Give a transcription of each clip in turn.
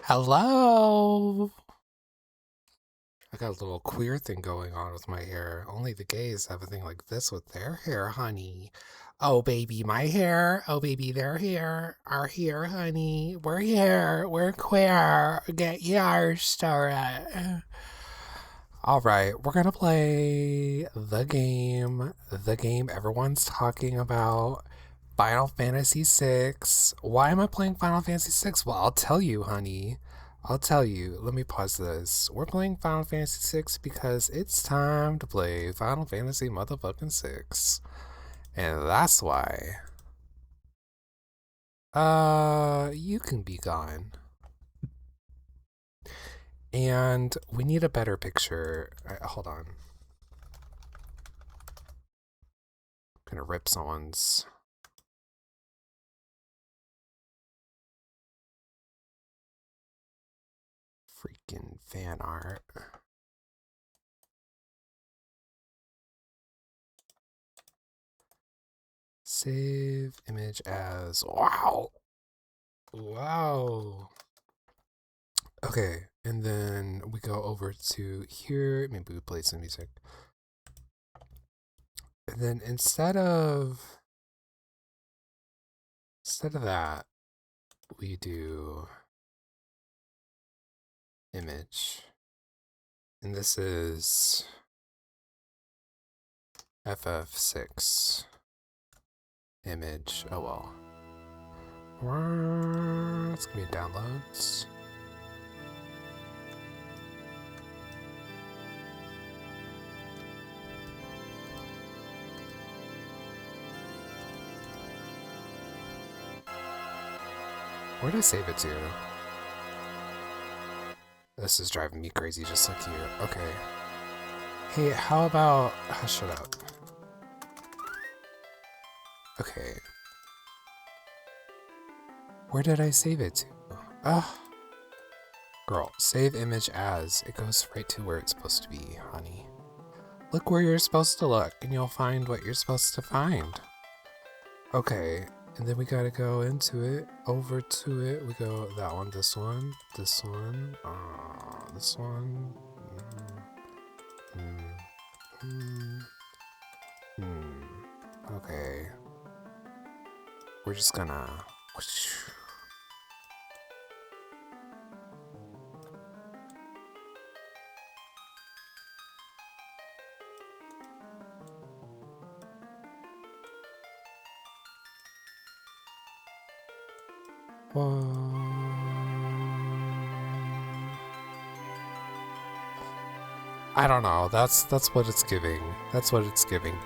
Hello! I got a little queer thing going on with my hair. Only the gays have a thing like this with their hair, honey. Oh, baby, my hair. Oh, baby, their hair. Our hair, honey. We're here. We're queer. Get yours started. All right, we're gonna play the game. The game everyone's talking about. Final Fantasy VI. Why am I playing Final Fantasy VI? Well, I'll tell you, honey. I'll tell you. Let me pause this. We're playing Final Fantasy VI because it's time to play Final Fantasy motherfucking 6. And that's why. You can be gone. And we need a better picture. Hold on. I'm gonna rip someone's. Freaking fan art. Save image as. Wow. Wow. Okay, and then we go over to here. Maybe we play some music. And then instead of that, we do image. And this is FF6 image. Oh well. It's gonna be downloads. Where did I save it to? This is driving me crazy just like you. Okay. Hey, how about... shut up. Okay. Where did I save it to? Girl, save image as. It goes right to where it's supposed to be, honey. Look where you're supposed to look, and you'll find what you're supposed to find. Okay, and then we gotta go into it, over to it. We go that one, this one, this one, this one. Okay. We're just gonna... I don't know. That's what it's giving. That's what it's giving.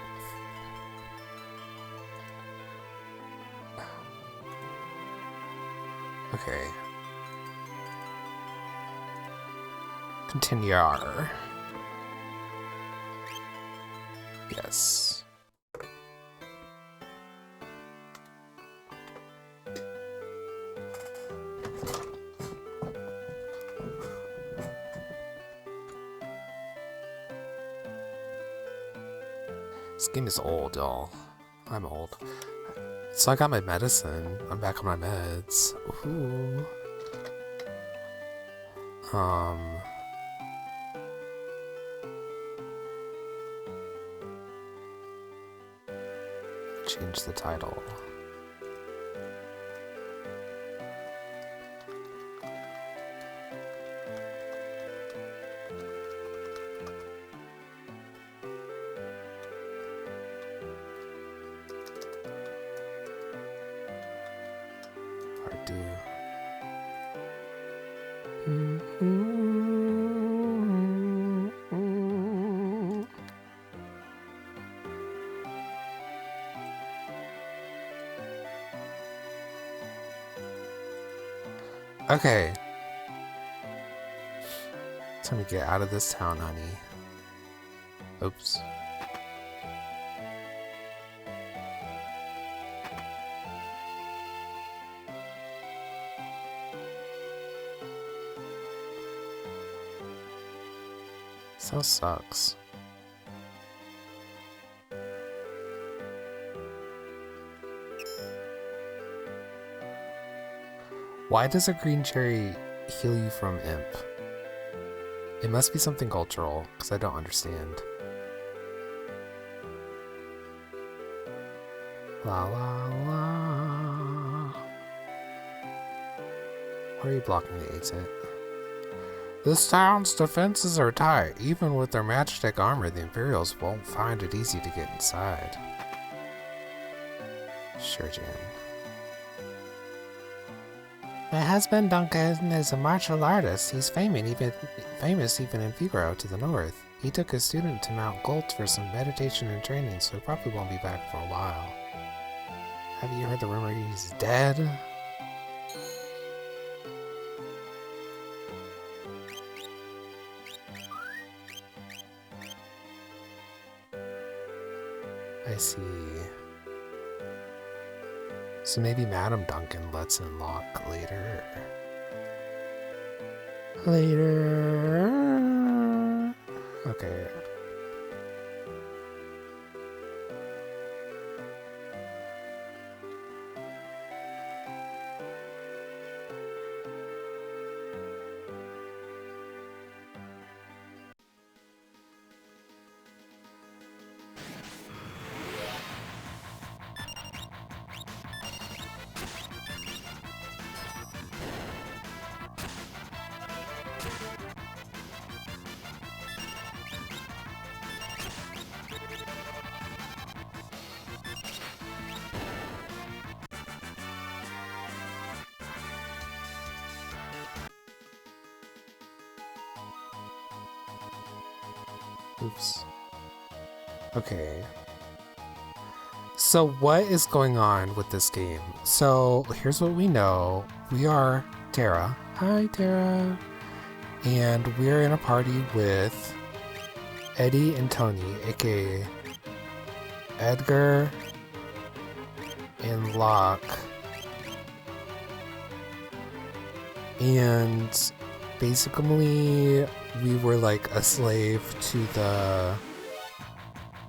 Okay. Continue. Yes. This game is old, y'all. I'm old. So I got my medicine. I'm back on my meds. Ooh. Change the title. Okay. Time to get out of this town, honey. Oops. So sucks. Why does a green cherry heal you from imp. It must be something cultural, because I don't understand. La la la. Why are you blocking the exit? This town's defenses are tight. Even with their magic armor, the Imperials won't find it easy to get inside. Sure, Jan. My husband Duncan is a martial artist. He's famous even in Figaro to the north. He took his student to Mount Gold for some meditation and training, so he probably won't be back for a while. Have you heard the rumor he's dead? I see. So maybe Madame Duncan lets in Locke later. Later. Okay. Oops. Okay. So what is going on with this game? So here's what we know. We are Terra. Hi, Terra. And we're in a party with Eddie and Tony, aka Edgar and Locke. And basically, we were like a slave to the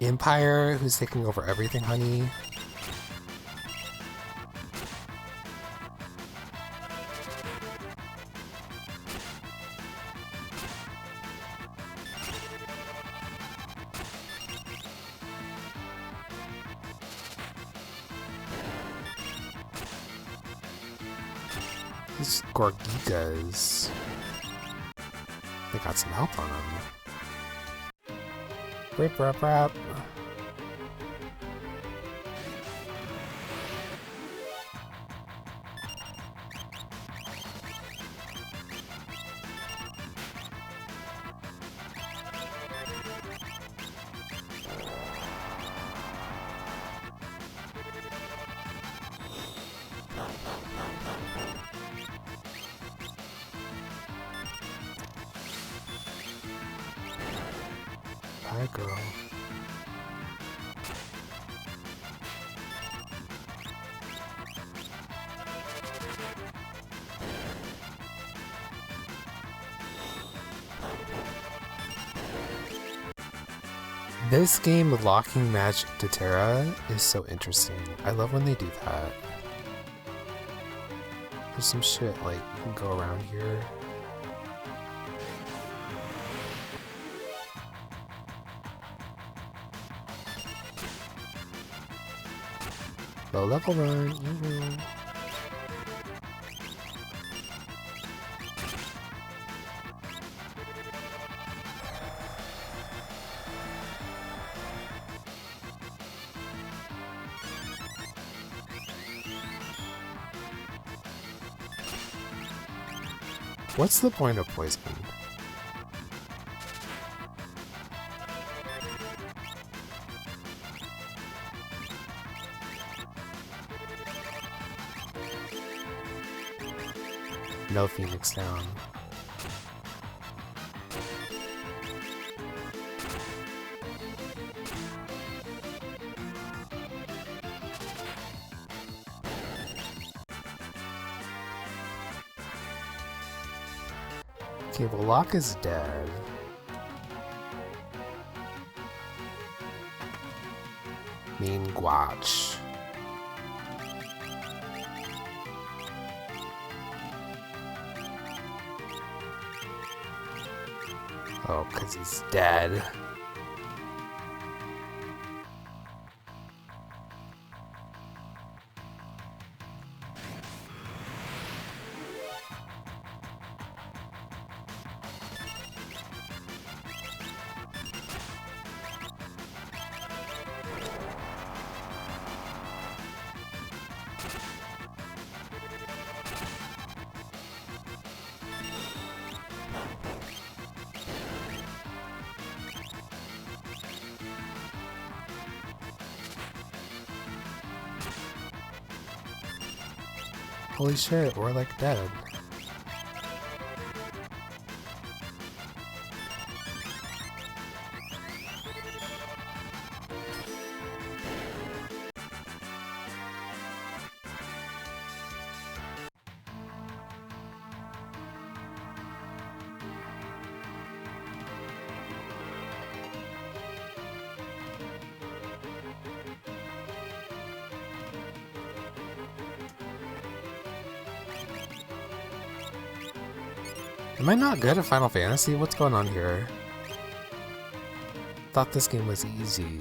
Empire who's taking over everything, honey. These Gorgigas, they got some help on them. Rip, rap, rap. Hi, girl. This game, locking magic to Terra, is so interesting. I love when they do that. There's some shit, like, you can go around here. Low level run. What's the point of poison? No Phoenix down. Okay, well, Locke is dead. Mean Guach. Oh, because he's dead. Holy shit, we're like dead. Am I not good at Final Fantasy? What's going on here? Thought this game was easy.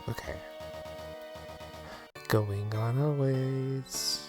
Okay. Going on a ways.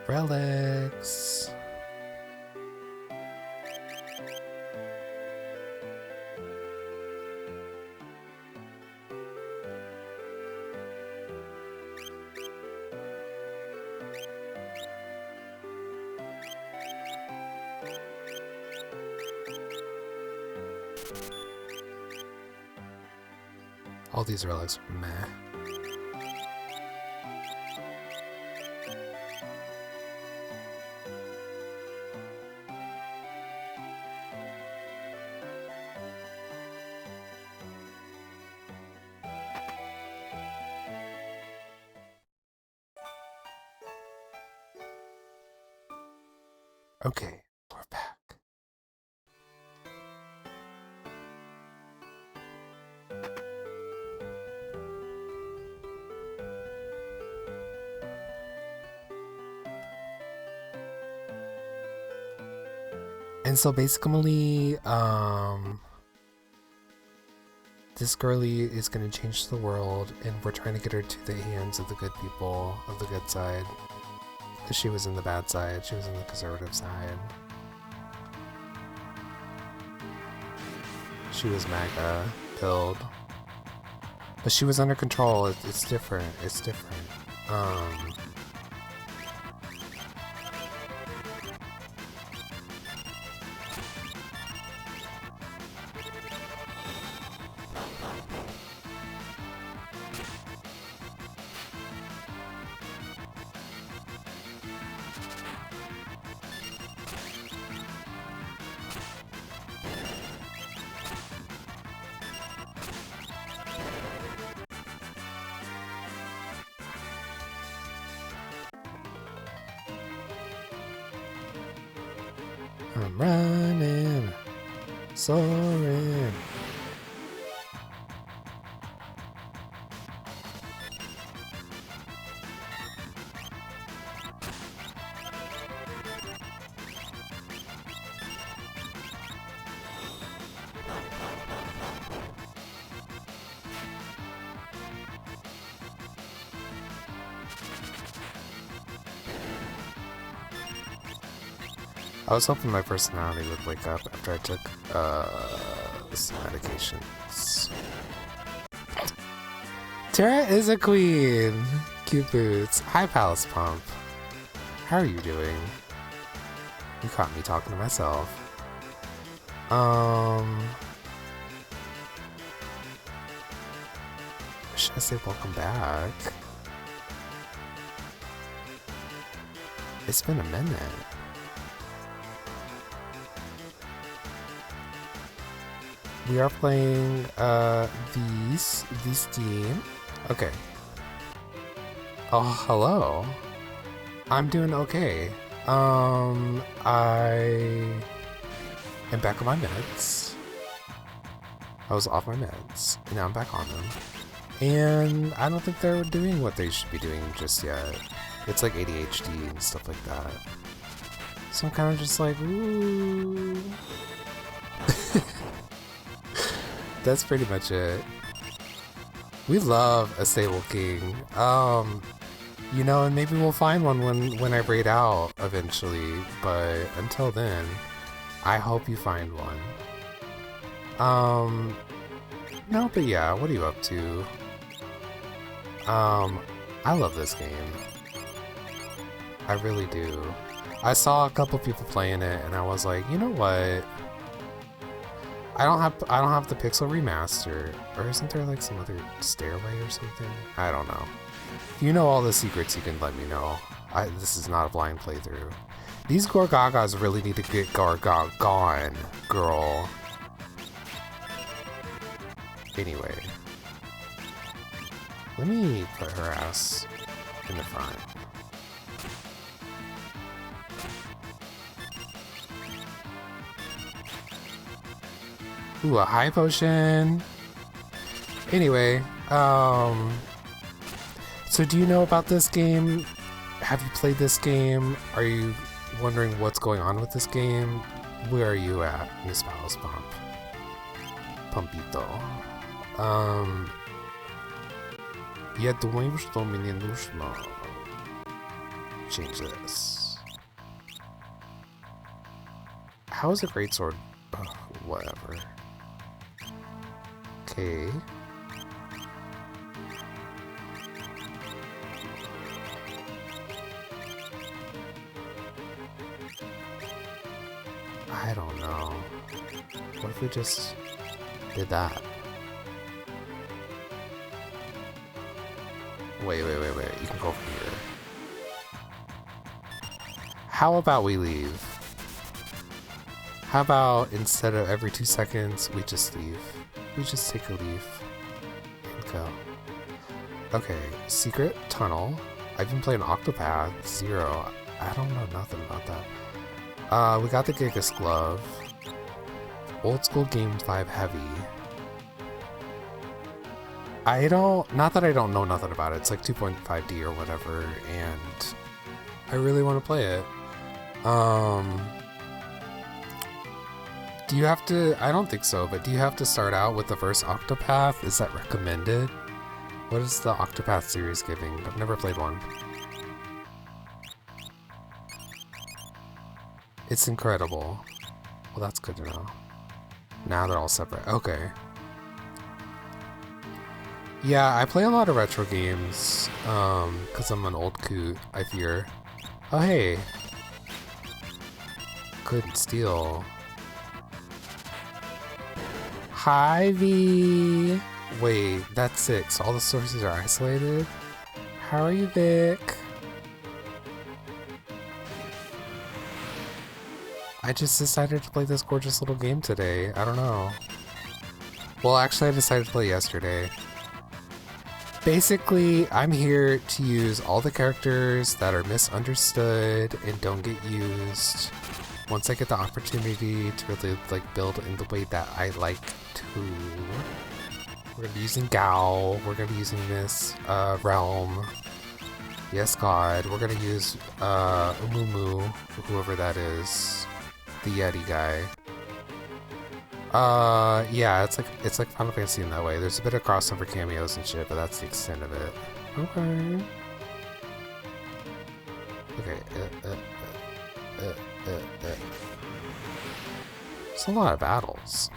Relics. All these relics are meh. Okay, we're back. And so basically, this girlie is gonna change the world, and we're trying to get her to the hands of the good people, of the good side. She was in the bad side, she was in the conservative side. She was MAGA pilled. But she was under control. It's different. It's different. I'm running, soaring. I was hoping my personality would wake up after I took some medications. Tara is a queen! Cute boots. Hi, Palace Pump. How are you doing? You caught me talking to myself. Should I say welcome back? It's been a minute. We are playing this game. Okay. Oh, hello. I'm doing okay. I am back on my meds. I was off my meds, and now I'm back on them. And I don't think they're doing what they should be doing just yet. It's like ADHD and stuff like that. So I'm kind of just like, ooh. That's pretty much it. We love a stable king. You know, and maybe we'll find one when I raid out eventually, but until then, I hope you find one. No, but yeah, what are you up to? I love this game. I really do. I saw a couple people playing it, and I was like, you know what? I don't have the Pixel remaster, or isn't there like some other stairway or something? I don't know. If you know all the secrets, you can let me know. This is not a blind playthrough. These Gorgagas really need to get gone, girl. Anyway, let me put her ass in the front. Ooh, a high potion. Anyway, so do you know about this game? Have you played this game? Are you wondering what's going on with this game? Where are you at, Miss Palace Pump? Pumpito. Я думаю, что мне нужно change this. How is a greatsword? Whatever. Okay. I don't know. What if we just did that? Wait. You can go from here. How about we leave? How about instead of every 2 seconds, we just leave? We just take a leave and go. Okay, secret tunnel. I've been playing Octopath 0. I don't know nothing about that. We got the Gigas Glove. Old school Game 5 heavy. Not that I don't know nothing about it. It's like 2.5D or whatever, and I really want to play it. Do you have to, I don't think so, but do you have to start out with the first Octopath? Is that recommended? What is the Octopath series giving? I've never played one. It's incredible. Well, that's good to know. Now they're all separate. Okay. Yeah, I play a lot of retro games, because I'm an old coot, I fear. Oh, hey. Couldn't steal. Hi, V. Wait, that's it. So all the sources are isolated? How are you, Vic? I just decided to play this gorgeous little game today. I don't know. Well, actually, I decided to play yesterday. Basically, I'm here to use all the characters that are misunderstood and don't get used. Once I get the opportunity to really like build in the way that I like to. We're gonna be using Gao. We're gonna be using this Realm. Yes, God. We're gonna use Umumu, whoever that is, the Yeti guy. Yeah, it's like Final Fantasy in that way. There's a bit of crossover cameos and shit, but that's the extent of it. Okay. Okay. It's a lot of battles.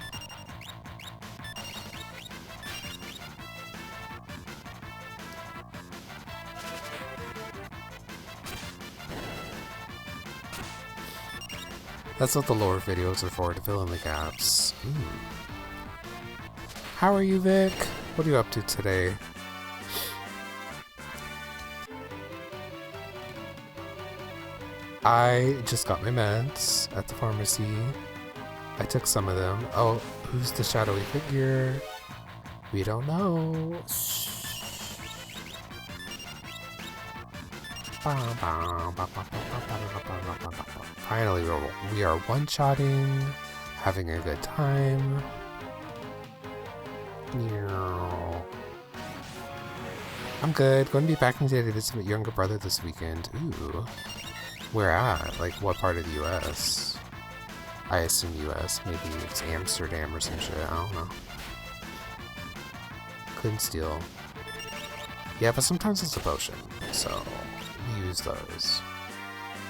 That's what the lore videos are for, to fill in the gaps. How are you, Vic? What are you up to today? I just got my meds at the pharmacy. I took some of them. Oh, who's the shadowy figure? We don't know. Finally, we are one-shotting, having a good time. I'm good. Going to be back in today to visit my younger brother this weekend. Ooh. Where at? Like, what part of the US? I assume US. Maybe it's Amsterdam or some shit. I don't know. Couldn't steal. Yeah, but sometimes it's a potion, so we use those.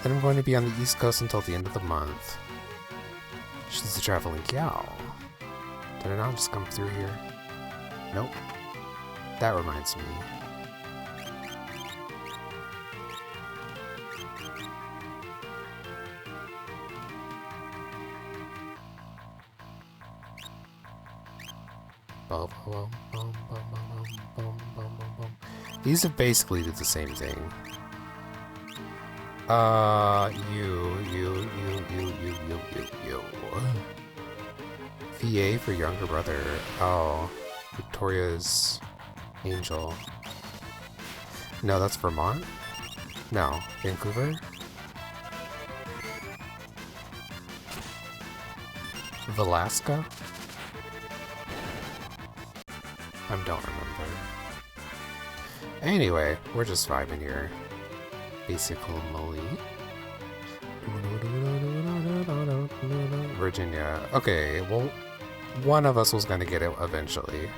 Then I'm going to be on the East Coast until the end of the month. She's a traveling gal. Did I not just come through here? Nope. That reminds me. These have basically did the same thing. You. VA for younger brother. Oh, Victoria's Angel. No, that's Vermont? No, Vancouver? Velasca? I don't remember. Anyway, we're just vibing here. Basically. Virginia. Okay, well, one of us was gonna get it eventually.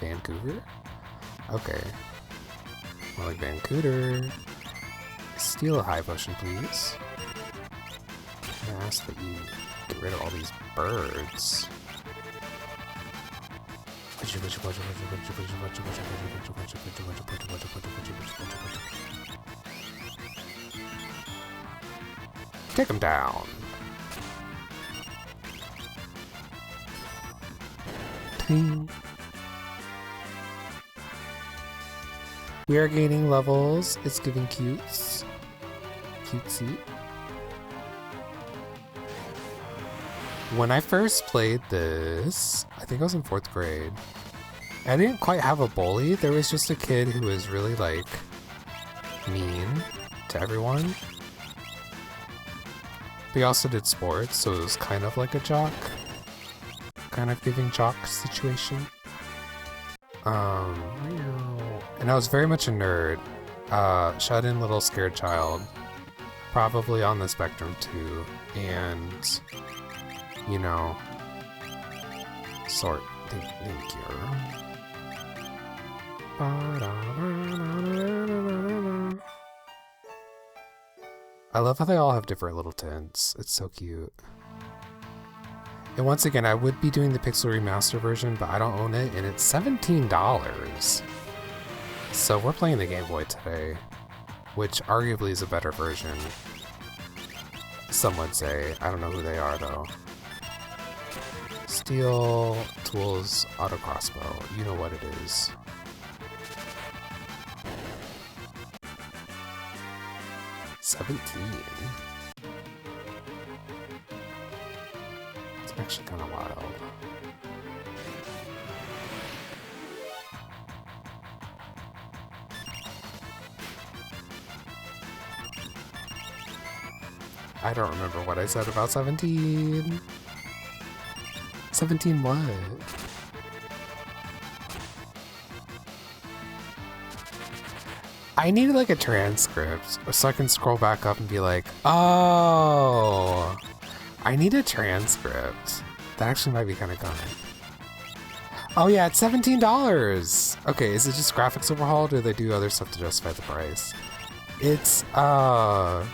Vancouver? Okay. More like Vancouver. Steal a high potion, please. I ask that you get rid of all these birds. Take them down. Ting. We are gaining levels. It's giving cutesy. When I first played this, I think I was in 4th grade. I didn't quite have a bully. There was just a kid who was really, like, mean to everyone. But he also did sports, so it was kind of like a jock. Kind of giving jock situation. And I was very much a nerd. Shut-in little scared child. Probably on the spectrum, too. And... you know, thank you. I love how they all have different little tints. It's so cute. And once again, I would be doing the Pixel Remaster version, but I don't own it, and it's $17. So we're playing the Game Boy today, which arguably is a better version. Some would say. I don't know who they are, though. Steel, tools, auto crossbow. You know what it is. $17. It's actually kind of wild. I don't remember what I said about 17. 17 what? I need like a transcript so I can scroll back up and be like, oh, I need a transcript. That actually might be kind of kind. Oh yeah, it's $17. Okay, is it just graphics overhaul, or do they do other stuff to justify the price? It's I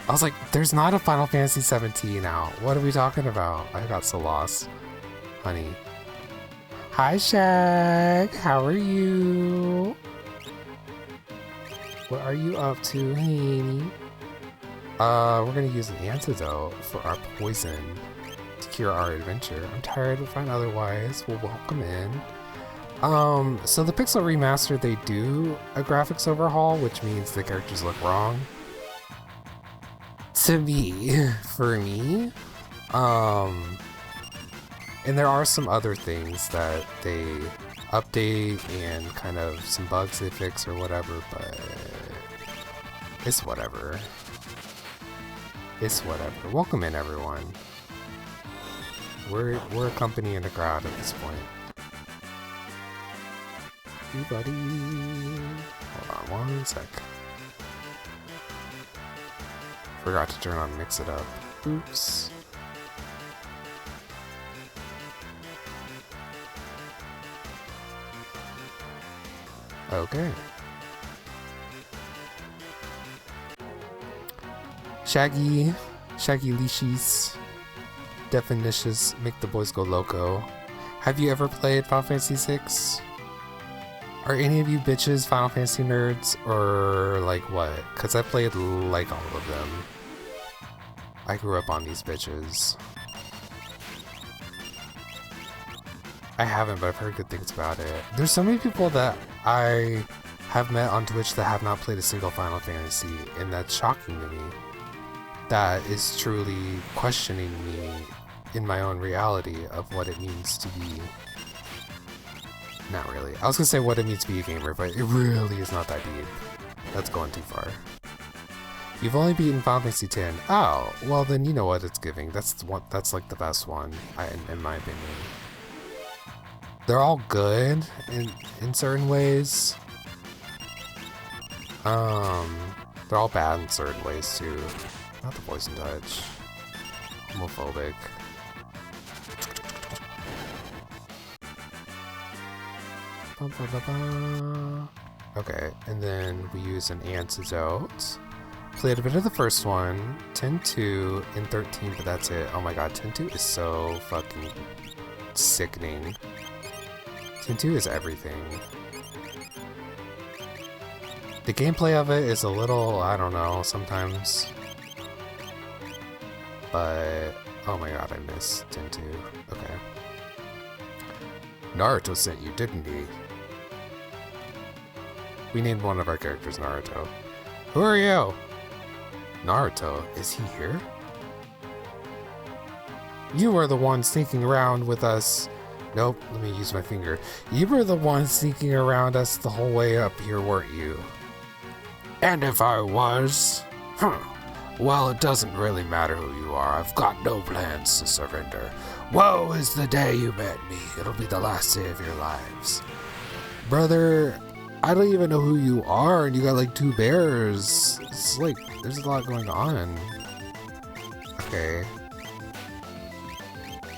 was like, there's not a Final Fantasy 17 out. What are we talking about? I got so lost. Honey. Hi Shag, how are you? What are you up to, honey? We're gonna use an antidote for our poison to cure our adventure. I'm tired, but fine otherwise. We'll welcome in. So the Pixel Remaster, they do a graphics overhaul, which means the characters look wrong. To me, for me. And there are some other things that they update and kind of some bugs they fix or whatever, but it's whatever. It's whatever. Welcome in, everyone. We're a company and a crowd at this point. Hey, buddy. Hold on one sec. Forgot to turn on Mix It Up. Oops. Okay. Shaggy leashes, definitions make the boys go loco. Have you ever played Final Fantasy VI? Are any of you bitches Final Fantasy nerds, or like what? Cause I played like all of them. I grew up on these bitches. I haven't, but I've heard good things about it. There's so many people that I have met on Twitch that have not played a single Final Fantasy, and that's shocking to me. That is truly questioning me in my own reality of what it means to be... Not really. I was gonna say what it means to be a gamer, but it really is not that deep. That's going too far. You've only beaten Final Fantasy X. Oh, well then you know what it's giving. That's like the best one, in my opinion. They're all good in certain ways. They're all bad in certain ways too. Not the poison touch. Homophobic. Okay, and then we use an antidote. Played a bit of the first one, 10-2 and 13, but that's it. Oh my god, 10-2 is so fucking sickening. 10-2 is everything. The gameplay of it is a little, I don't know, sometimes. But, oh my god, I miss 10-2. Okay. Naruto sent you, didn't he? We named one of our characters Naruto. Who are you? Naruto, is he here? You were the one sneaking around with us. Nope, let me use my finger. You were the one sneaking around us the whole way up here, weren't you? And if I was? Well, it doesn't really matter who you are. I've got no plans to surrender. Woe is the day you met me. It'll be the last day of your lives. Brother, I don't even know who you are, and you got like 2 bears. It's like, there's a lot going on. Okay.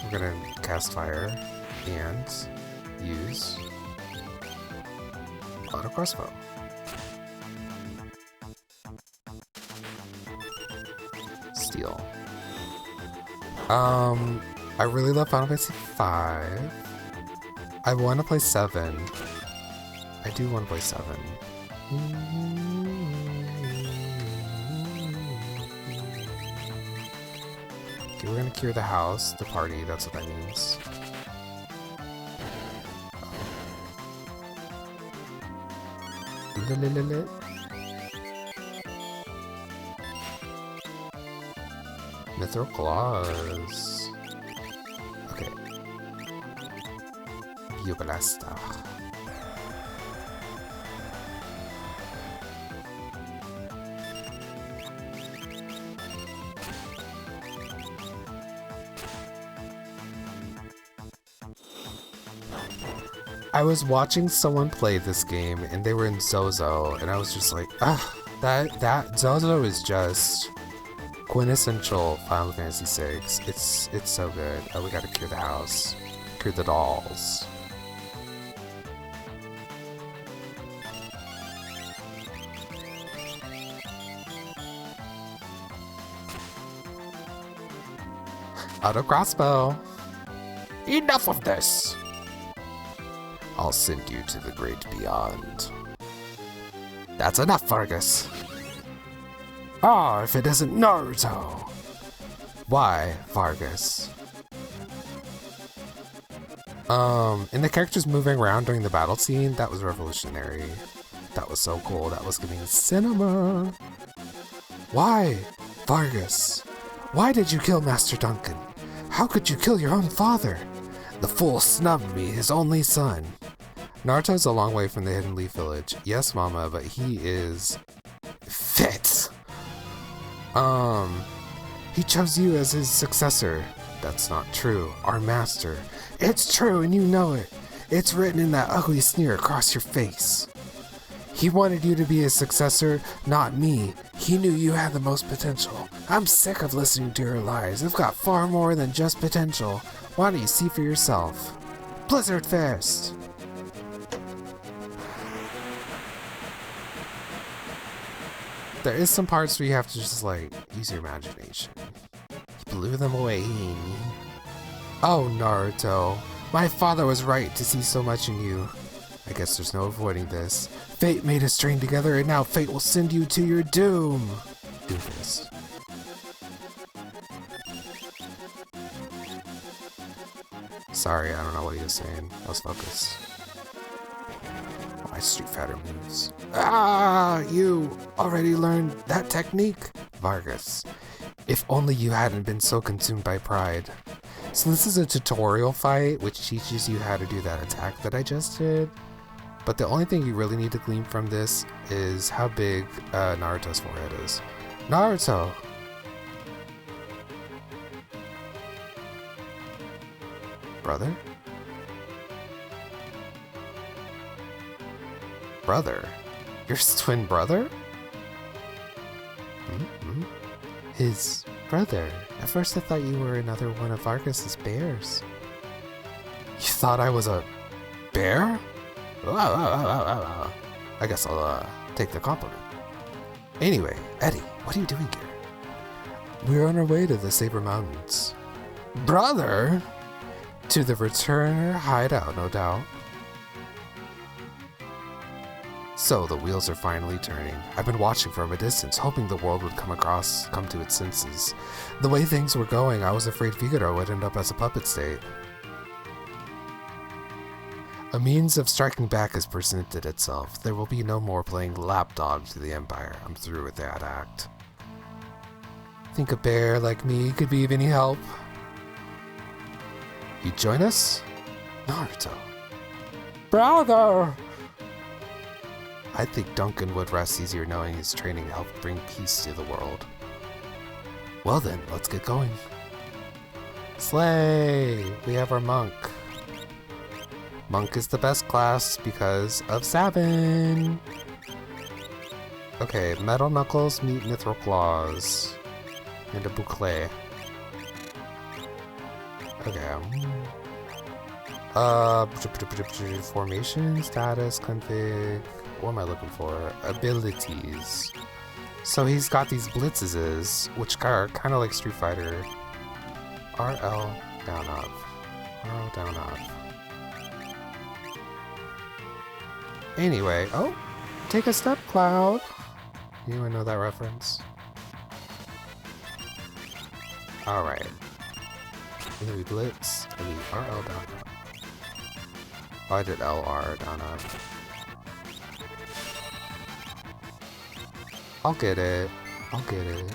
We're gonna cast fire and use auto crossbow. Steel. I really love Final Fantasy V. I want to play 7. I do want to play 7. Okay, we're gonna cure the house, the party, that's what that means. Mithril Claws. Okay. Bioblasta. I was watching someone play this game and they were in Zozo and I was just like, that Zozo is just quintessential Final Fantasy VI. It's so good. Oh, we gotta cure the house. Cure the dolls. Auto crossbow. Enough of this! I'll send you to the great beyond. That's enough, Vargas. Ah, if it isn't Naruto! Why, Vargas? And the characters moving around during the battle scene, that was revolutionary. That was so cool. That was giving cinema. Why, Vargas? Why did you kill Master Duncan? How could you kill your own father? The fool snubbed me, his only son. Naruto's a long way from the Hidden Leaf Village. Yes, Mama, but he is fit. He chose you as his successor. That's not true. Our master. It's true, and you know it. It's written in that ugly sneer across your face. He wanted you to be his successor, not me. He knew you had the most potential. I'm sick of listening to your lies. I've got far more than just potential. Why don't you see for yourself? Blizzard Fist! There is some parts where you have to just, like, use your imagination. You blew them away. Oh, Naruto. My father was right to see so much in you. I guess there's no avoiding this. Fate made us train together, and now fate will send you to your doom. Doofus. Sorry, I don't know what he was saying. I was focused. My Street Fighter moves. Ah, you already learned that technique? Vargas. If only you hadn't been so consumed by pride. So this is a tutorial fight, which teaches you how to do that attack that I just did. But the only thing you really need to glean from this is how big Naruto's forehead is. Naruto! Brother? Brother? Your twin brother? Mm-hmm. His brother. At first I thought you were another one of Vargas's bears. You thought I was a bear? I guess I'll take the compliment. Anyway, Eddie, what are you doing here? We're on our way to the Saber Mountains. Brother? To the returner hideout, no doubt. So the wheels are finally turning. I've been watching from a distance, hoping the world would come to its senses. The way things were going, I was afraid Figaro would end up as a puppet state. A means of striking back has presented itself. There will be no more playing lapdog to the Empire. I'm through with that act. Think a bear like me could be of any help? You join us? Naruto. Brother! I think Duncan would rest easier knowing his training helped bring peace to the world. Well then, let's get going. Slay! We have our monk. Monk is the best class because of Sabin! Okay, Metal Knuckles meet Mithril Claws. And a Boucle. Okay. Formation, status, config. What am I looking for? Abilities. So he's got these blitzes, which are kind of like Street Fighter. RL, down up. RL, down up. Anyway, oh! Take a step, Cloud! Anyone know that reference? Alright. And then we blitz, and we RL down up. Oh, I did LR down up. I'll get it. I'll get it.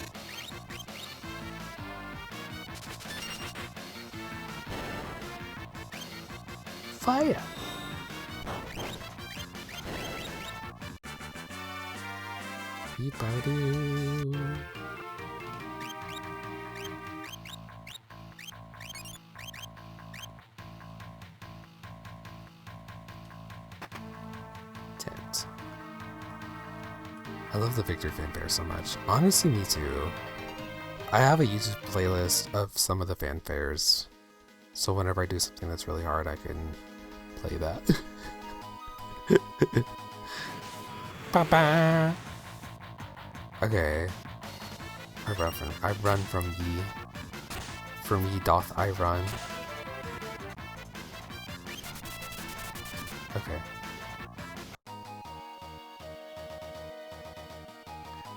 Fire! Beep-a-doo. Tent. I love the Victor fanfare so much. Honestly, me too. I have a YouTube playlist of some of the fanfares, so whenever I do something that's really hard, I can play that. Ba-ba. Okay. I run from the For me doth I run. Okay.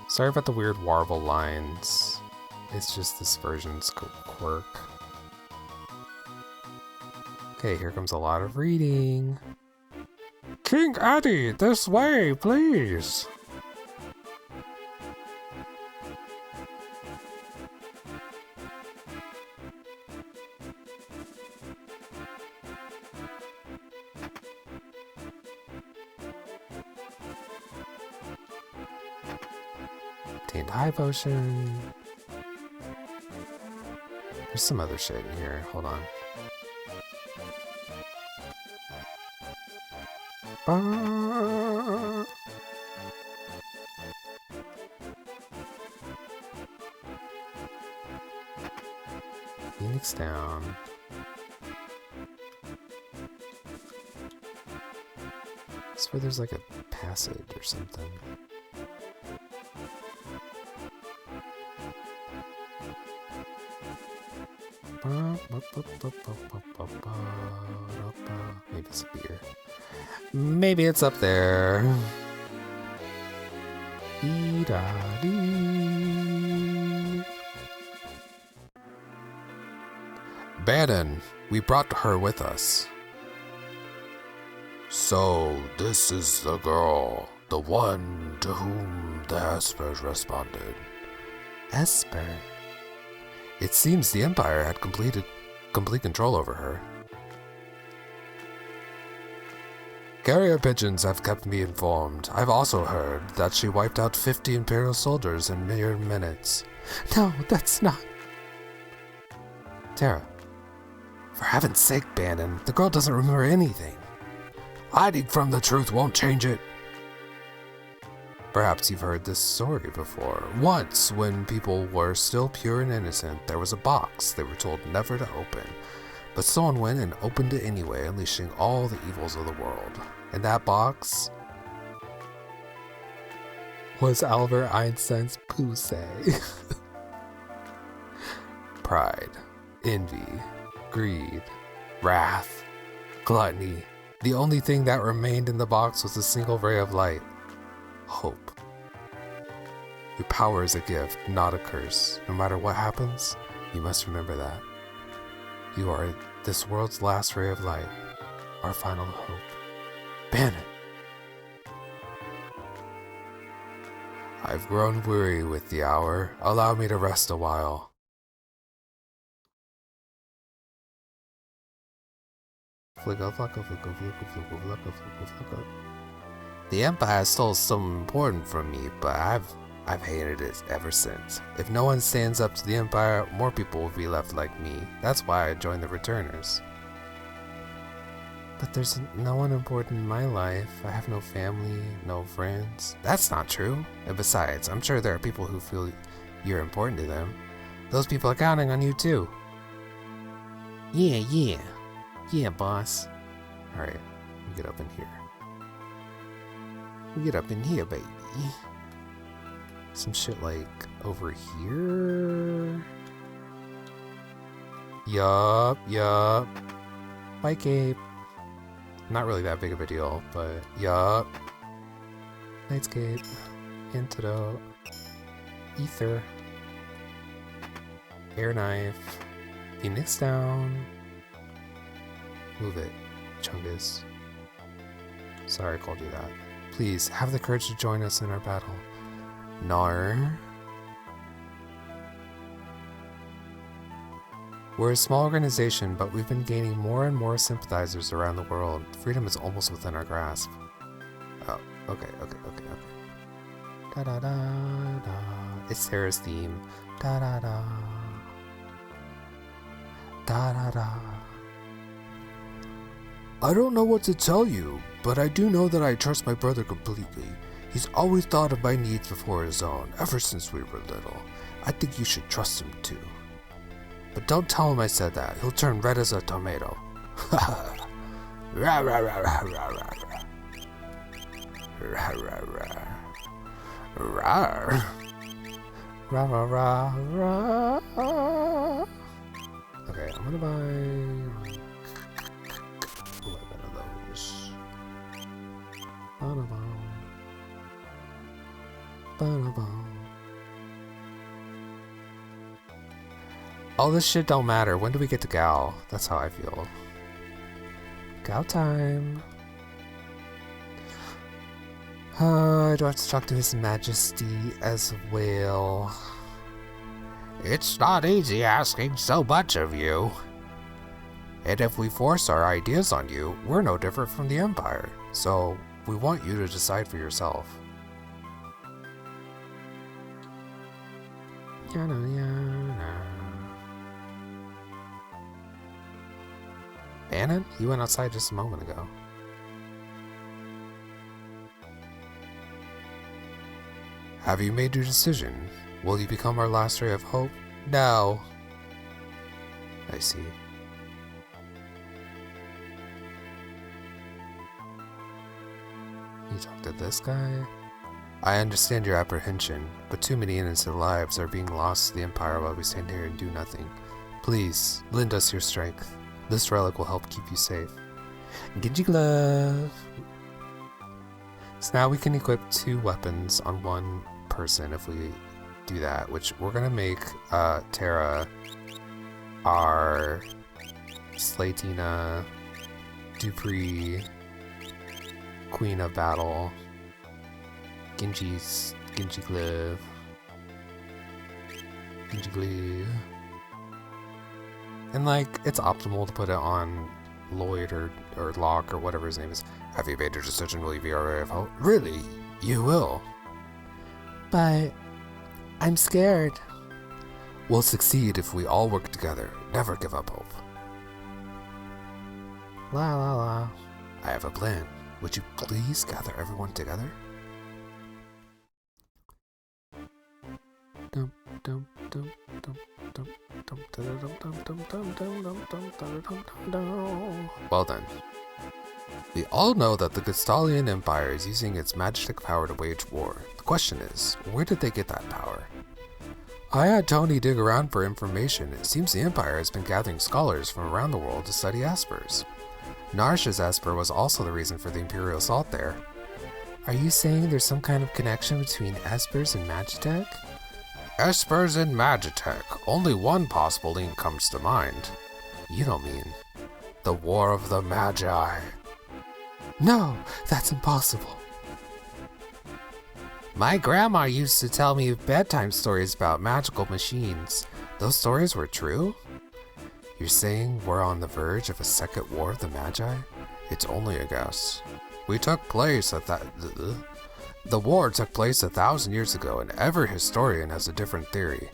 Sorry about the weird warble lines. It's just this version's quirk. Okay, here comes a lot of reading. King Eddie, this way, please! Obtained high potion. There's some other shit in here. Hold on. Phoenix down. I swear there's like a passage or something. Maybe it's a beer. Maybe it's up there. Bannon, we brought her with us. So, this is the girl, the one to whom the Espers responded. Esper? It seems the Empire had complete control over her. Carrier pigeons have kept me informed. I've also heard that she wiped out 50 Imperial soldiers in mere minutes. No, that's not... Terra, for heaven's sake, Bannon, the girl doesn't remember anything. Hiding from the truth won't change it. Perhaps you've heard this story before. Once, when people were still pure and innocent, there was a box they were told never to open. But someone went and opened it anyway, unleashing all the evils of the world. And that box was Albert Einstein's pussy. Pride, envy, greed, wrath, gluttony. The only thing that remained in the box was a single ray of light. Hope. Your power is a gift, not a curse. No matter what happens, you must remember that. You are this world's last ray of light, our final hope. Bannon! I've grown weary with the hour. Allow me to rest a while. Flicka, flocka, flicka, flicka, flicka, flocka, flicka, flocka. The Empire stole something important from me, but I've hated it ever since. If no one stands up to the Empire, more people will be left like me. That's why I joined the Returners. But there's no one important in my life. I have no family, no friends. That's not true. And besides, I'm sure there are people who feel you're important to them. Those people are counting on you too. Yeah, boss. Alright, we get up in here. We get up in here, baby. Some shit like over here. Yup. Bye, Cape. Not really that big of a deal, but yup. Nightscape. Antidote. Ether. Air knife. Phoenix down. Move it, Chungus. Sorry I called you that. Please, have the courage to join us in our battle. Nar. We're a small organization, but we've been gaining more and more sympathizers around the world. Freedom is almost within our grasp. Oh, okay. Da da da da. It's Sarah's theme. Da da da. Da da da. I don't know what to tell you, but I do know that I trust my brother completely. He's always thought of my needs before his own, ever since we were little. I think you should trust him too. But don't tell him I said that. He'll turn red as a tomato. Rah, rah, rah, rah, rah, rah, rah. Rah, rah, rah. Rah. Rah, rah, rah, rah. Okay, I'm gonna buy 11 of those. Ba-da-bum. Ba-da-bum. All this shit don't matter. When do we get to Gal? That's how I feel. Gal time. I do have to talk to His Majesty as well. It's not easy asking so much of you. And if we force our ideas on you, we're no different from the Empire. So we want you to decide for yourself. Yana, yana. Bannon? He went outside just a moment ago. Have you made your decision? Will you become our last ray of hope? No. I see. You talk to this guy? I understand your apprehension, but too many innocent lives are being lost to the Empire while we stand here and do nothing. Please, lend us your strength. This relic will help keep you safe. Genji glove! So now we can equip 2 weapons on one person if we do that, which we're gonna make Terra our Slatina Dupree Queen of Battle, Genji glove, and like it's optimal to put it on Lloyd or Locke or whatever his name is. Have you made your decision? Will you be our ray of hope? Really? You will. But I'm scared. We'll succeed if we all work together. Never give up hope. La la la. I have a plan. Would you please gather everyone together? Well then. We all know that the Gestalian Empire is using its magic power to wage war. The question is, where did they get that power? I had Tony dig around for information. It seems the Empire has been gathering scholars from around the world to study espers. Narsha's esper was also the reason for the Imperial assault there. Are you saying there's some kind of connection between espers and Magitech? Espers and Magitech. Only one possible link comes to mind. You don't mean the War of the Magi. No, that's impossible. My grandma used to tell me bedtime stories about magical machines. Those stories were true? You're saying we're on the verge of a second War of the Magi? It's only a guess. The war took place 1,000 years ago, and every historian has a different theory.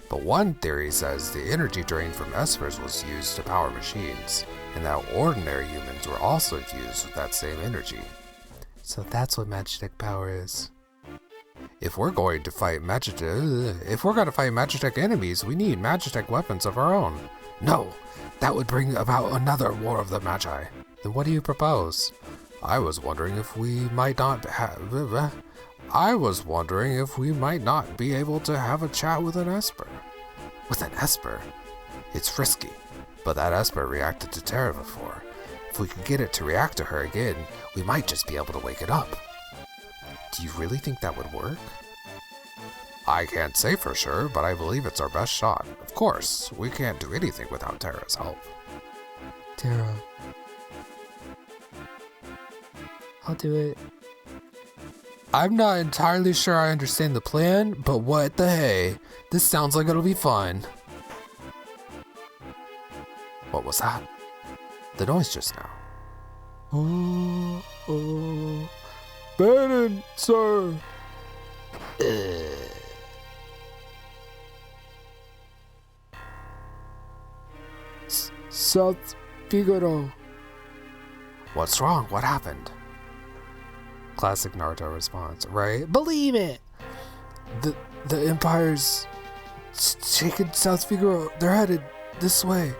But one theory says the energy drained from espers was used to power machines, and that ordinary humans were also fused with that same energy. So that's what Magitech power is. If we're going to fight Magitech enemies, we need Magitech weapons of our own. No, that would bring about another War of the Magi. Then what do you propose? I was wondering if we might not be able to have a chat with an esper. With an esper? It's risky, but that esper reacted to Terra before. If we could get it to react to her again, we might just be able to wake it up. Do you really think that would work? I can't say for sure, but I believe it's our best shot. Of course, we can't do anything without Terra's help. Terra. I'll do it. I'm not entirely sure I understand the plan, but what the hey? This sounds like it'll be fun. What was that? The noise just now. Oh. Bannon, sir. South Figaro. What's wrong? What happened? Classic Naruto response, right? Believe it! The Empire's taken South Figaro. They're headed this way.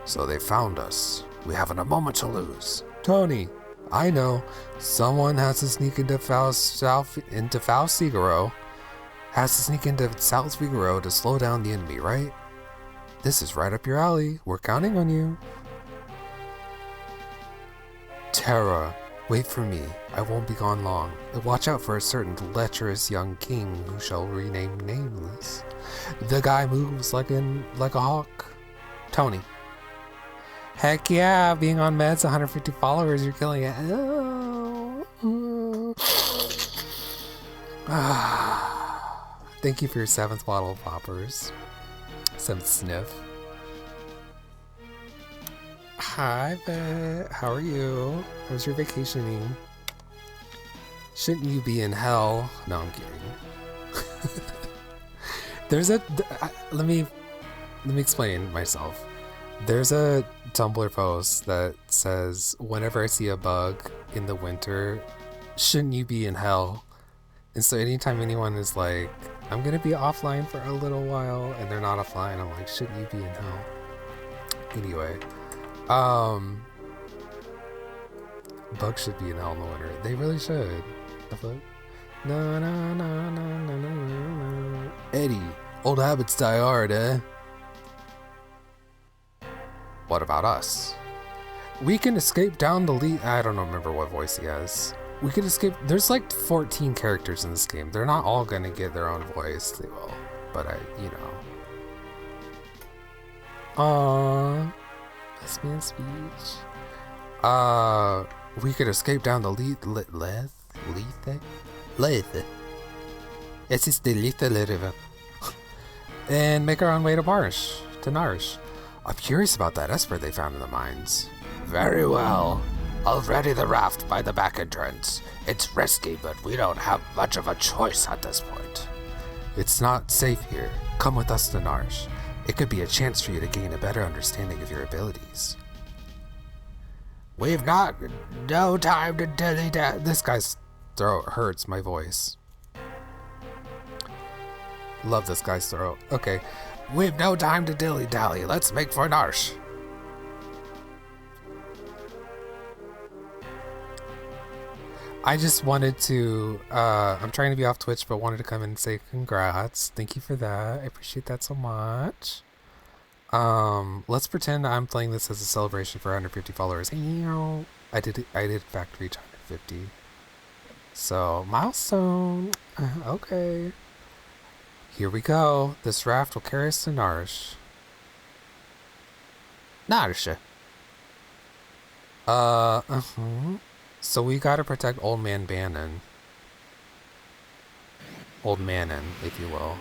So they found us. We haven't a moment to lose. Tony, I know. Someone has to sneak into South Figaro. Has to sneak into South Figaro to slow down the enemy, right? This is right up your alley. We're counting on you. Terra, wait for me. I won't be gone long. Watch out for a certain lecherous young king who shall rename nameless. The guy moves like a hawk. Tony. Heck yeah, being on meds, 150 followers, you're killing it. Thank you for your 7th bottle of poppers. 7th sniff. Hi, Bet. How are you? How was your vacationing? Shouldn't you be in hell? No, I'm kidding. Let me explain myself. There's a Tumblr post that says, whenever I see a bug in the winter, shouldn't you be in hell? And so anytime anyone is like, I'm gonna be offline for a little while, and they're not offline, I'm like, shouldn't you be in hell? Anyway, bugs should be in hell in the winter. They really should. The fuck? No, no, no, no, no, no, no. Eddie, old habits die hard, eh? What about us? We can escape down the lead. I don't remember what voice he has. We can escape. There's like 14 characters in this game. They're not all gonna get their own voice. They will, but Aww. That's me in speech. We could escape down the Lethe. It's just the Lethe River. And make our own way to Narsh. I'm curious about that Esper they found in the mines. Very well. I'll ready the raft by the back entrance. It's risky, but we don't have much of a choice at this point. It's not safe here. Come with us to Narsh. It could be a chance for you to gain a better understanding of your abilities. We've got no time to dilly-dally. This guy's throat hurts my voice. Love this guy's throat. Okay. We've no time to dilly-dally. Let's make for Narsh. I just wanted to, I'm trying to be off Twitch, but wanted to come in and say congrats. Thank you for that. I appreciate that so much. Let's pretend I'm playing this as a celebration for 150 followers. I did in fact reach 150. So, milestone. Okay. Here we go. This raft will carry us to Narsh. Narsh. So we gotta protect Old Man Bannon. Old Manon, if you will.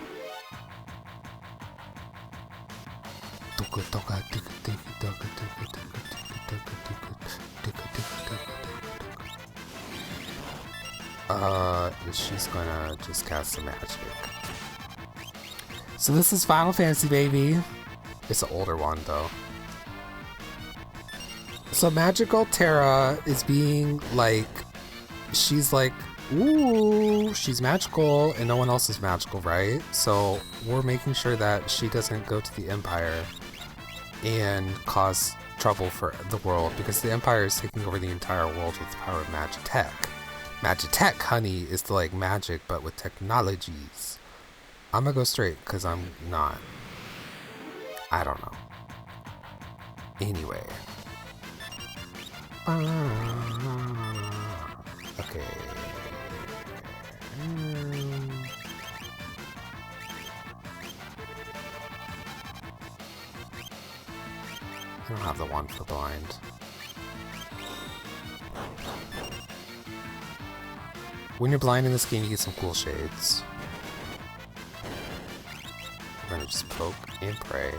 She's gonna just cast some magic. So this is Final Fantasy, baby. It's an older one, though. So Magical Terra is being like, she's like, ooh, she's magical and no one else is magical, right? So we're making sure that she doesn't go to the Empire and cause trouble for the world, because the Empire is taking over the entire world with the power of Magitech. Magitech, honey, is like magic, but with technologies. I'm gonna go straight, because I'm not. I don't know. Anyway. Okay. I don't have the one for blind. When you're blind in this game, you get some cool shades. We're gonna just poke and pray.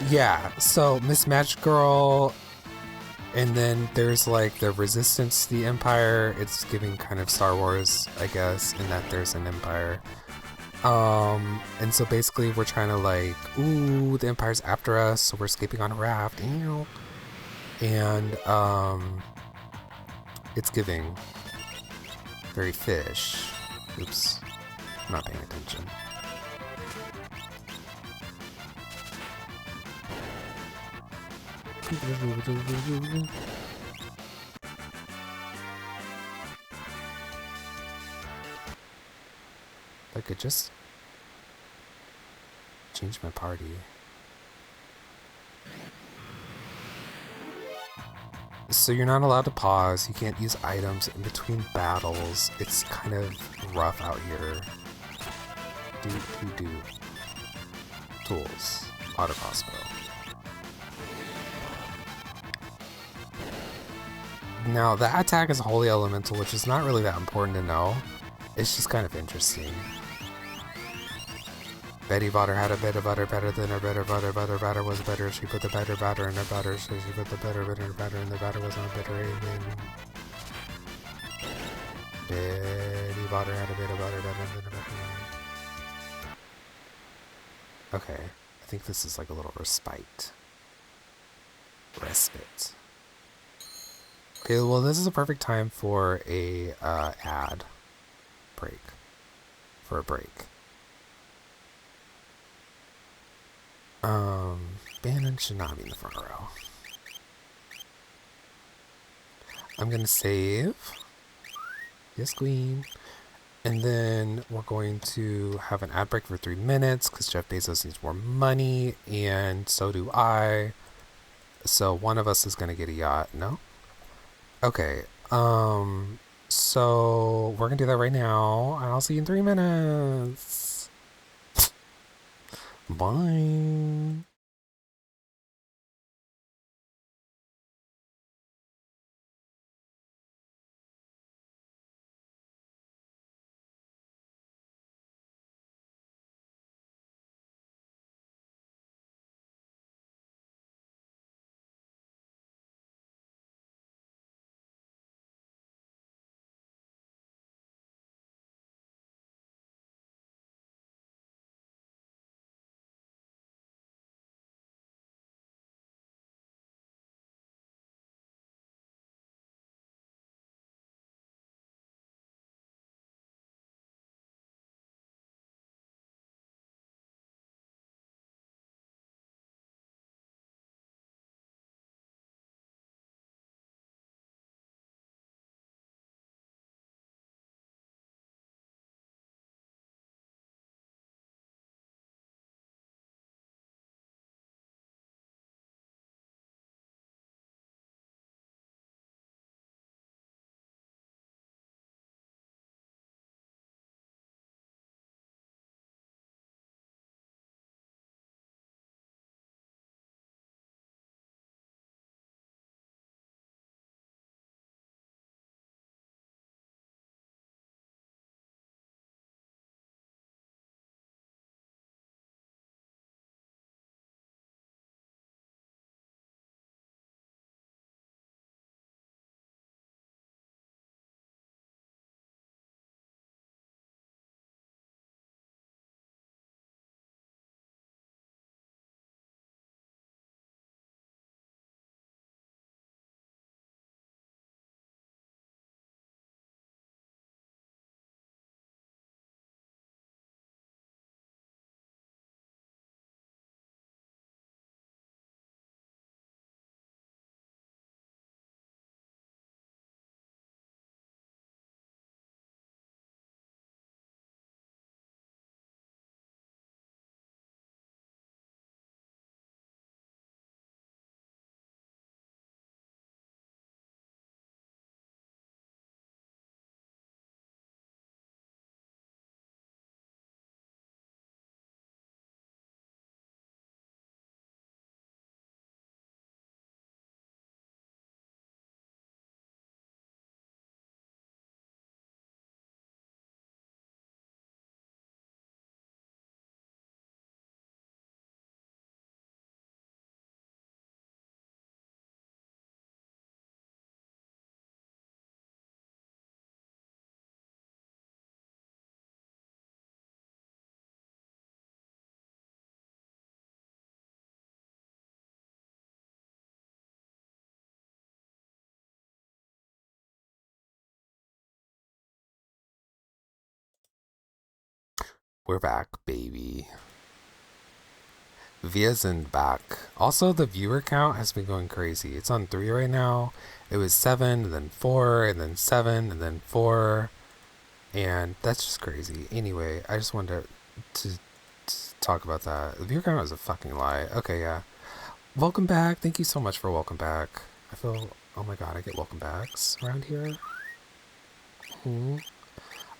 Yeah, so Miss Magic Girl, and then there's like the resistance to the Empire. It's giving kind of Star Wars, I guess, in that there's an Empire. And so basically we're trying to like, ooh, the Empire's after us, so we're escaping on a raft, and It's giving very fish. Oops, I'm not paying attention. I could just change my party. So you're not allowed to pause, you can't use items in between battles. It's kind of rough out here. Do. Tools. Auto crossbow. Now, that attack is Holy Elemental, which is not really that important to know. It's just kind of interesting. Betty Butter had a bit of butter better than her better butter was better. She put the better batter in her butter, so she put the better in her batter, and the batter was not bitter even. Betty Butter had a bit of butter better than her better. Okay, I think this is like a little respite. Respite. Okay, well this is a perfect time for a ad break. For a break. Bannon should not be in the front row. I'm gonna save. Yes, queen. And then we're going to have an ad break for 3 minutes because Jeff Bezos needs more money, and so do I. So one of us is gonna get a yacht. No? Okay. So we're gonna do that right now, and I'll see you in 3 minutes. Bye. We're back, baby. Via's in back. Also, the viewer count has been going crazy. It's on 3 right now. It was 7, and then 4, and then 7, and then 4. And that's just crazy. Anyway, I just wanted to talk about that. The viewer count is a fucking lie. Okay, yeah. Welcome back. Thank you so much for welcome back. I feel, oh my god, I get welcome backs around here.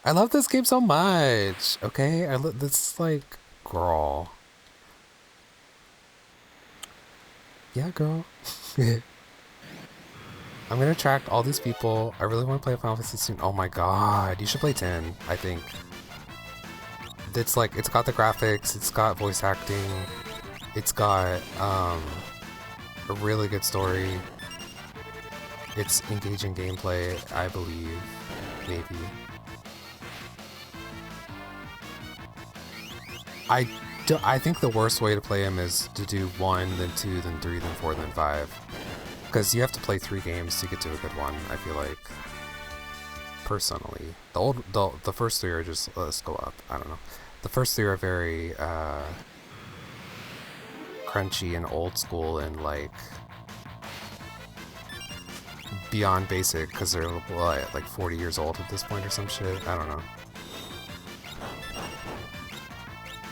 I love this game so much. Okay, this like, girl. Yeah, girl. I'm gonna attract all these people. I really want to play Final Fantasy soon. Oh my god, you should play 10, I think. It's like, it's got the graphics, it's got voice acting, it's got a really good story. It's engaging gameplay, I believe. Maybe. I think the worst way to play him is to do 1, then 2, then 3, then 4, then 5. Because you have to play 3 games to get to a good one, I feel like. Personally. The first 3 are just, let's go up, I don't know. The first 3 are very crunchy and old school and like beyond basic because they're like 40 years old at this point or some shit. I don't know.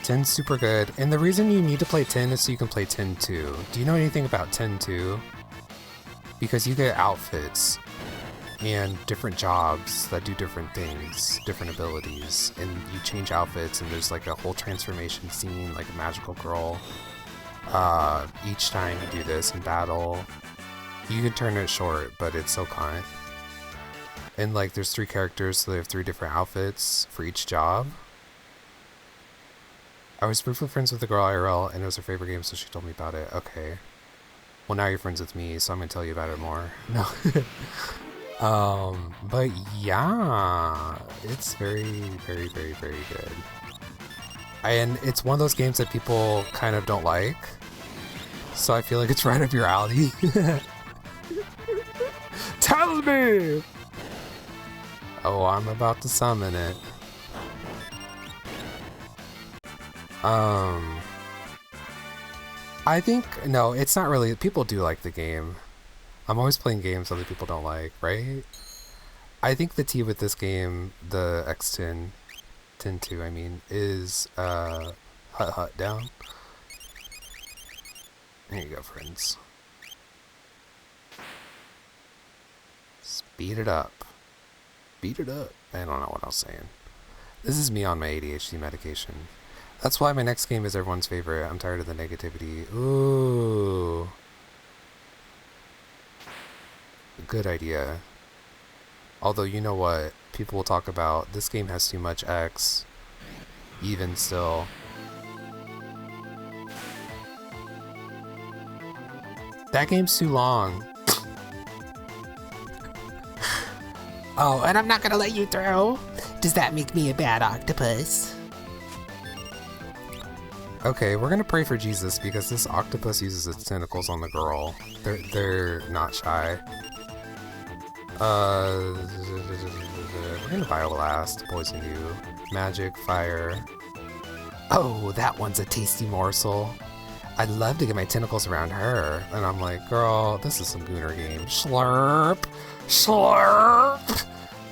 10's super good, and the reason you need to play 10 is so you can play 10-2. Do you know anything about 10-2? Because you get outfits and different jobs that do different things, different abilities, and you change outfits, and there's like a whole transformation scene, like a magical girl. Each time you do this in battle, you can turn it short, but it's so kind. And like there's 3 characters, so they have 3 different outfits for each job. I was briefly friends with the girl IRL, and it was her favorite game, so she told me about it. Okay. Well, now you're friends with me, so I'm gonna tell you about it more. No. But yeah, it's very, very, very, very good. And it's one of those games that people kind of don't like, so I feel like it's right up your alley. Tell me! Oh, I'm about to summon it. I think, no, it's not really, people do like the game. I'm always playing games other people don't like, right? I think the T with this game, the X10, 10-2, I mean, is, hut down. There you go, friends. Speed it up. Speed it up. I don't know what I was saying. This is me on my ADHD medication. That's why my next game is everyone's favorite. I'm tired of the negativity. Ooh. Good idea. Although, you know what? People will talk about, this game has too much X. Even still. That game's too long. Oh, and I'm not gonna let you through. Does that make me a bad octopus? Okay, we're gonna pray for Jesus because this octopus uses its tentacles on the girl. They're not shy. We're gonna Bioblast, poison you. Magic, fire. Oh, that one's a tasty morsel. I'd love to get my tentacles around her. And I'm like, girl, this is some Gooner game. Slurp! Slurp!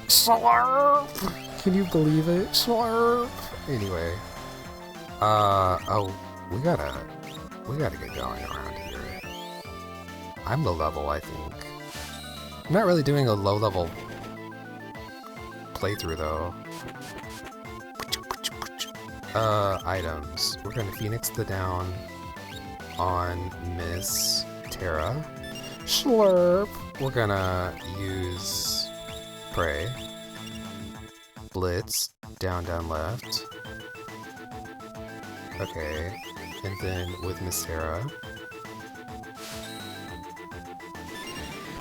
Slurp! Can you believe it? Slurp! Anyway. Oh, we gotta get going around here. I'm low level, I think. I'm not really doing a low level playthrough though. Items. We're gonna Phoenix the down on Miss Terra. Slurp! We're gonna use Prey. Blitz, down, left. Okay, and then with Miss Terra,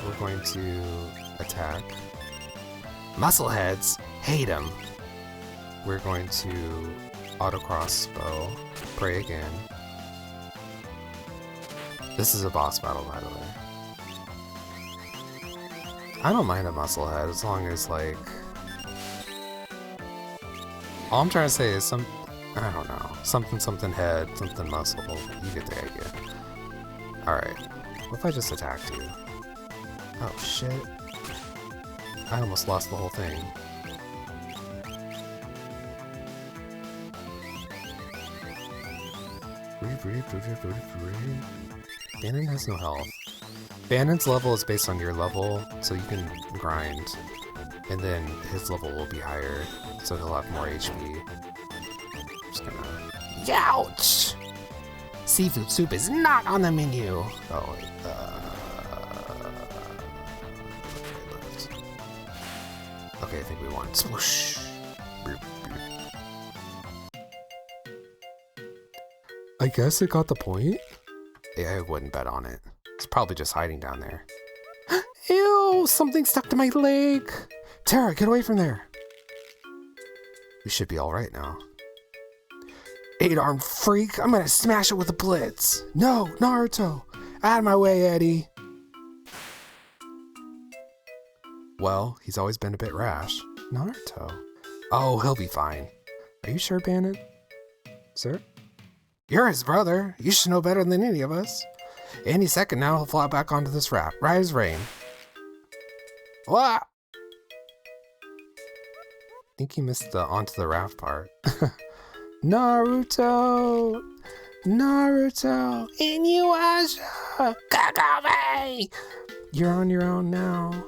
we're going to attack. Muscleheads, hate them. We're going to auto crossbow, pray again. This is a boss battle, by the way. I don't mind a musclehead as long as like. All I'm trying to say is I don't know. Something head, something muscle. You get the idea. Alright. What if I just attacked you? Oh shit. I almost lost the whole thing. Bannon has no health. Bannon's level is based on your level, so you can grind. And then his level will be higher, so he'll have more HP. I'm just gonna... Youch! Seafood soup is not on the menu! Oh, wait, okay, I think we won. Swoosh! I guess it got the point? Yeah, I wouldn't bet on it. It's probably just hiding down there. Ew! Something stuck to my leg! Tara, get away from there! We should be alright now. 8-armed freak! I'm gonna smash it with a blitz! No, Naruto! Out of my way, Eddie! Well, he's always been a bit rash. Naruto. Oh, he'll be fine. Are you sure, Bannon? Sir? You're his brother. You should know better than any of us. Any second now, he'll fly back onto this raft. Right as rain. What? I think he missed the onto the raft part. Naruto! Naruto! Inuyasha! Kagame! You're on your own now.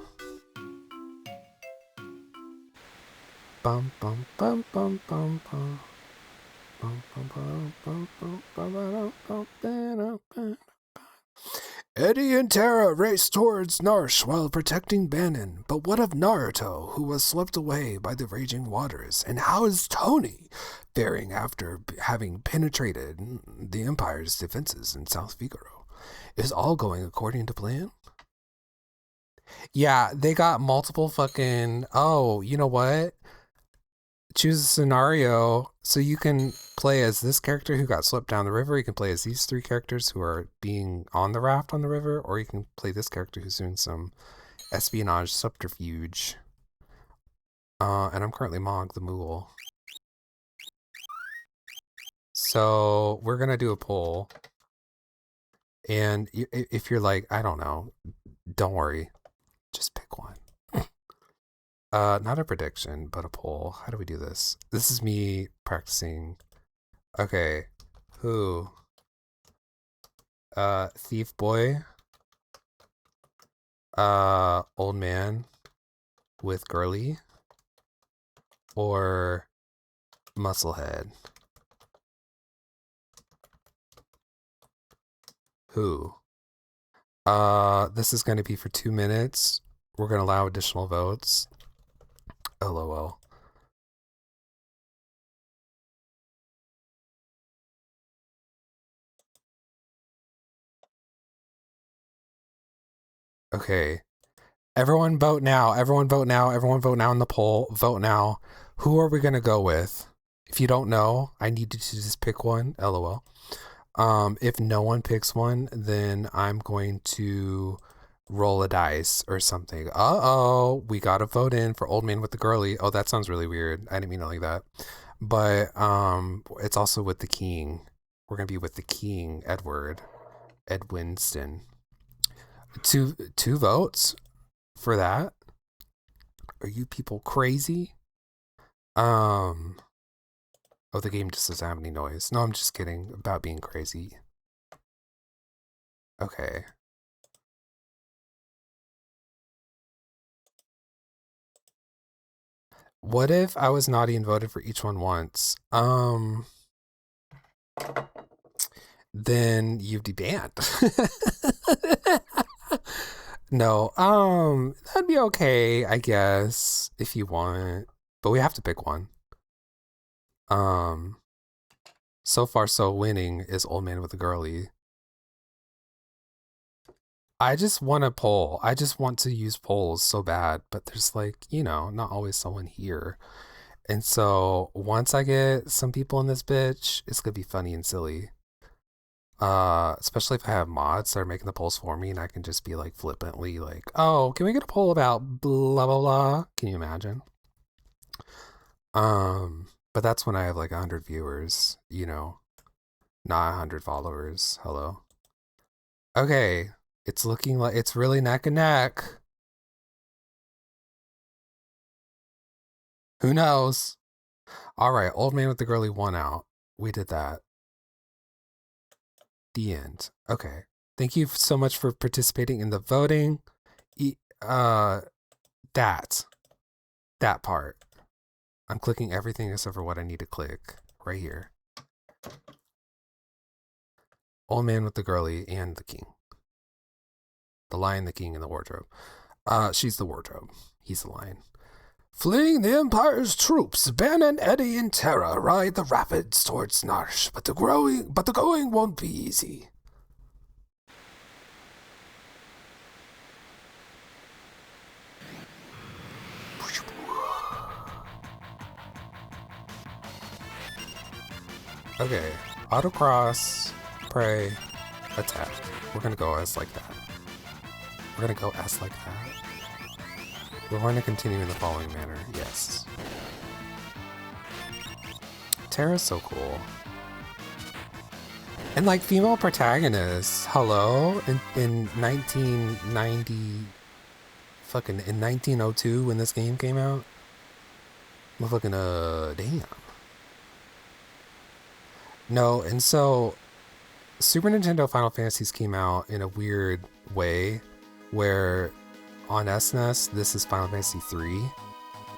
Bum bum bum bum bum bum. Eddie and Tara race towards Naruto while protecting Bannon. But what of Naruto, who was swept away by the raging waters? And how is Tony faring after having penetrated the Empire's defenses in South Figaro? Is all going according to plan? Yeah, they got multiple fucking... Oh, you know what? Choose a scenario so you can play as this character who got swept down the river. You can play as these 3 characters who are being on the raft on the river, or you can play this character who's doing some espionage subterfuge. And I'm currently Mog the Moogle. So we're gonna do a poll, and if you're like, I don't know, don't worry, just pick one. Not a prediction, but a poll. How do we do this? This is me practicing. Okay. Who? Thief boy. Old man with girly. Or musclehead. Who? This is going to be for 2 minutes. We're going to allow additional votes. LOL. Okay. Everyone vote now. Everyone vote now. Everyone vote now in the poll. Vote now. Who are we going to go with? If you don't know, I need you to just pick one. LOL. If no one picks one, then I'm going to roll a dice or something. Uh-oh, we got a vote in for Old Man with the Girly. Oh, that sounds really weird. I didn't mean it like that. But it's also with the King. We're gonna be with the King, Ed Winston. Two votes for that. Are you people crazy? Oh, the game just doesn't have any noise. No, I'm just kidding about being crazy. Okay. What if I was naughty and voted for each one once? Then you'd be banned. No, that'd be okay, I guess, if you want. But we have to pick one. So far, so winning is Old Man with a Girly. I just want a poll. I just want to use polls so bad, but there's like, you know, not always someone here. And so once I get some people in this bitch, it's gonna be funny and silly. Especially if I have mods that are making the polls for me and I can just be like flippantly like, oh, can we get a poll about blah blah blah? Can you imagine? But that's when I have like 100 viewers, you know, not 100 followers. Hello. Okay, it's looking like it's really neck and neck. Who knows? All right, old man with the girly won out. We did that. The end. Okay. Thank you so much for participating in the voting. E- uh, that part. I'm clicking everything except for what I need to click right here. Old man with the girly and the king. The lion, the king, and the wardrobe. She's the wardrobe. He's the lion. Fleeing the Empire's troops, Ben and Eddie in Terra ride the rapids towards Narsh, but the going won't be easy. Okay, autocross, pray, attack. We're gonna go as like that. We're gonna go as like that. We're going to continue in the following manner, yes. Terra's so cool. And like female protagonists, hello? In 1990, fucking in 1902 when this game came out? Motherfucking, damn. No, and so Super Nintendo Final Fantasies came out in a weird way where on SNES, this is Final Fantasy 3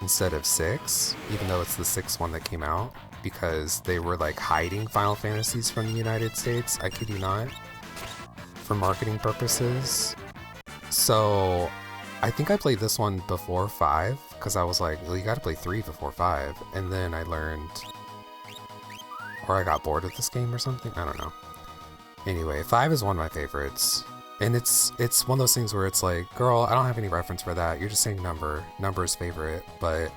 instead of 6, even though it's the 6th one that came out, because they were like hiding Final Fantasies from the United States, I kid you not, for marketing purposes. So I think I played this one before 5, because I was like, well, you gotta play 3 before 5, and then I learned, or I got bored of this game or something, I don't know. Anyway, 5 is one of my favorites. And it's one of those things where it's like, girl, I don't have any reference for that. You're just saying number is favorite. But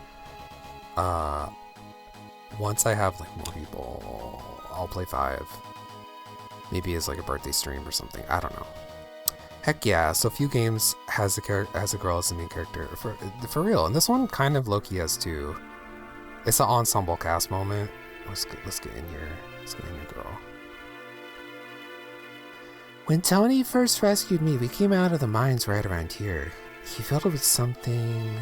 once I have like more people, I'll play 5. Maybe as like a birthday stream or something. I don't know. Heck yeah! So few games has a girl as the main character for real, and this one kind of low-key has too. It's an ensemble cast moment. Let's get in here. Let's get in here, girl. When Tony first rescued me, we came out of the mines right around here. He filled it with something...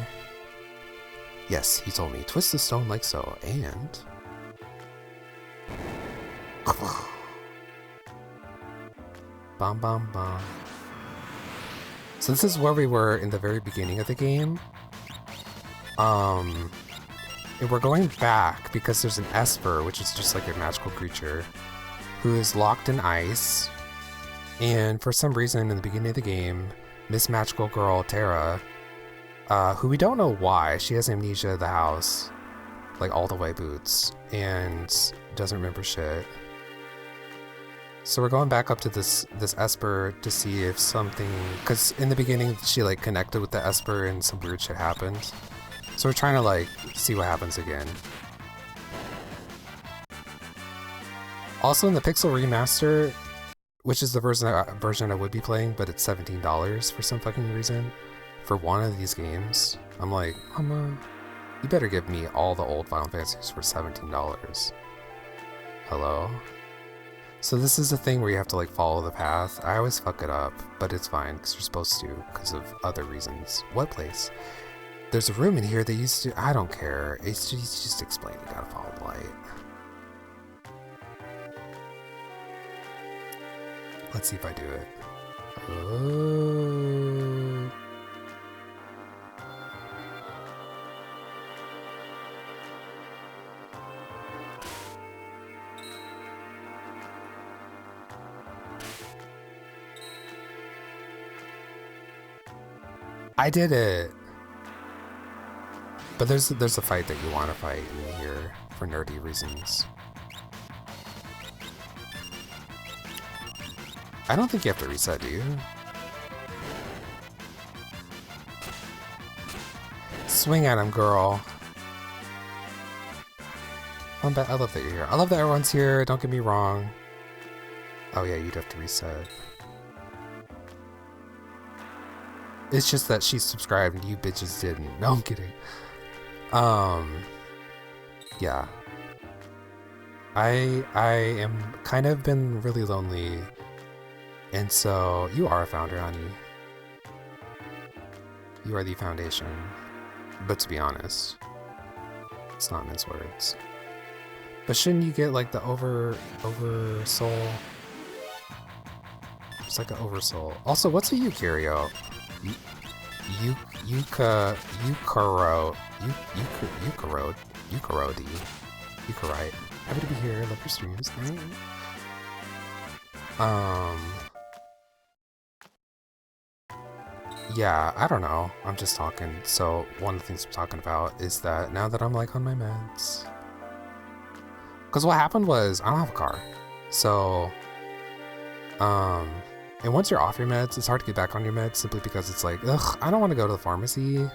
Yes, he told me, twist the stone like so, and... Bom bom bom. So this is where we were in the very beginning of the game. And we're going back because there's an Esper, which is just like a magical creature, who is locked in ice. And for some reason, in the beginning of the game, Miss Magical Girl Terra, who we don't know why, she has amnesia of the house, like all the way boots, and doesn't remember shit. So we're going back up to this Esper to see if something, because in the beginning she like connected with the Esper and some weird shit happened. So we're trying to like see what happens again. Also in the Pixel Remaster, which is the version I would be playing, but it's $17 for some fucking reason for one of these games. I'm like, Mama, you better give me all the old Final Fantasies for $17. Hello? So this is the thing where you have to like follow the path. I always fuck it up, but it's fine because you're supposed to because of other reasons. What place? There's a room in here that used to... I don't care. It's just explain. You gotta follow the light. Let's see if I do it. Oh. I did it. But there's a fight that you want to fight in here for nerdy reasons. I don't think you have to reset, do you? Swing at him, girl. I love that you're here. I love that everyone's here, don't get me wrong. Oh yeah, you'd have to reset. It's just that she's subscribed and you bitches didn't. No, I'm kidding. Yeah. I am kind of been really lonely, and so you are a founder, honey. You are the foundation. But to be honest, it's not mince words. But shouldn't you get like the over soul? It's like an oversoul. Also, what's a eukaryote? Eukaryote. Happy to be here. Love your streams. Yeah, I don't know. I'm just talking. So one of the things I'm talking about is that now that I'm like on my meds, because what happened was I don't have a car, so and once you're off your meds, it's hard to get back on your meds simply because it's like, ugh, I don't want to go to the pharmacy.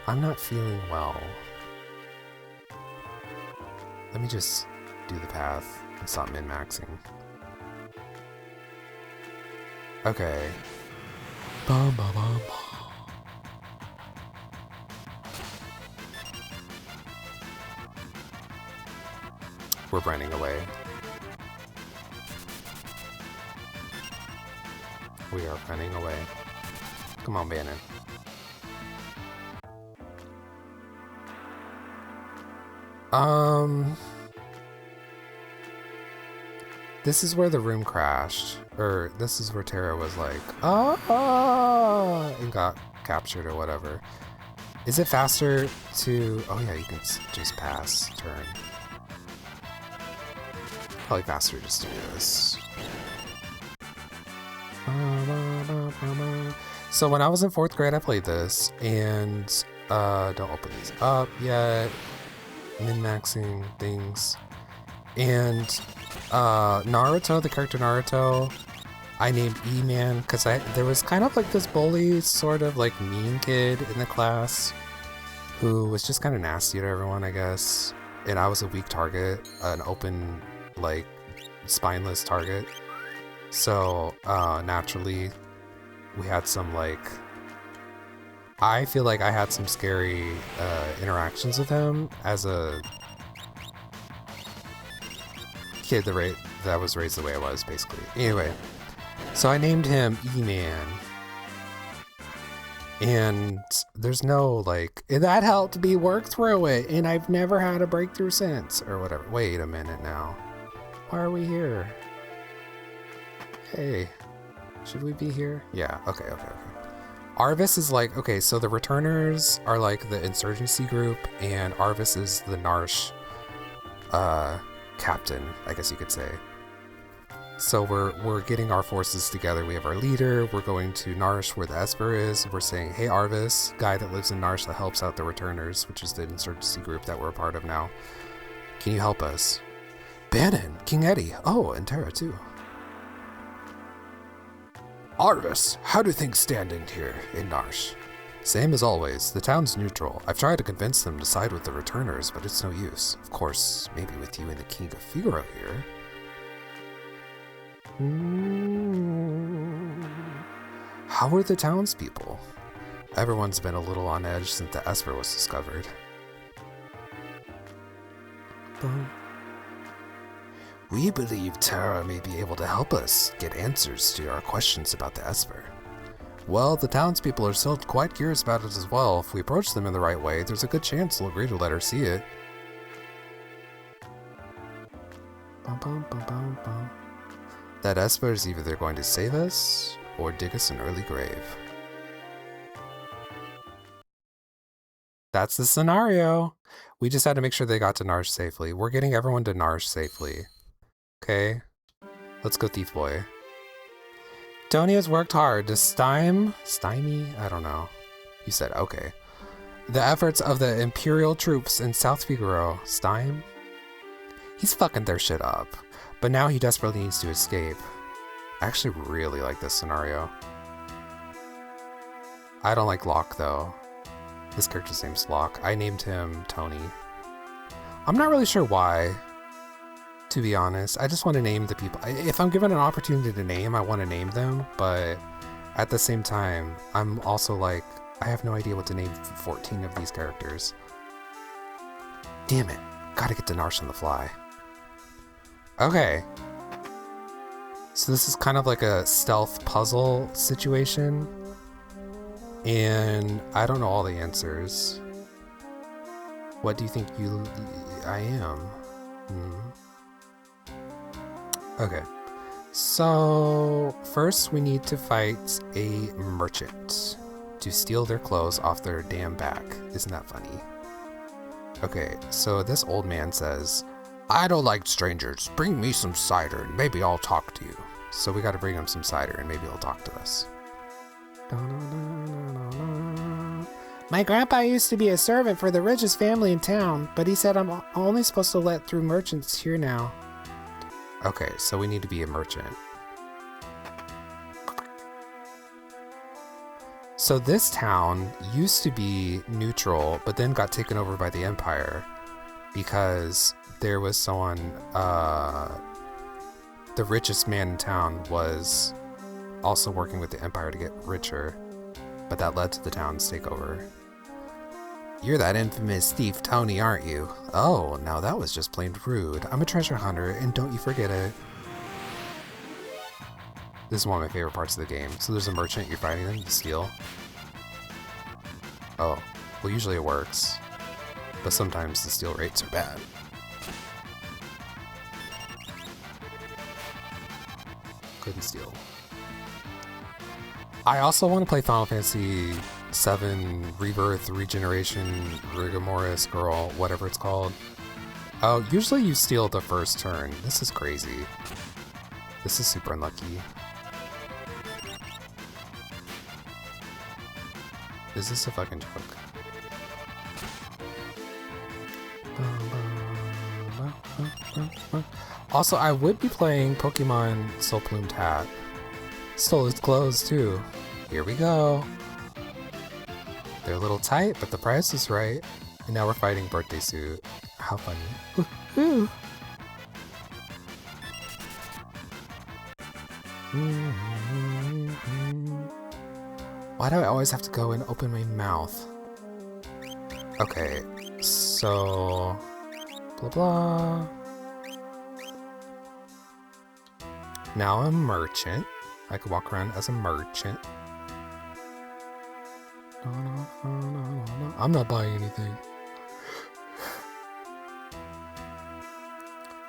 I'm not feeling well. Let me just do the path and stop min-maxing. Okay. Bum, bum, bum. We're running away. We are running away. Come on, Bannon. This is where the room crashed. Or this is where Tara was like, ah, and got captured or whatever. Is it faster to, oh yeah, you can just pass turn. Probably faster just to do this. So when I was in 4th grade, I played this, and don't open these up yet. Min-maxing things. And Naruto, the character Naruto, I named E-Man because there was kind of like this bully, sort of like mean kid in the class who was just kind of nasty to everyone, I guess. And I was a weak target, an open, like, spineless target. So naturally, we had some like, I feel like I had some scary interactions with him as a kid that was raised the way I was, basically. Anyway, so I named him E-Man. And there's no, like, that helped me work through it, and I've never had a breakthrough since, or whatever. Wait a minute now. Why are we here? Hey, should we be here? Yeah, okay. Arvis is like, okay, so the returners are like the insurgency group, and Arvis is the Narsh captain, I guess you could say. So we're getting our forces together. We have our leader. We're going to Narsh where the Esper is. We're saying, hey, Arvis, guy that lives in Narsh that helps out the returners, which is the insurgency group that we're a part of now. Can you help us? Bannon, King Eddie, oh, and Tara too. Arvis, how do things stand in here in Narsh? Same as always, the town's neutral. I've tried to convince them to side with the returners, but it's no use. Of course, maybe with you and the King of Figaro here. How are the townspeople? Everyone's been a little on edge since the Esper was discovered. We believe Tara may be able to help us get answers to our questions about the Esper. Well, the townspeople are still quite curious about it as well. If we approach them in the right way, there's a good chance they'll agree to let her see it. That Esper is either going to save us or dig us an early grave. That's the scenario. We just had to make sure they got to Narsh safely. We're getting everyone to Narsh safely. Okay, let's go, Thief Boy. Tony has worked hard to stymie? I don't know. You said, okay. The efforts of the Imperial troops in South Figaro. Stym? He's fucking their shit up. But now he desperately needs to escape. I actually really like this scenario. I don't like Locke, though. This character's name's Locke. I named him Tony. I'm not really sure why, to be honest. I just want to name the people. If I'm given an opportunity to name, I want to name them. But at the same time, I'm also like, I have no idea what to name 14 of these characters. Damn it. Gotta get to Narsh on the fly. Okay. So this is kind of like a stealth puzzle situation. And I don't know all the answers. What do you think I am? Okay. So first we need to fight a merchant to steal their clothes off their damn back. Isn't that funny? Okay, so this old man says, I don't like strangers. Bring me some cider and maybe I'll talk to you. So we gotta bring him some cider and maybe he'll talk to us. My grandpa used to be a servant for the richest family in town, but he said I'm only supposed to let through merchants here now. Okay, so we need to be a merchant. So this town used to be neutral, but then got taken over by the Empire because there was someone, the richest man in town was also working with the Empire to get richer, but that led to the town's takeover. You're that infamous thief Tony, aren't you? Oh, now that was just plain rude. I'm a treasure hunter, and don't you forget it. This is one of my favorite parts of the game. So there's a merchant, you're fighting them to steal. Oh, well usually it works, but sometimes the steal rates are bad. Couldn't steal. I also want to play Final Fantasy VII Rebirth, Regeneration, Rigomoris Girl, whatever it's called. Oh, usually you steal the first turn. This is crazy. This is super unlucky. Is this a fucking joke? Also, I would be playing Pokemon Soul Plumed Hat. Stole his clothes too. Here we go. They're a little tight, but the price is right. And now we're fighting Birthday Suit. How funny. Woo-hoo. Why do I always have to go and open my mouth? Okay, so... blah blah. Now I'm a merchant. I could walk around as a merchant. No. I'm not buying anything.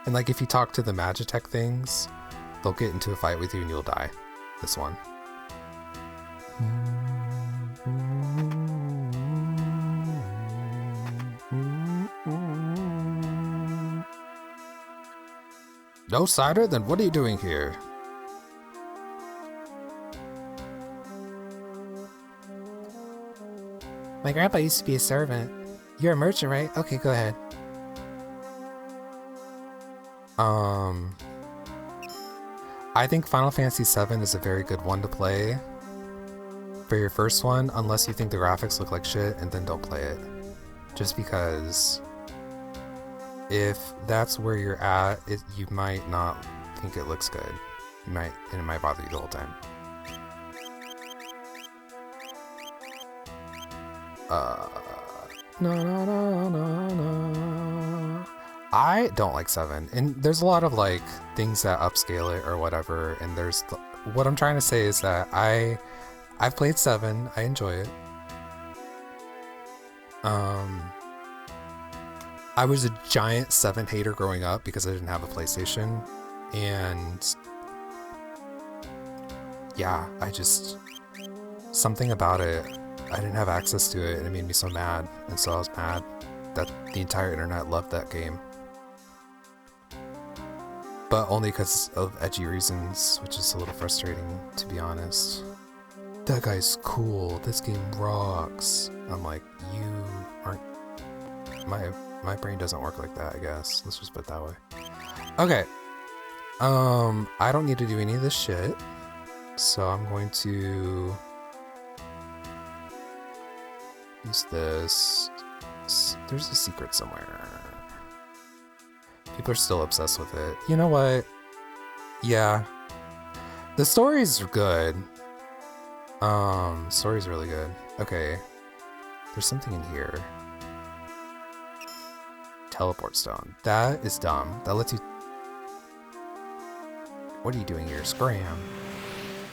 And like if you talk to the Magitech things, they'll get into a fight with you and you'll die. This one. No cider? Then what are you doing here? My grandpa used to be a servant. You're a merchant, right? Okay, go ahead. I think Final Fantasy VII is a very good one to play for your first one, unless you think the graphics look like shit, and then don't play it. Just because if that's where you're at, you might not think it looks good. And it might bother you the whole time. No. I don't like 7, and there's a lot of like things that upscale it or whatever, and what I'm trying to say is that I've played 7, I enjoy it. I was a giant 7 hater growing up because I didn't have a PlayStation, and yeah, something about it, I didn't have access to it and it made me so mad, and so I was mad that the entire internet loved that game. But only because of edgy reasons, which is a little frustrating, to be honest. That guy's cool, this game rocks. I'm like, you aren't... My brain doesn't work like that, I guess. Let's just put it that way. Okay. I don't need to do any of this shit. So I'm going to... use this. There's a secret somewhere. People are still obsessed with it. You know what? Yeah. The story's good. Story's really good. Okay. There's something in here. Teleport stone. That is dumb. That lets you... What are you doing here? Scram.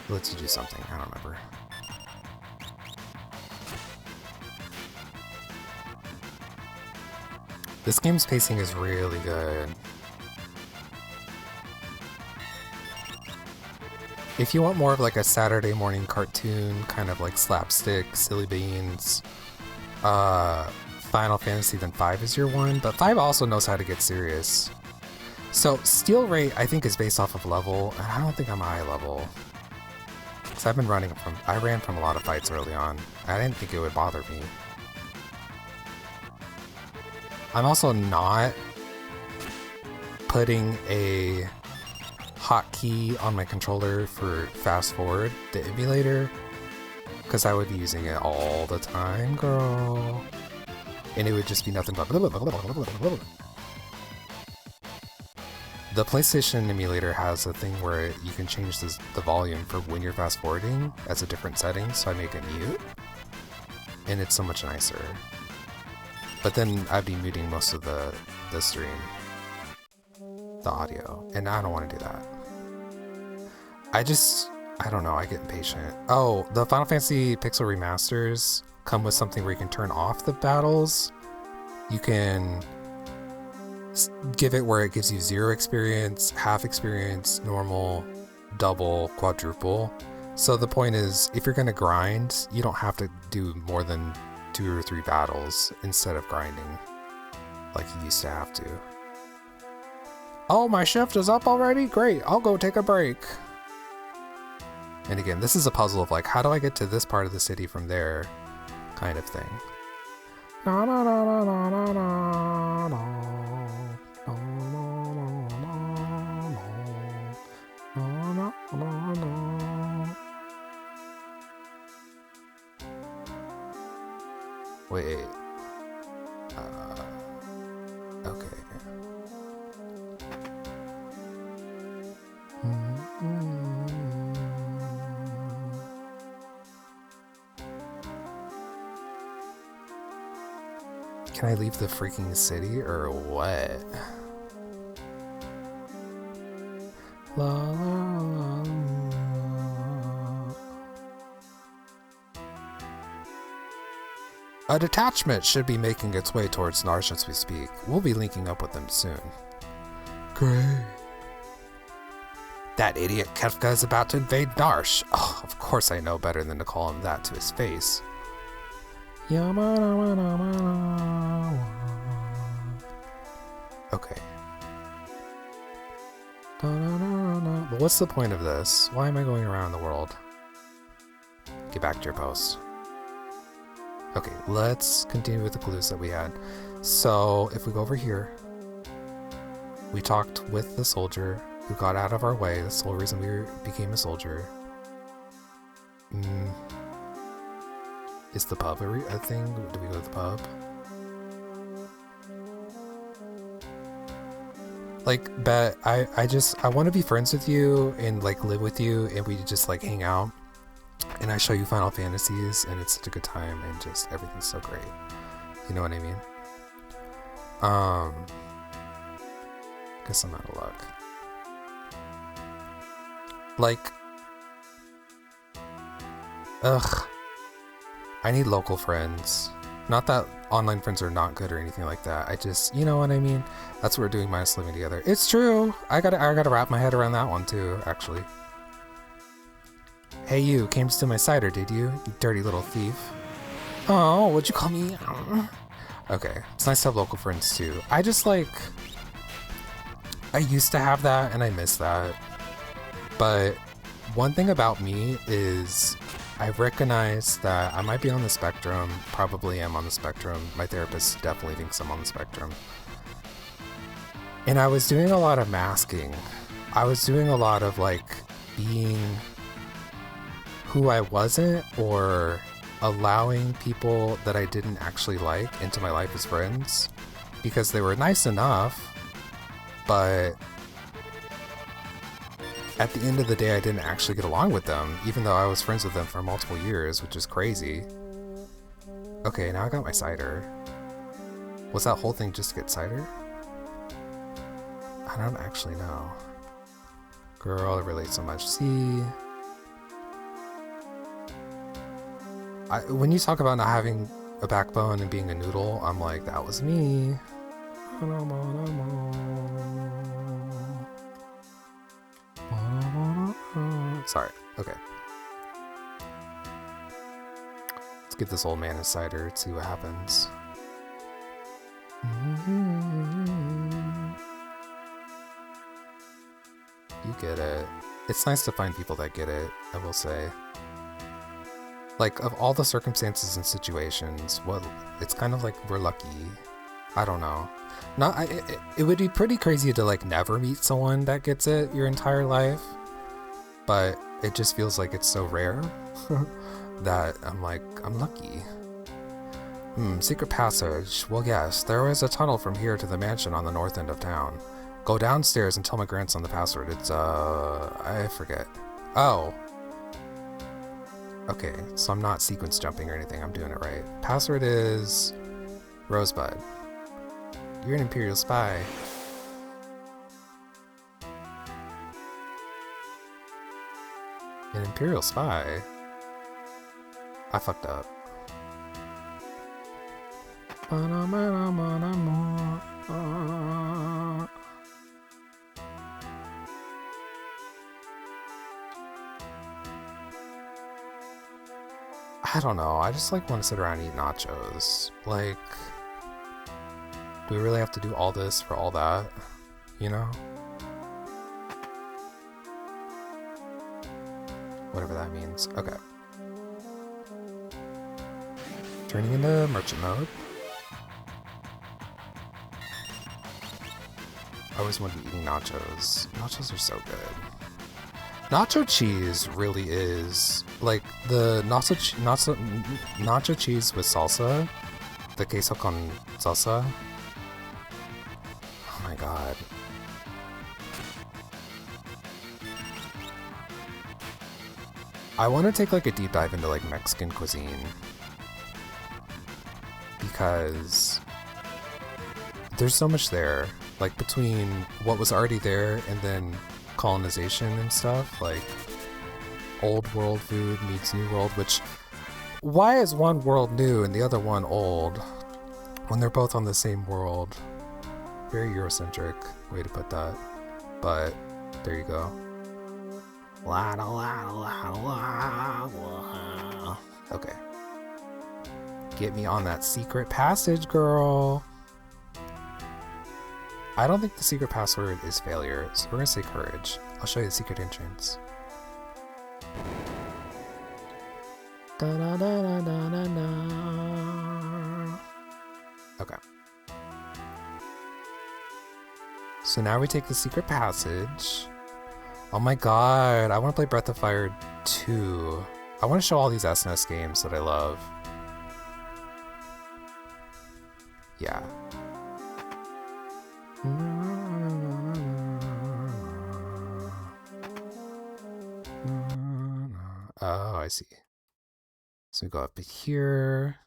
It lets you do something. I don't remember. This game's pacing is really good. If you want more of like a Saturday morning cartoon, kind of like slapstick, silly beans, Final Fantasy, then 5 is your one, but 5 also knows how to get serious. So steal rate, I think, is based off of level, and I don't think I'm high level. Because I've been I ran from a lot of fights early on. I didn't think it would bother me. I'm also not putting a hotkey on my controller for fast forward, the emulator, because I would be using it all the time, girl. And it would just be nothing but blah, blah, blah, blah, blah, blah, blah. The PlayStation emulator has a thing where you can change the volume for when you're fast forwarding as a different setting, so I make it mute. And it's so much nicer. But then I'd be muting most of the stream, the audio, and I don't want to do that. I don't know, I get impatient. Oh, the Final Fantasy Pixel Remasters come with something where you can turn off the battles. You can give it where it gives you 0 experience, half experience, normal, double, quadruple. So the point is, if you're gonna grind, you don't have to do more than 2 or 3 battles instead of grinding like you used to have to. Oh, my shift is up already? Great, I'll go take a break. And again, this is a puzzle of like, how do I get to this part of the city from there, kind of thing. Na na na na na na na na. Wait. Okay. Can I leave the freaking city or what? La la la. A detachment should be making its way towards Narsh as we speak. We'll be linking up with them soon. Great. That idiot Kefka is about to invade Narsh. Oh, of course I know better than to call him that to his face. Okay. But what's the point of this? Why am I going around the world? Get back to your post. Okay, let's continue with the clues that we had. So, if we go over here, we talked with the soldier who got out of our way. That's the whole reason we became a soldier. Is the pub a thing? Do we go to the pub? Like, Bet, I want to be friends with you and like live with you, and we just like hang out. And I show you Final Fantasies, and it's such a good time, and just everything's so great. You know what I mean? Guess I'm out of luck. Like, ugh. I need local friends. Not that online friends are not good or anything like that. I just, you know what I mean? That's what we're doing minus living together. It's true. I gotta wrap my head around that one too, actually. Hey, you came to steal my cider, did you? You dirty little thief. Oh, what'd you call me? Okay, it's nice to have local friends too. I just like, I used to have that and I miss that. But one thing about me is I recognize that I might be on the spectrum, probably am on the spectrum. My therapist definitely thinks I'm on the spectrum. And I was doing a lot of masking. I was doing a lot of like being who I wasn't, or allowing people that I didn't actually like into my life as friends because they were nice enough, but at the end of the day I didn't actually get along with them, even though I was friends with them for multiple years, which is crazy. Okay, now I got my cider. Was that whole thing just to get cider? I don't actually know. Girl, I relate so much. See? When you talk about not having a backbone and being a noodle, I'm like, that was me. Sorry. Okay. Let's get this old man a cider and see what happens. You get it. It's nice to find people that get it, I will say. Like, of all the circumstances and situations, it's kind of like we're lucky. I don't know. It would be pretty crazy to like never meet someone that gets it your entire life, but it just feels like it's so rare that I'm like, I'm lucky. Secret passage. Well, yes, there is a tunnel from here to the mansion on the north end of town. Go downstairs and tell my grandson the password. It's, I forget. Oh. Okay, so I'm not sequence jumping or anything. I'm doing it right. Password is Rosebud. You're an Imperial spy. An Imperial spy? I fucked up. I don't know. I just like want to sit around and eat nachos. Like, do we really have to do all this for all that? You know? Whatever that means. Okay. Turning into merchant mode. I always want to be eating nachos. Nachos are so good. Nacho cheese really is like the nacho cheese with salsa, the queso con salsa. Oh my god. I want to take like a deep dive into like Mexican cuisine because there's so much there, like between what was already there and then colonization and stuff, like old world food meets new world, which, why is one world new and the other one old when they're both on the same world? Very Eurocentric way to put that, but there you go. Okay. Get me on that secret passage, girl. I don't think the secret password is failure, so we're gonna say courage. I'll show you the secret entrance. Okay. So now we take the secret passage. Oh my god, I want to play Breath of Fire 2. I want to show all these SNES games that I love. Yeah. Oh, I see. So we go up here.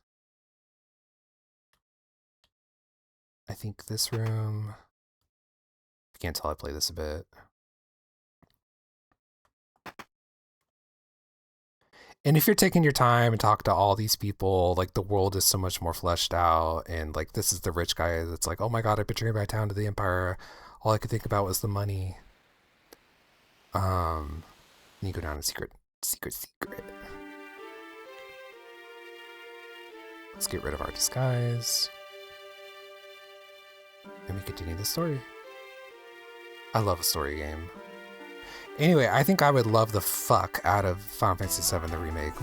I think this room. I can't tell I play this a bit. And if you're taking your time and talk to all these people, like the world is so much more fleshed out, and like this is the rich guy that's like, oh my god, I betrayed my town to the Empire. All I could think about was the money. And you go down to secret. Let's get rid of our disguise. And we continue the story. I love a story game. Anyway, I think I would love the fuck out of Final Fantasy VII, the remake.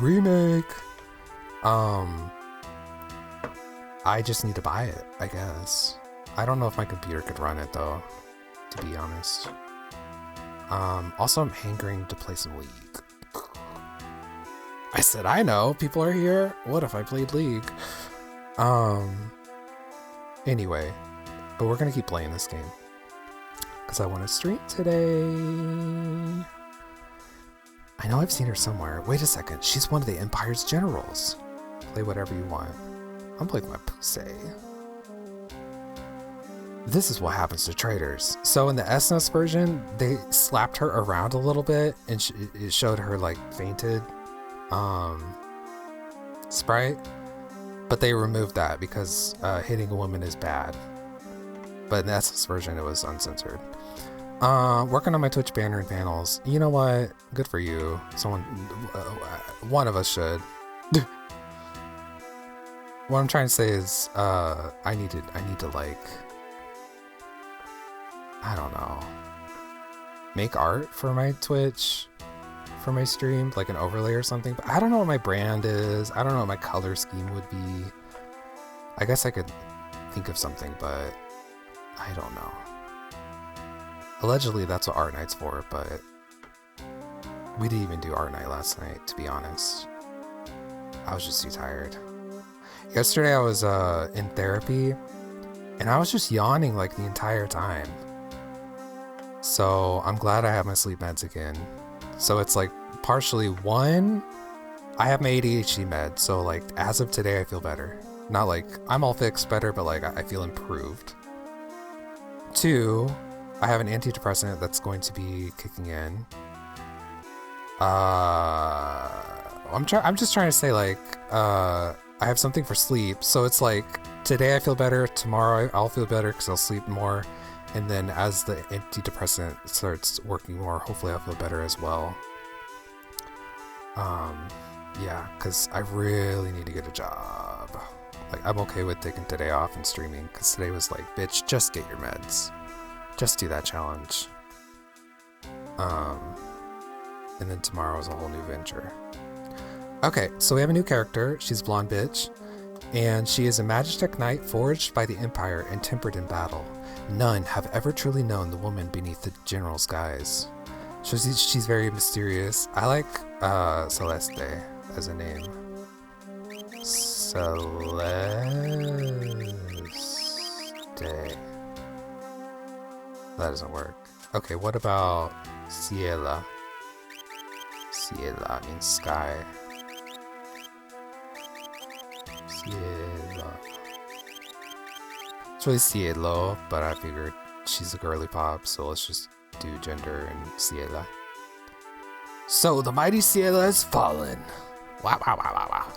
I just need to buy it, I guess. I don't know if my computer could run it though, to be honest. Also I'm hankering to play some League. I said, I know, people are here. What if I played League? Anyway, but we're gonna keep playing this game because I want to stream today. I know I've seen her somewhere. Wait a second, she's one of the Empire's generals. Play whatever you want. I'm playing my pussy. This is what happens to traitors. So in the SNES version, they slapped her around a little bit, and it showed her like fainted sprite. But they removed that because hitting a woman is bad. But in the SNES version, it was uncensored. Working on my Twitch banner and panels. You know what? Good for you. Someone, one of us should. What I'm trying to say is, I need to like, I don't know, make art for my Twitch, for my stream, like an overlay or something. But I don't know what my brand is. I don't know what my color scheme would be. I guess I could think of something, but I don't know. Allegedly, that's what art night's for, but we didn't even do art night last night, to be honest. I was just too tired. Yesterday I was in therapy, and I was just yawning like the entire time. So I'm glad I have my sleep meds again. So it's like partially one, I have my ADHD med, so like as of today I feel better. Not like I'm all fixed better, but like I feel improved. Two, I have an antidepressant that's going to be kicking in. I'm just trying to say like I have something for sleep, so it's like today I feel better, tomorrow I'll feel better because I'll sleep more, and then as the antidepressant starts working more, hopefully I'll feel better as well. Yeah, because I really need to get a job. Like, I'm okay with taking today off and streaming, because today was like, bitch, just get your meds. Just do that challenge. And then tomorrow is a whole new venture. Okay, so we have a new character. She's a blonde bitch, and she is a Magitek Knight forged by the Empire and tempered in battle. None have ever truly known the woman beneath the general's guise. So she's very mysterious. I like Celeste as a name. Celeste. That doesn't work. Okay, what about Ciela? Ciela means sky. Ciela. It's really Cielo, but I figured she's a girly pop, so let's just do gender and Ciela. So the mighty Ciela has fallen. Wow, wow, wow, wow, wow.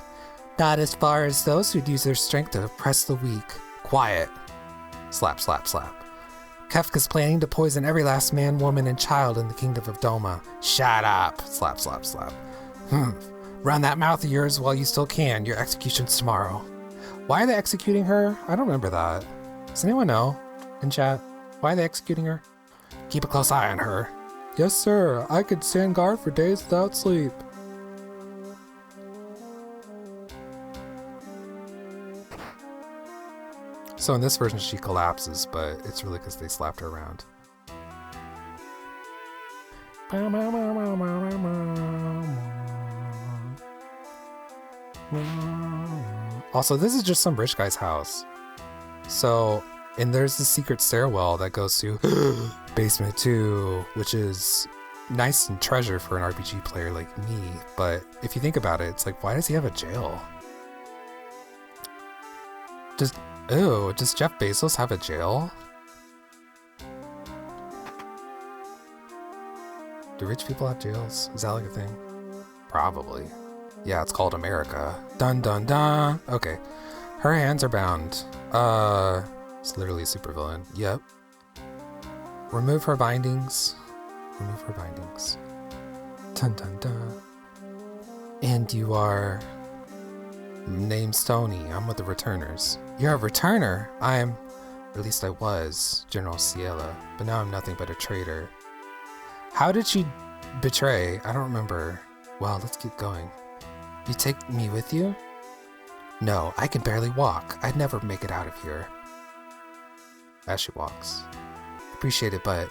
Not as far as those who'd use their strength to oppress the weak. Quiet. Slap, slap, slap. Kefka's planning to poison every last man, woman, and child in the kingdom of Doma. Shut up. Slap, slap, slap. Run that mouth of yours while you still can. Your execution's tomorrow. Why are they executing her? I don't remember that. Does anyone know in chat? Why are they executing her? Keep a close eye on her. Yes, sir. I could stand guard for days without sleep. So in this version she collapses, but it's really because they slapped her around. Also, this is just some rich guy's house. So, and there's the secret stairwell that goes to basement 2, which is nice and treasure for an RPG player like me. But if you think about it, it's like, why does he have a jail? Does Jeff Bezos have a jail? Do rich people have jails? Is that like a thing? Probably. Yeah, it's called America. Dun dun dun. Okay. Her hands are bound. It's literally a supervillain. Yep. Remove her bindings. Remove her bindings. Dun dun dun. And you are... named Stony. I'm with the Returners. You're a Returner? Or at least I was, General Ciela, but now I'm nothing but a traitor. How did she betray? I don't remember. Well, let's keep going. You take me with you? No, I can barely walk. I'd never make it out of here. As she walks. Appreciate it, but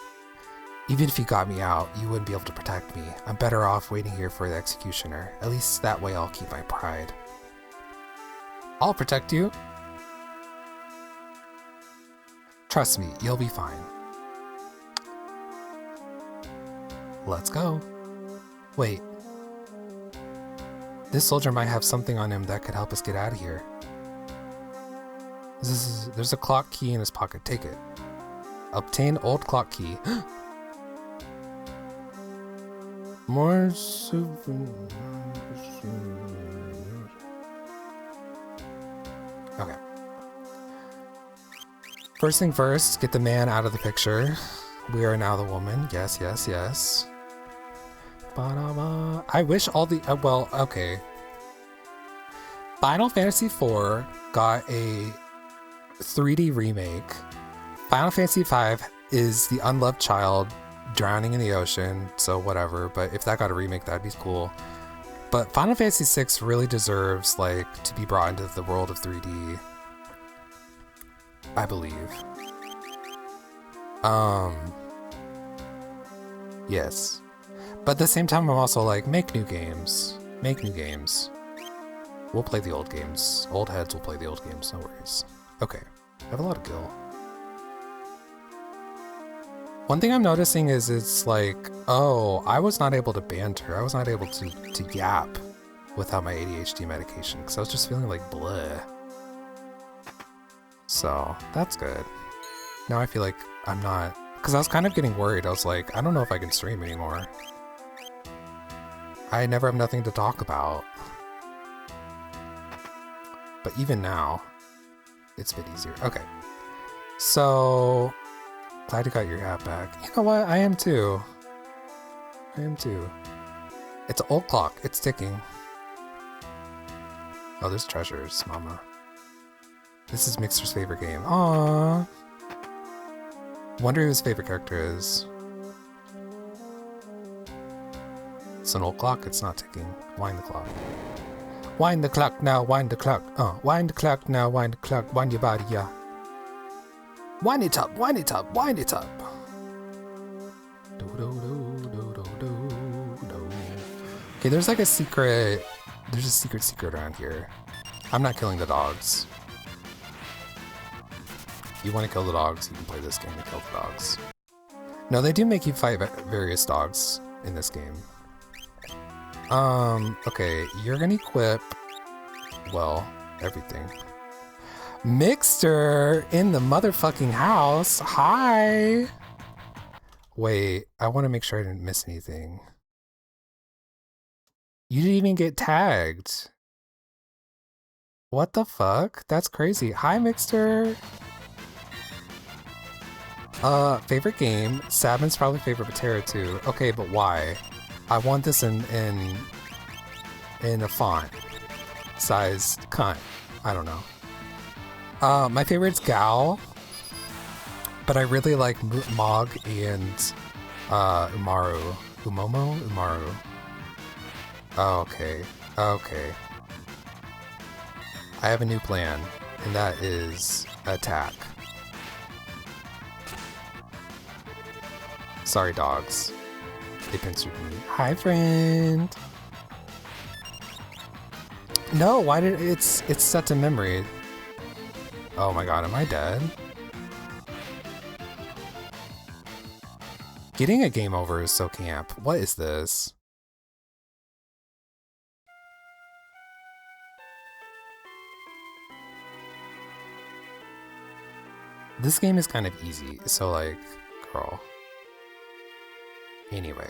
even if you got me out, you wouldn't be able to protect me. I'm better off waiting here for the executioner. At least that way I'll keep my pride. I'll protect you. Trust me, you'll be fine. Let's go. Wait. This soldier might have something on him that could help us get out of here. There's a clock key in his pocket. Take it. Obtain old clock key. More souvenirs. Okay. First thing first, get the man out of the picture. We are now the woman. Yes, yes, yes. Ba-da-ba. I wish all the... well, okay. Final Fantasy IV got a 3D remake. Final Fantasy V is the unloved child drowning in the ocean, so whatever. But if that got a remake, that'd be cool. But Final Fantasy VI really deserves, like, to be brought into the world of 3D. I believe. Yes. But at the same time, I'm also like, make new games. Make new games. We'll play the old games. Old heads will play the old games, no worries. Okay. I have a lot of gil. One thing I'm noticing is it's like, oh, I was not able to banter. I was not able to yap without my ADHD medication because I was just feeling like bleh. So that's good. Now I feel like I'm not, because I was kind of getting worried. I was like, I don't know if I can stream anymore. I never have nothing to talk about. But even now, it's a bit easier. Okay. So, glad you got your app back. You know what? I am too. I am too. It's an old clock. It's ticking. Oh, there's treasures, mama. This is Mixer's favorite game. Aww. Wonder who his favorite character is. It's an old clock. It's not ticking. Wind the clock. Wind the clock now. Wind the clock. Wind the clock now. Wind the clock. Wind your body, yeah. Wind it up. Wind it up. Wind it up. Do do do do do do do. Okay, there's like a secret. There's a secret around here. I'm not killing the dogs. If you want to kill the dogs, you can play this game to kill the dogs. No, they do make you fight various dogs in this game. Okay, you're gonna equip, well, everything. Mixter in the motherfucking house. Hi. Wait, I want to make sure I didn't miss anything. You didn't even get tagged. What the fuck? That's crazy. Hi, Mixter. Favorite game. Sabin's probably favorite Patera too. Okay, but why? I want this in a font. Size cunt. I don't know. My favorite's Gal. But I really like Mog and Umaru. Umomo? Umaru. Oh, okay. Okay. I have a new plan, and that is attack. Sorry, dogs. They pincered me. Hi, friend. No, why did it's set to memory? Oh my god, am I dead? Getting a game over is so camp. What is this? This game is kind of easy, so like, girl. Anyway.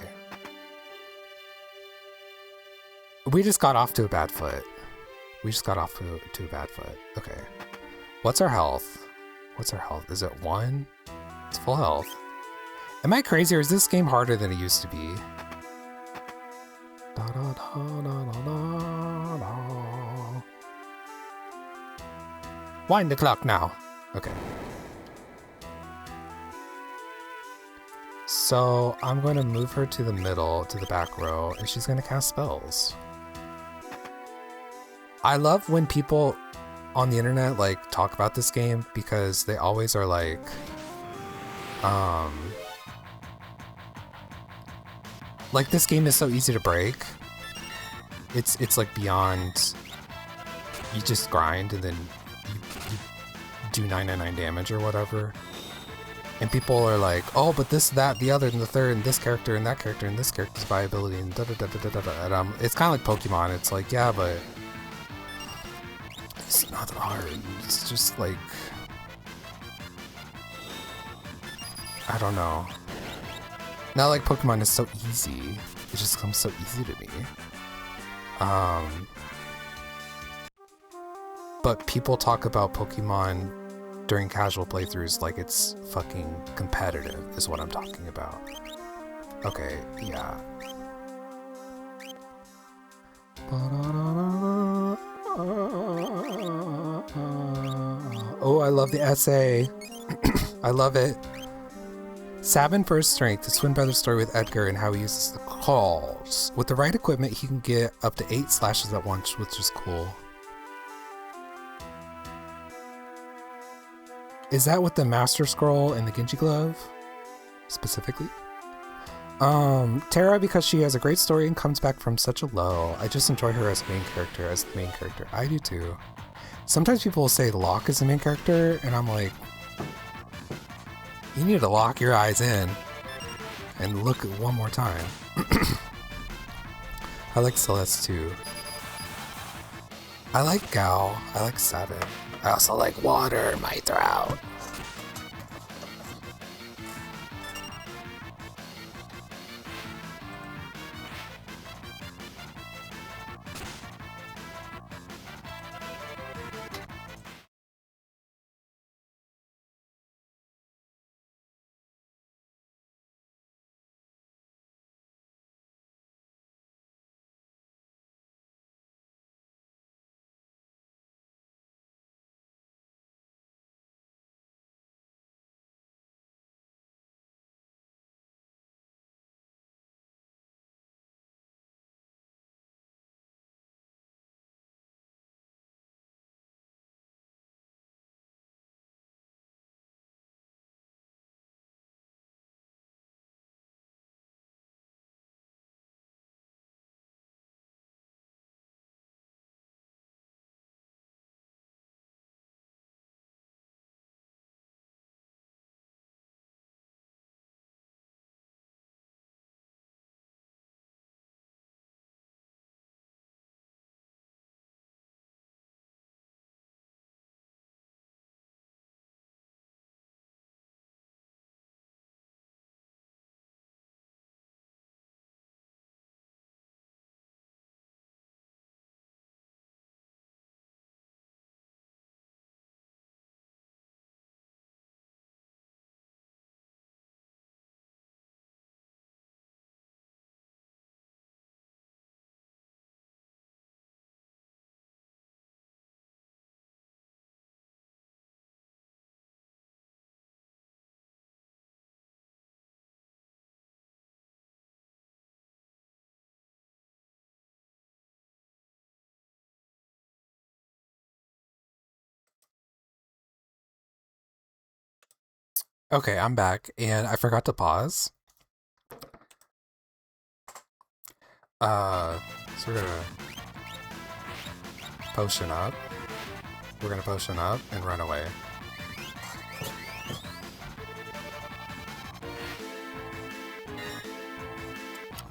We just got off to a bad foot. We just got off to a bad foot. Okay. What's our health? What's our health? Is it 1? It's full health. Am I crazy or is this game harder than it used to be? Da, da, da, da, da, da. Wind the clock now. Okay. So I'm going to move her to the middle, to the back row, and she's going to cast spells. I love when people on the internet like talk about this game because they always are like, this game is so easy to break. It's like beyond, you just grind and then you do 999 damage or whatever. And people are like, oh, but this, that, the other, and the third, and this character, and that character, and this character's viability, and da da da da da da da. And it's kind of like Pokemon. It's like, yeah, but it's not hard. It's just like, I don't know. Not like Pokemon is so easy. It just comes so easy to me. But people talk about Pokemon during casual playthroughs like it's fucking competitive, is what I'm talking about. Okay, yeah. Oh, I love the essay. I love it. Sabin for his strength, his twin brother's story with Edgar and how he uses the calls. With the right equipment, he can get up to 8 slashes at once, which is cool. Is that with the Master Scroll and the Genji Glove? Specifically? Terra, because she has a great story and comes back from such a low. I just enjoy her as a main character, as the main character. I do too. Sometimes people will say Locke is the main character, and I'm like, you need to lock your eyes in and look one more time. I like Celeste too. I like Gao. I like Sabin. I also like water in my throat. Okay, I'm back, and I forgot to pause. So we're gonna potion up. We're gonna potion up and run away.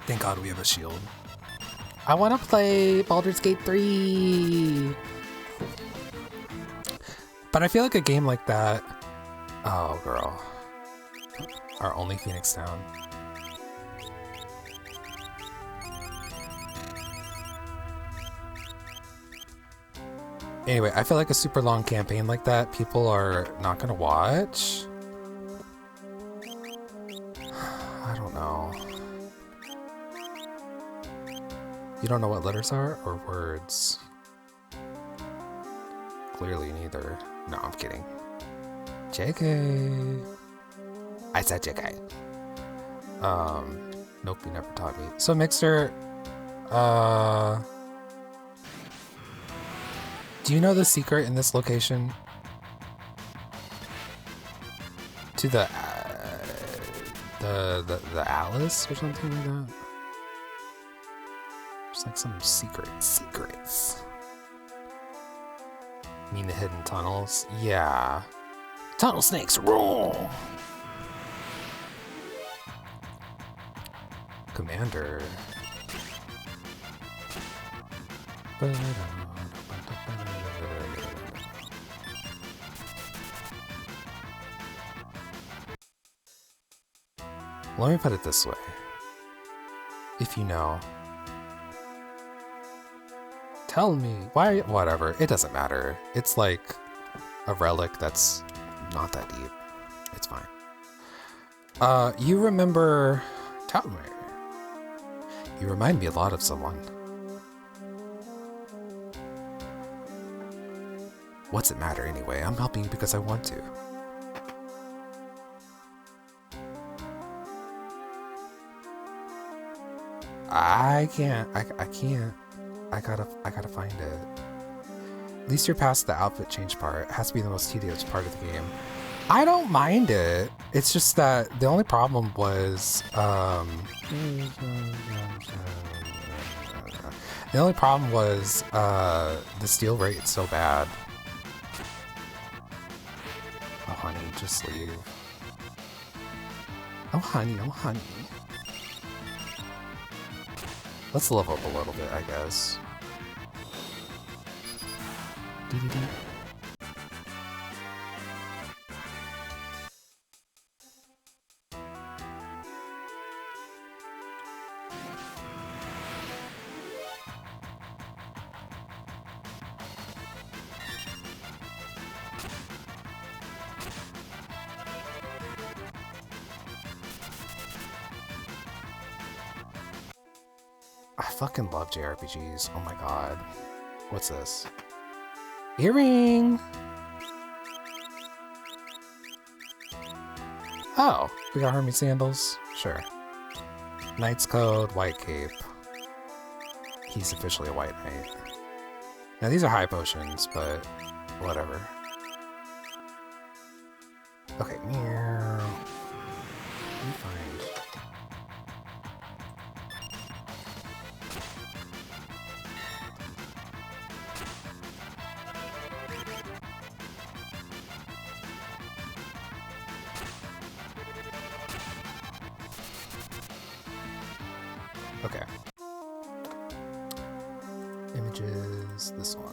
Thank God we have a shield. I want to play Baldur's Gate 3! But I feel like a game like that... Oh, girl. Our only Phoenix Town. Anyway, I feel like a super long campaign like that, people are not gonna watch. I don't know. You don't know what letters are or words? Clearly neither. No, I'm kidding. JK. I said JK. Nope, you never taught me. So Mixer, do you know the secret in this location? To the Alice or something like that? There's like some secrets. You mean the hidden tunnels? Yeah. Tunnel snakes roll! Commander. Let me put it this way. If you know, tell me. Why? Whatever. It doesn't matter. It's like a relic that's not that deep. It's fine. You remember Tower. You remind me a lot of someone. What's it matter anyway? I'm helping you because I want to. I can't. I can't. I gotta find it. At least you're past the outfit change part. It has to be the most tedious part of the game. I don't mind it. It's just that the only problem was the steal rate's so bad. Oh honey, just leave. Oh honey, oh honey. Let's level up a little bit, I guess. Dee-dee-dee. I fucking love JRPGs. Oh my god. What's this? Earring! Oh, we got Hermes sandals? Sure. Knight's Code, white cape. He's officially a white knight. Now these are high potions, but whatever. Okay, meow. Let me find. Okay. Images, this one.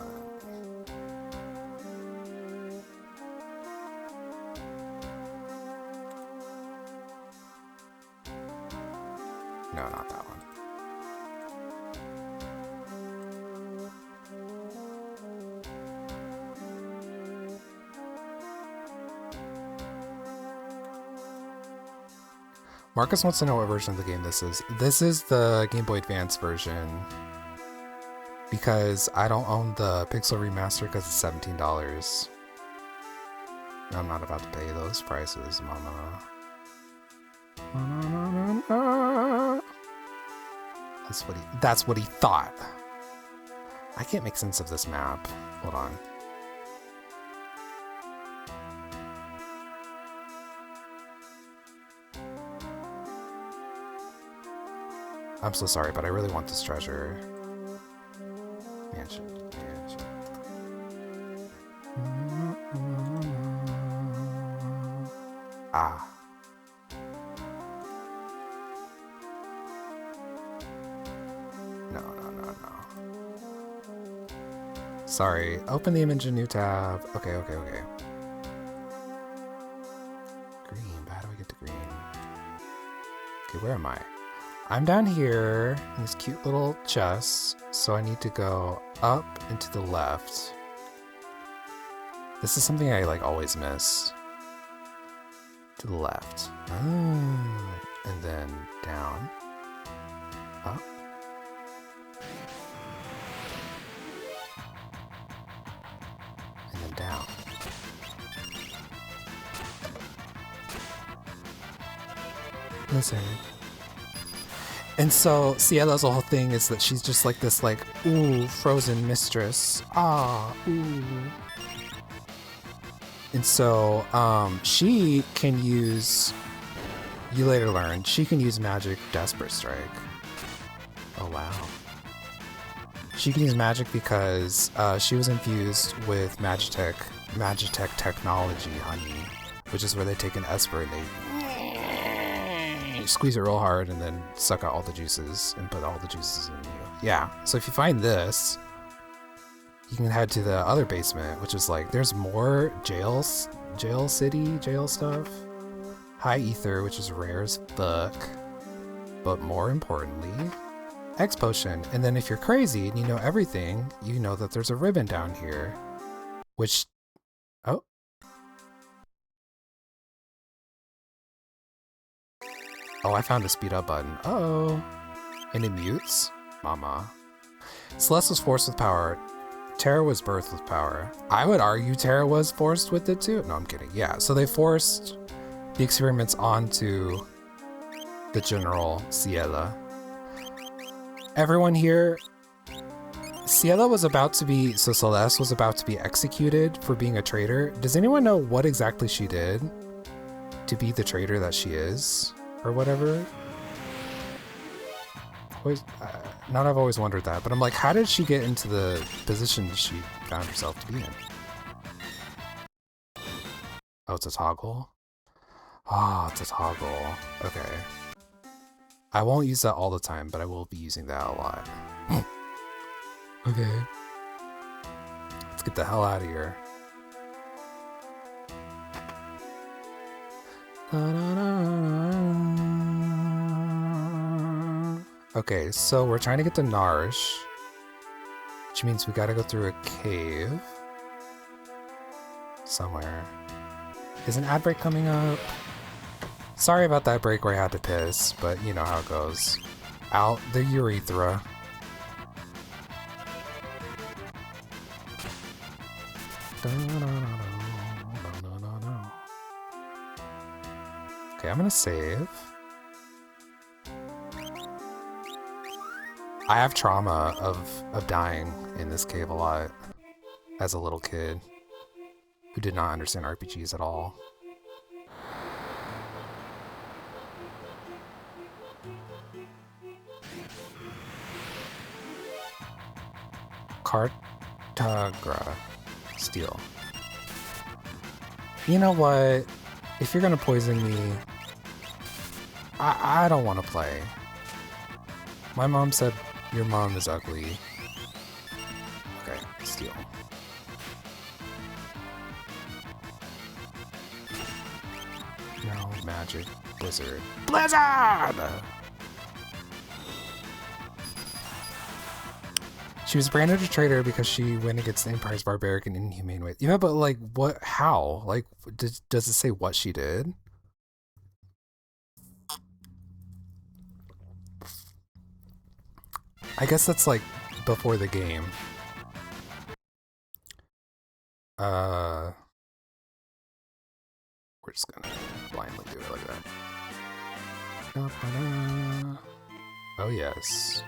No, not that one. Marcus wants to know what version of the game this is. This is the Game Boy Advance version because I don't own the Pixel Remaster because it's $17. I'm not about to pay those prices, mama. That's what he thought. I can't make sense of this map. Hold on. I'm so sorry, but I really want this treasure. Mansion. Ah. No. Sorry. Open the image in new tab. Okay. Green, but how do I get to green? Okay, where am I? I'm down here in this cute little chest, so I need to go up and to the left. This is something I like always miss. To the left. And then down. Up. And then down. Listen. And so Cielo's whole thing is that she's just like this, like, ooh, frozen mistress. Ah, ooh. And so, she can use, you later learn, she can use magic Desperate Strike. Oh, wow. She can use magic because she was infused with Magitech technology, honey, which is where they take an Esper and they squeeze it real hard and then suck out all the juices and put all the juices in you. Yeah, so if you find this, you can head to the other basement, which is like, there's more jail stuff. High Ether, which is rare as fuck. But more importantly, X Potion. And then if you're crazy and you know everything, you know that there's a ribbon down here. Which... Oh. Oh, I found a speed up button. Uh-oh. And it mutes? Mama. Celeste was forced with power. Terra was birthed with power. I would argue Terra was forced with it too. No, I'm kidding. Yeah, so they forced the experiments onto the General Ciela. Everyone here, Ciela was about to be, so Celeste was about to be executed for being a traitor. Does anyone know what exactly she did to be the traitor that she is? Or whatever? Always, not I've always wondered that, but I'm like, how did she get into the position she found herself to be in? Oh, it's a toggle? Ah, it's a toggle. Okay. I won't use that all the time, but I will be using that a lot. Okay. Let's get the hell out of here. Okay, so we're trying to get to Narsh, which means we gotta go through a cave somewhere. Is an ad break coming up? Sorry about that break where I had to piss, but you know how it goes. Out the urethra. Okay, I'm gonna save. I have trauma of dying in this cave a lot as a little kid who did not understand RPGs at all. Cartagra. Steel. You know what? If you're gonna poison me, I don't want to play. My mom said your mom is ugly. Okay, steel. No magic. Blizzard. Blizzard! She was branded a traitor because she went against the Empire's barbaric and inhumane ways. Yeah, but like, what? How? Like, does it say what she did? I guess that's like before the game. We're just gonna blindly do it like that. Oh yes.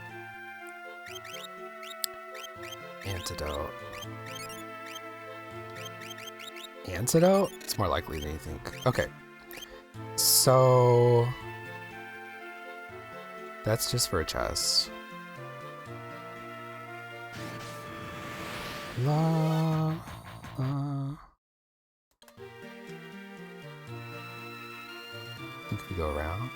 Antidote. Antidote? It's more likely than you think. Okay. So... that's just for a chest. La... I think we go around.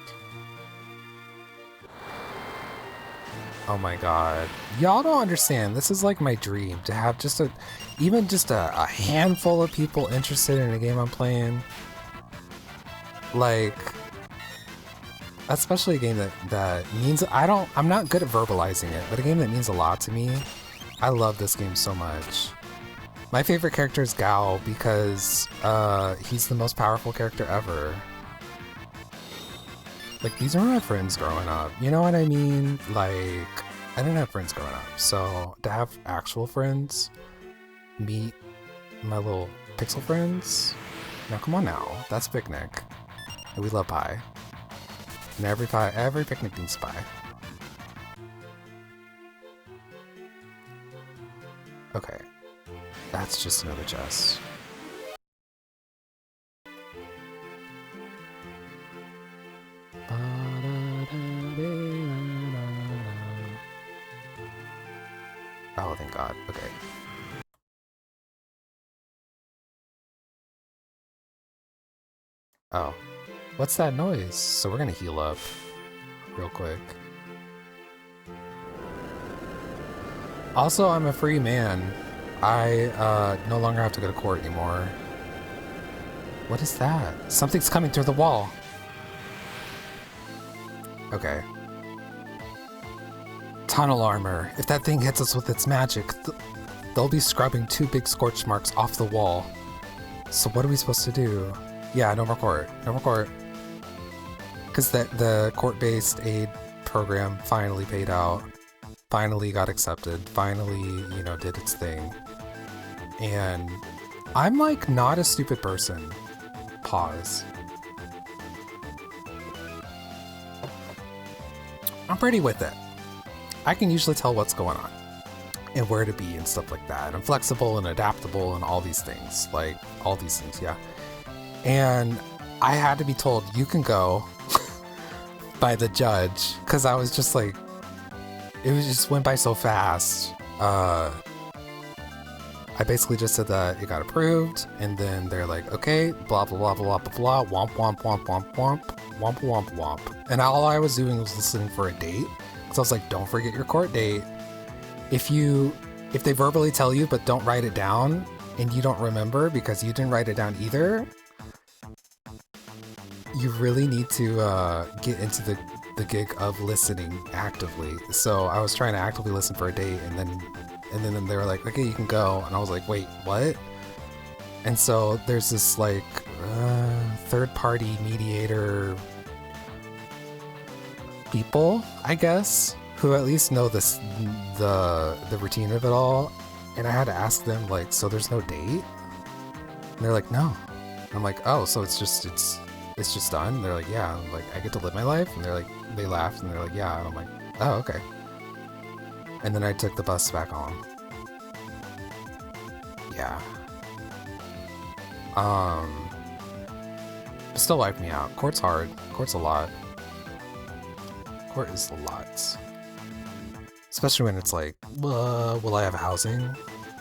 Oh my god. Y'all don't understand. This is like my dream to have just even just a handful of people interested in a game I'm playing. Like, especially a game that means, I'm not good at verbalizing it, but a game that means a lot to me. I love this game so much. My favorite character is Gao because he's the most powerful character ever. Like, these are my friends growing up. You know what I mean? Like, I didn't have friends growing up. So, to have actual friends, meet my little pixel friends. Now, come on now. That's picnic. And we love pie. And every picnic needs pie. Okay. That's just another chest. Oh, thank God. Okay. Oh. What's that noise? So we're gonna heal up real quick. Also, I'm a free man. I no longer have to go to court anymore. What is that? Something's coming through the wall. Okay. Tunnel armor. If that thing hits us with its magic, they'll be scrubbing 2 big scorch marks off the wall. So what are we supposed to do? Yeah, no more court. No more court. Because the court-based aid program finally paid out. Finally got accepted. Finally, you know, did its thing. And I'm like not a stupid person. Pause. I'm pretty with it. I can usually tell what's going on and where to be and stuff like that. I'm flexible and adaptable and all these things. Like, all these things, yeah. And I had to be told, you can go by the judge. Because I was just like, it was just went by so fast. I basically just said that it got approved. And then they're like, okay, blah, blah, blah, blah, blah, blah, womp, womp, womp, womp, womp, womp, womp, womp. And all I was doing was listening for a date. So I was like, don't forget your court date. If they verbally tell you but don't write it down and you don't remember because you didn't write it down either, you really need to get into the gig of listening actively. So I was trying to actively listen for a date, and then they were like, okay, you can go. And I was like, wait, what? And so there's this like third-party mediator people, I guess, who at least know the routine of it all. And I had to ask them, like, so there's no date? And they're like, no. And I'm like, oh, so it's just done? And they're like, yeah. And I'm like, I get to live my life? And they're like, they laughed and they're like, yeah. And I'm like, oh, okay. And then I took the bus back home. Yeah. Still wiped me out. Court's hard. Court's a lot. Court is a lot. Especially when it's like, will I have housing?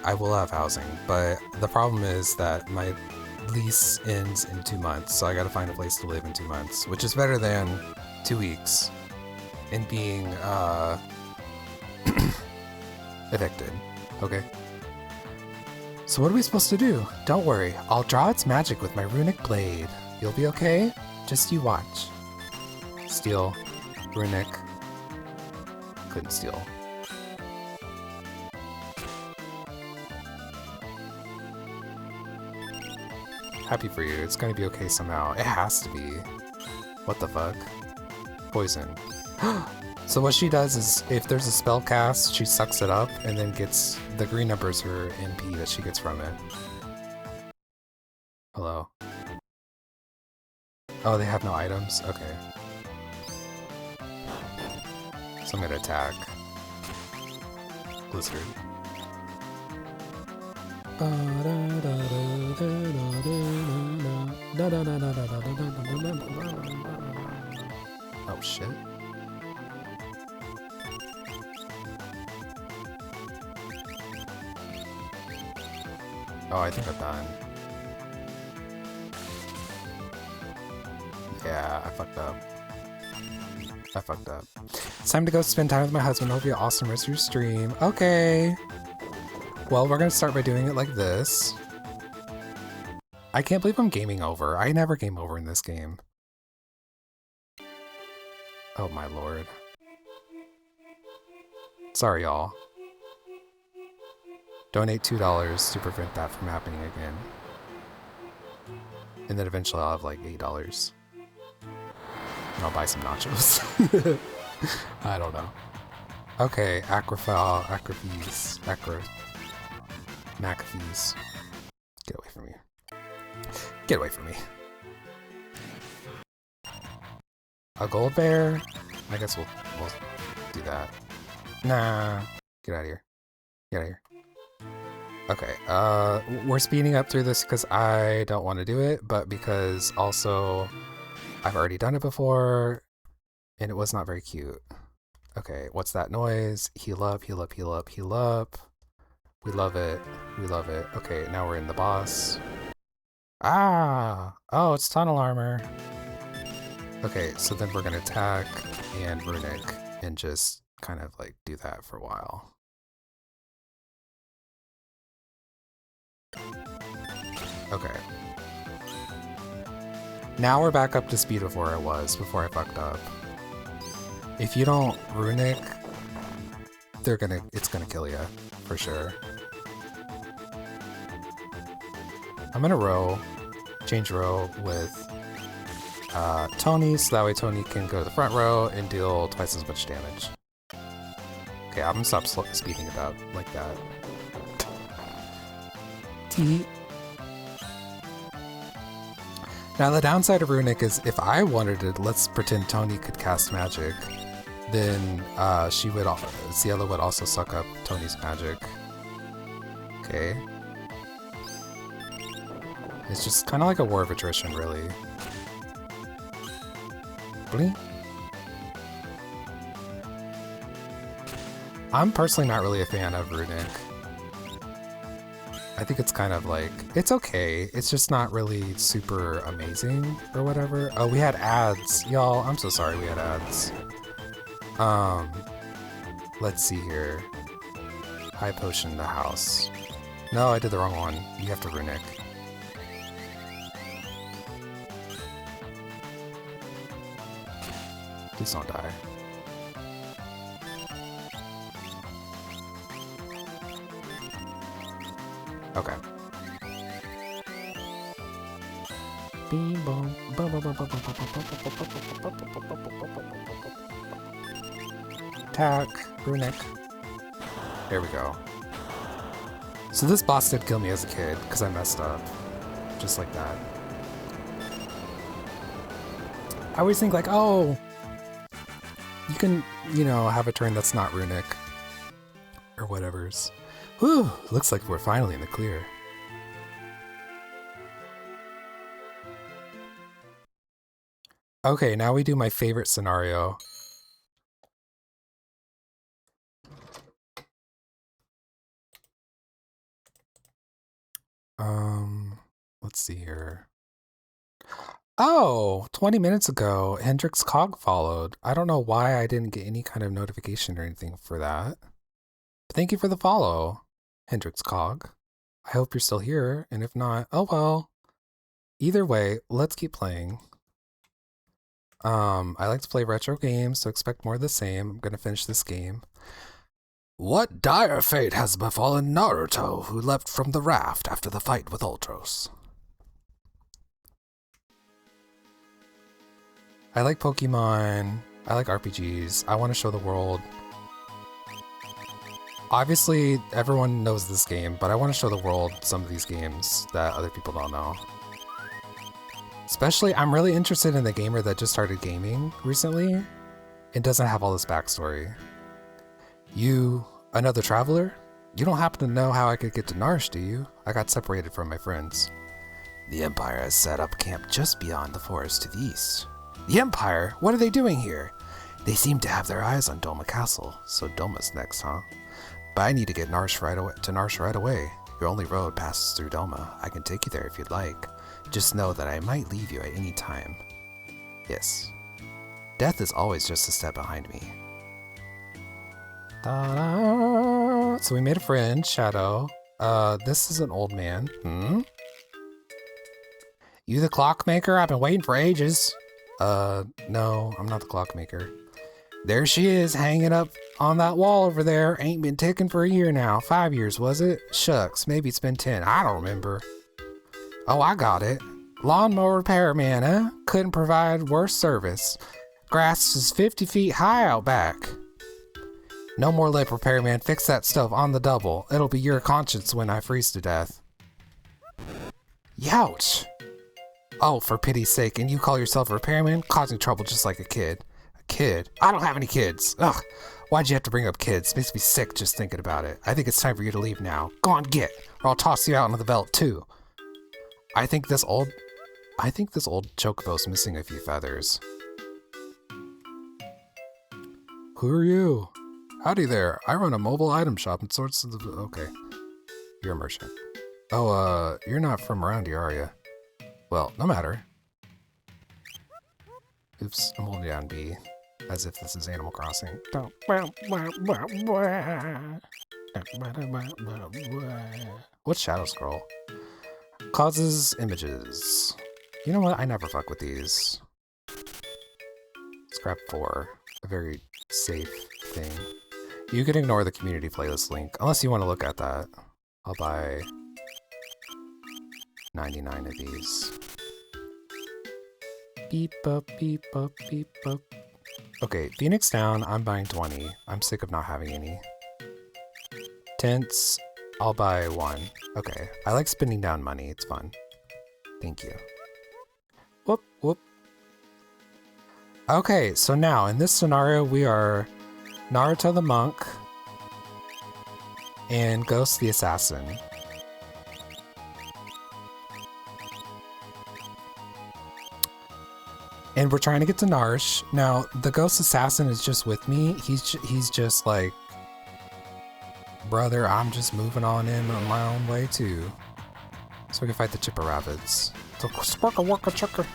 I will have housing, but the problem is that my lease ends in 2 months, so I gotta find a place to live in 2 months, which is better than 2 weeks and being evicted. Okay. So what are we supposed to do? Don't worry, I'll draw its magic with my runic blade. You'll be okay? Just you watch. Steal. Runic. Couldn't steal. Happy for you. It's gonna be okay somehow. It has to be. What the fuck? Poison. So what she does is, if there's a spell cast, she sucks it up and then gets the green numbers her MP that she gets from it. Hello. Oh, they have no items? Okay. So I'm gonna attack. Blizzard. Oh shit. Oh, I think I'm done. Yeah, I fucked up. It's time to go spend time with my husband. Hope you have an awesome rest of your stream. Okay. Well, we're gonna start by doing it like this. I can't believe I'm gaming over. I never game over in this game. Oh my lord. Sorry, y'all. Donate $2 to prevent that from happening again. And then eventually I'll have like $8. And I'll buy some nachos. I don't know. Okay, McAfee's. Get away from me. Get away from me. A gold bear? I guess we'll do that. Nah. Get out of here. Get out of here. Okay, we're speeding up through this because I don't want to do it, but because also I've already done it before and it was not very cute. Okay, what's that noise? Heal up, heal up, heal up, heal up. We love it. We love it. Okay, now we're in the boss. Ah! Oh, it's tunnel armor. Okay, so then we're gonna attack and runic and just kind of like do that for a while. Okay. Now we're back up to speed of where I was before I fucked up. If you don't runic, it's gonna kill you, for sure. I'm gonna row, change row with Tony, so that way Tony can go to the front row and deal twice as much damage. Okay, I'm gonna stop speeding it up like that. Tee. Now the downside of runic is if I wanted to, let's pretend Tony could cast magic, then Ciela would also suck up Tony's magic. Okay. It's just kind of like a war of attrition, really. Bling. I'm personally not really a fan of runic. I think it's kind of like, it's okay. It's just not really super amazing or whatever. Oh, we had ads. Y'all, I'm so sorry we had ads. Let's see here. High potion in the house. No, I did the wrong one. You have to runic. Please don't die. Okay. Attack, runic. There we go. So this boss did kill me as a kid because I messed up, just like that. I always think like, oh, you can, you know, have a turn that's not runic or whatever's. Whew, looks like we're finally in the clear. Okay, now we do my favorite scenario. Let's see here. Oh, 20 minutes ago, Hendrix Cog followed. I don't know why I didn't get any kind of notification or anything for that. Thank you for the follow, Hendrix Cog. I hope you're still here, and if not, oh well. Either way, let's keep playing. I like to play retro games, so expect more of the same. I'm gonna finish this game. What dire fate has befallen Naruto, who leapt from the raft after the fight with Ultros? I like Pokemon. I like RPGs. I want to show the world. Obviously, everyone knows this game, but I want to show the world some of these games that other people don't know. Especially, I'm really interested in the gamer that just started gaming recently and doesn't have all this backstory. You, another traveler? You don't happen to know how I could get to Narsh, do you? I got separated from my friends. The Empire has set up camp just beyond the forest to the east. The Empire? What are they doing here? They seem to have their eyes on Doma Castle, so Doma's next, huh? But I need to get Narsh right away. Your only road passes through Doma. I can take you there if you'd like. Just know that I might leave you at any time. Yes. Death is always just a step behind me. Ta-da! So we made a friend, Shadow. This is an old man. You the clockmaker? I've been waiting for ages. No, I'm not the clockmaker. There she is, hanging up on that wall over there. Ain't been ticking for a year now. 5 years, was it? Shucks, maybe it's been 10. I don't remember. Oh, I got it. Lawnmower repairman, huh? Couldn't provide worse service. Grass is 50 feet high out back. No more lip, repairman. Fix that stuff on the double. It'll be your conscience when I freeze to death. Youch! Oh, for pity's sake, and you call yourself a repairman? Causing trouble just like a kid. A kid? I don't have any kids. Ugh, why'd you have to bring up kids? Makes me sick just thinking about it. I think it's time for you to leave now. Go on, get, or I'll toss you out onto the belt too. I think this old chocobo's missing a few feathers. Who are you? Howdy there. I run a mobile item shop and sorts of the... Okay. You're a merchant. Oh, you're not from around here, are you? Well, no matter. Oops, I'm holding down B, as if this is Animal Crossing. What's Shadow Scroll? Causes images. You know what? I never fuck with these. Scrap 4. a very safe thing. You can ignore the community playlist link, unless you want to look at that. I'll buy 99 of these. Beep up, beep up, beep up. Okay, Phoenix down, I'm buying 20. I'm sick of not having any. Tents, I'll buy 1. Okay, I like spending down money, it's fun. Thank you. Whoop, whoop. Okay, so now, in this scenario, we are Naruto the monk and Ghost the assassin. And we're trying to get to Narush. Now, the Ghost Assassin is just with me. He's just like, brother, I'm just moving on in my own way too. So we can fight the Chipper Rabbits. So, sparka worka chucker.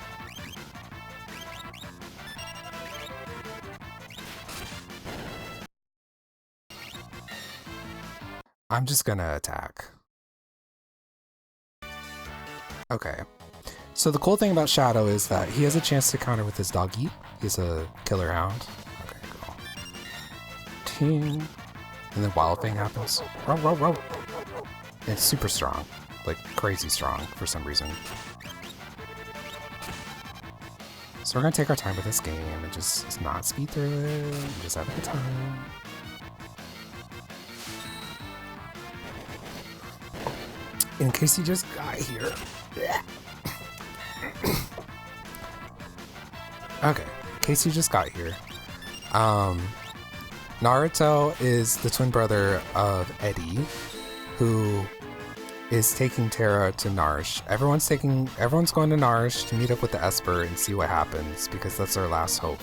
I'm just gonna attack. Okay. So the cool thing about Shadow is that he has a chance to counter with his doggy. He's a killer hound. Okay, cool. Ting. And then Wild Thing happens. Row, row, row. And it's super strong. Like, crazy strong for some reason. So we're gonna take our time with this game and just not speed through it. And just have a good time. In case you just got here. Okay, in case you just got here. Naruto is the twin brother of Eddie, who is taking Terra to Narush. Everyone's going to Narush to meet up with the Esper and see what happens, because that's our last hope.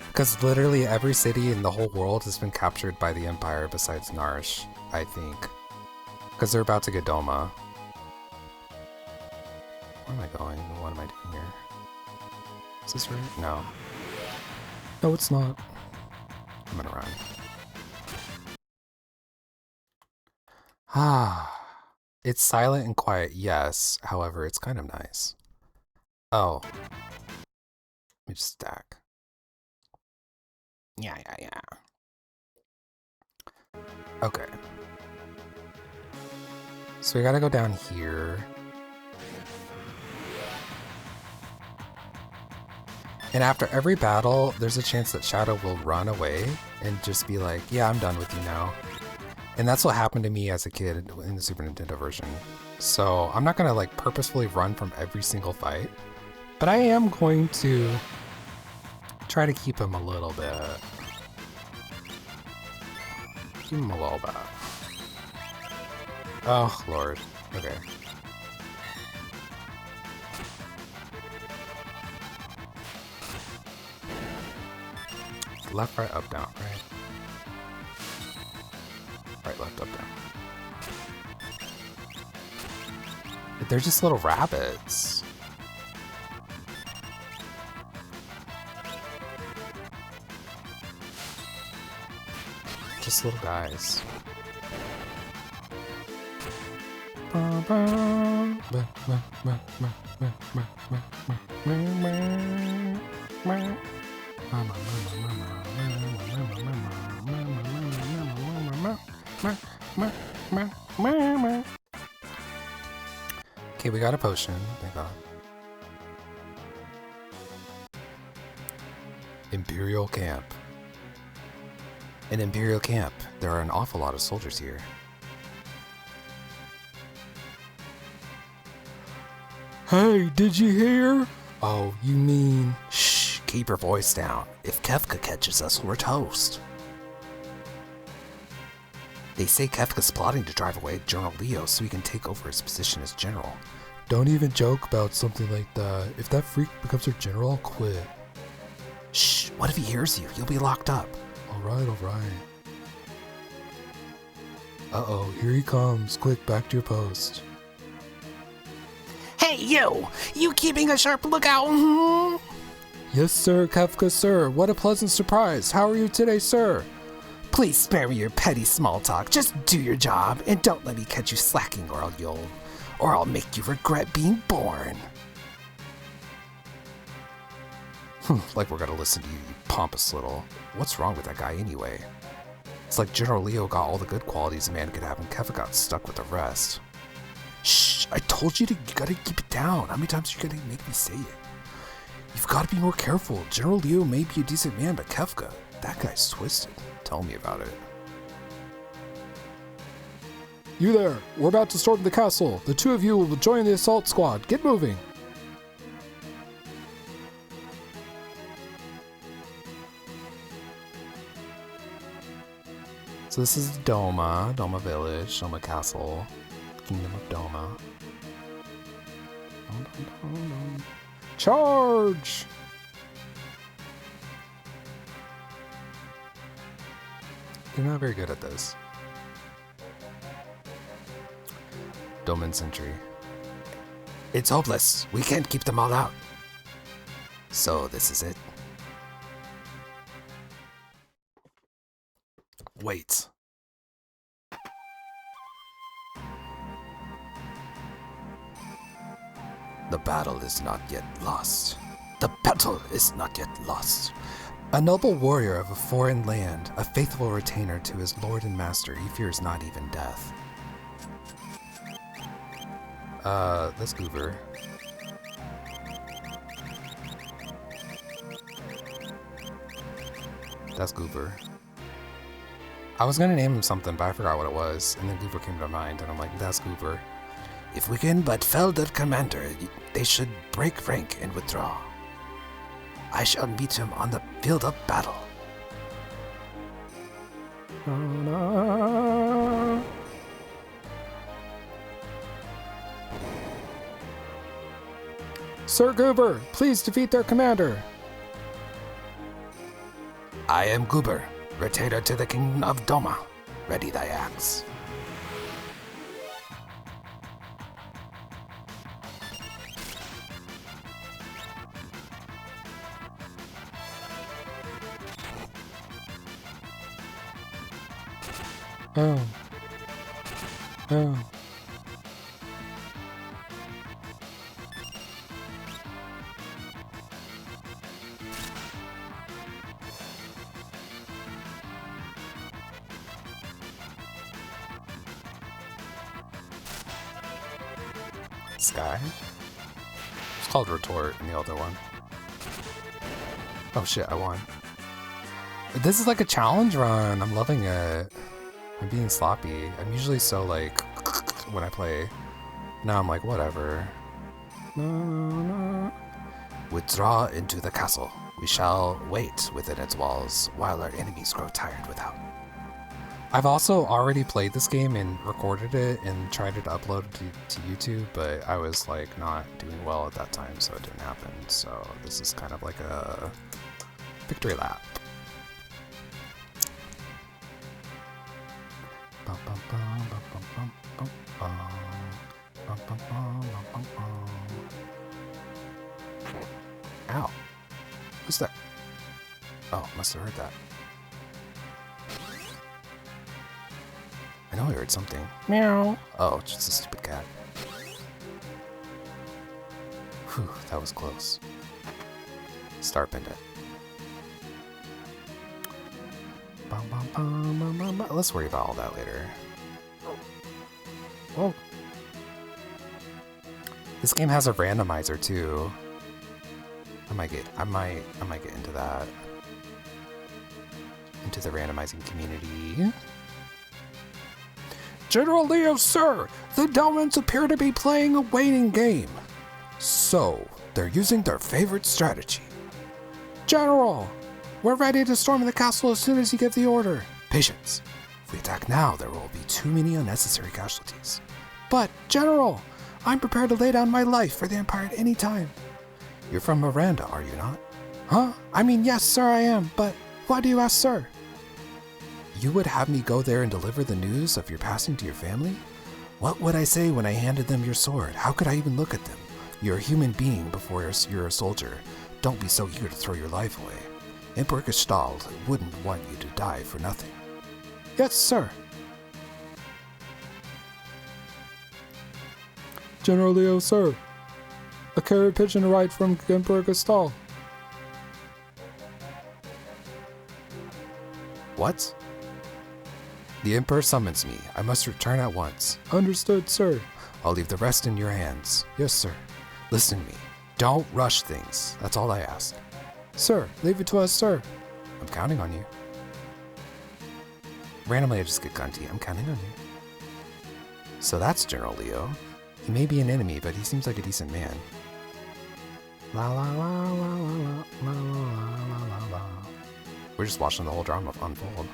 Because literally every city in the whole world has been captured by the Empire besides Narush, I think. Because they're about to get Doma. Where am I going? What am I doing here? Is this right? No. No, it's not. I'm gonna run. Ah. It's silent and quiet, yes. However, it's kind of nice. Oh. Let me just stack. Yeah. Okay. So we gotta go down here. And after every battle, there's a chance that Shadow will run away and just be like, yeah, I'm done with you now. And that's what happened to me as a kid in the Super Nintendo version. So I'm not gonna like purposefully run from every single fight, but I am going to try to keep him a little bit. Keep him a little bit. Oh, Lord. Okay. Left, right, up, down, right? Right, left, up, down. They're just little rabbits. Just little guys. Okay, we got a potion, thank God. Imperial Camp. In Imperial Camp, there are an awful lot of soldiers here. Hey, did you hear? Oh, you mean... Shh, keep your voice down. If Kefka catches us, we're toast. They say Kefka's plotting to drive away General Leo so he can take over his position as general. Don't even joke about something like that. If that freak becomes our general, I'll quit. Shh, what if he hears you? You'll be locked up. Alright. Uh-oh, here he comes. Quick, back to your post. Hey, you! You keeping a sharp lookout? Yes, sir, Kefka, sir. What a pleasant surprise. How are you today, sir? Please spare me your petty small talk. Just do your job, and don't let me catch you slacking or I'll make you regret being born. Like we're gonna listen to you, you pompous little. What's wrong with that guy anyway? It's like General Leo got all the good qualities a man could have and Kevin got stuck with the rest. Shh, I told you gotta keep it down. How many times are you gonna make me say it? You've gotta be more careful. General Leo may be a decent man, but Kefka, that guy's twisted. Tell me about it. You there, we're about to storm the castle. The two of you will join the assault squad. Get moving. So this is Doma Village, Doma Castle, Kingdom of Doma. Charge! You're not very good at this. Doman Sentry. It's hopeless. We can't keep them all out. So this is it. Wait. The battle is not yet lost. The battle is not yet lost. A noble warrior of a foreign land, a faithful retainer to his lord and master, he fears not even death. That's Goober. That's Goober. I was gonna name him something, but I forgot what it was, and then Goober came to mind, and I'm like, that's Goober. If we can but fell their commander, they should break rank and withdraw. I shall meet him on the field of battle. Sir Goober, please defeat their commander. I am Goober, retainer to the King of Doma. Ready thy axe. Oh. Oh. Sky? It's called Retort in the other one. Oh shit, I won. This is like a challenge run. I'm loving it. I'm being sloppy. I'm usually so like when I play. Now I'm like, whatever. Withdraw into the castle. We shall wait within its walls while our enemies grow tired without. I've also already played this game and recorded it and tried to upload it to YouTube, but I was like not doing well at that time, so it didn't happen. So this is kind of like a victory lap. Ow. Who's that? Oh, must have heard that. I know I heard something. Meow. Oh, just a stupid cat. Whew, that was close. Star Pendant. Let's worry about all that later. Whoa. This game has a randomizer too. I might get into that. Into the randomizing community. General Leo, sir! The Delmans appear to be playing a waiting game. So, they're using their favorite strategy. General! We're ready to storm the castle as soon as you give the order. Patience. If we attack now, there will be too many unnecessary casualties. But, General, I'm prepared to lay down my life for the Empire at any time. You're from Miranda, are you not? Huh? I mean, yes, sir, I am, but why do you ask, sir? You would have me go there and deliver the news of your passing to your family? What would I say when I handed them your sword? How could I even look at them? You're a human being before you're a soldier. Don't be so eager to throw your life away. Emperor Gestalt wouldn't want you to die for nothing. Yes, sir. General Leo, sir. A carrier pigeon arrived from Emperor Gestalt. What? The Emperor summons me. I must return at once. Understood, sir. I'll leave the rest in your hands. Yes, sir. Listen to me. Don't rush things. That's all I ask. Sir, leave it to us, sir. I'm counting on you. Randomly, I just get gunty. I'm counting on you. So that's General Leo. He may be an enemy, but he seems like a decent man. La la la la la la la la la la. We're just watching the whole drama unfold.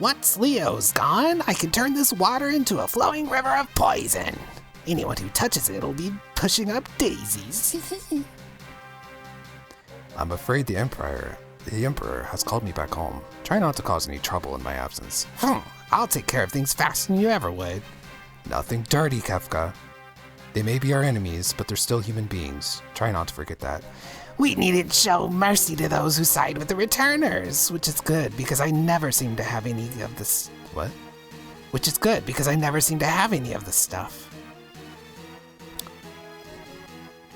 Once Leo's gone, I can turn this water into a flowing river of poison. Anyone who touches it will be pushing up daisies. I'm afraid the Emperor has called me back home. Try not to cause any trouble in my absence. I'll take care of things faster than you ever would. Nothing dirty, Kefka. They may be our enemies, but they're still human beings. Try not to forget that. We needed to show mercy to those who side with the returners, which is good because I never seem to have any of this. What? Which is good because I never seem to have any of this stuff.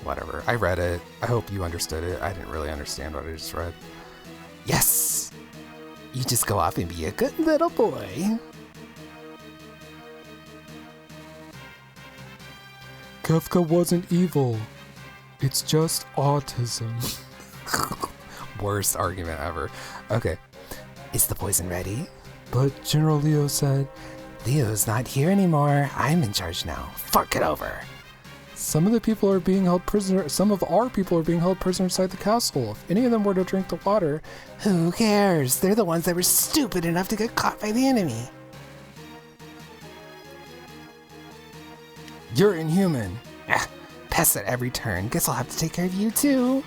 Whatever. I read it. I hope you understood it. I didn't really understand what I just read. Yes! You just go off and be a good little boy. Kefka wasn't evil. It's just autism. Worst argument ever. Okay. Is the poison ready? But General Leo said, Leo's not here anymore. I'm in charge now. Fork it over. some of the people are being held prisoner. Some of our people are being held prisoner inside the castle. If any of them were to drink the water, Who cares? They're the ones that were stupid enough to get caught by the enemy. You're inhuman. Pests at every turn. Guess I'll have to take care of you too.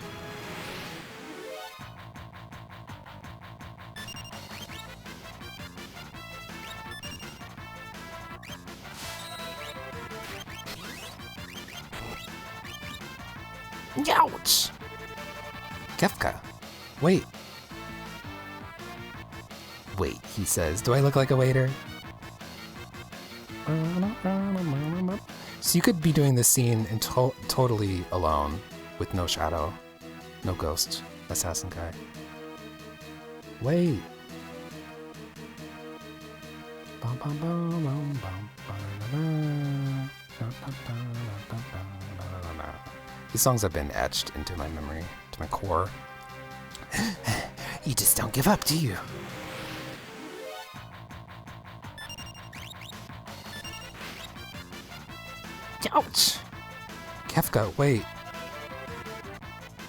Ouch! Kefka. Wait. Wait, he says, do I look like a waiter? So you could be doing this scene in totally alone, with no shadow, no ghost, assassin guy. Wait. These songs have been etched into my memory, to my core. You just don't give up, do you? Ouch! Kefka, wait.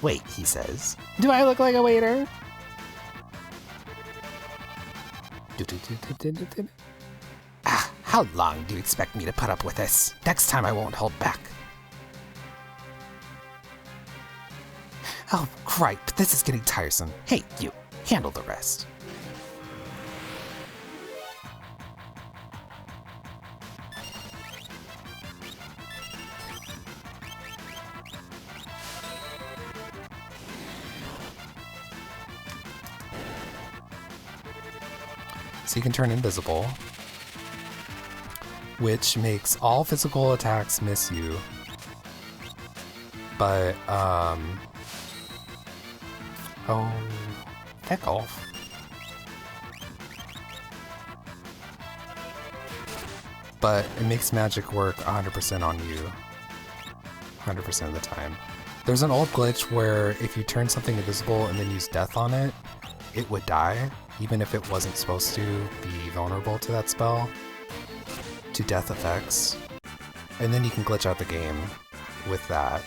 Wait, he says. Do I look like a waiter? How long do you expect me to put up with this? Next time I won't hold back. Oh, cripe, this is getting tiresome. Hey, you, handle the rest. So you can turn invisible, which makes all physical attacks miss you. But, oh, heck off. But it makes magic work 100% on you, 100% of the time. There's an old glitch where if you turn something invisible and then use death on it, it would die, even if it wasn't supposed to be vulnerable to that spell, to death effects. And then you can glitch out the game with that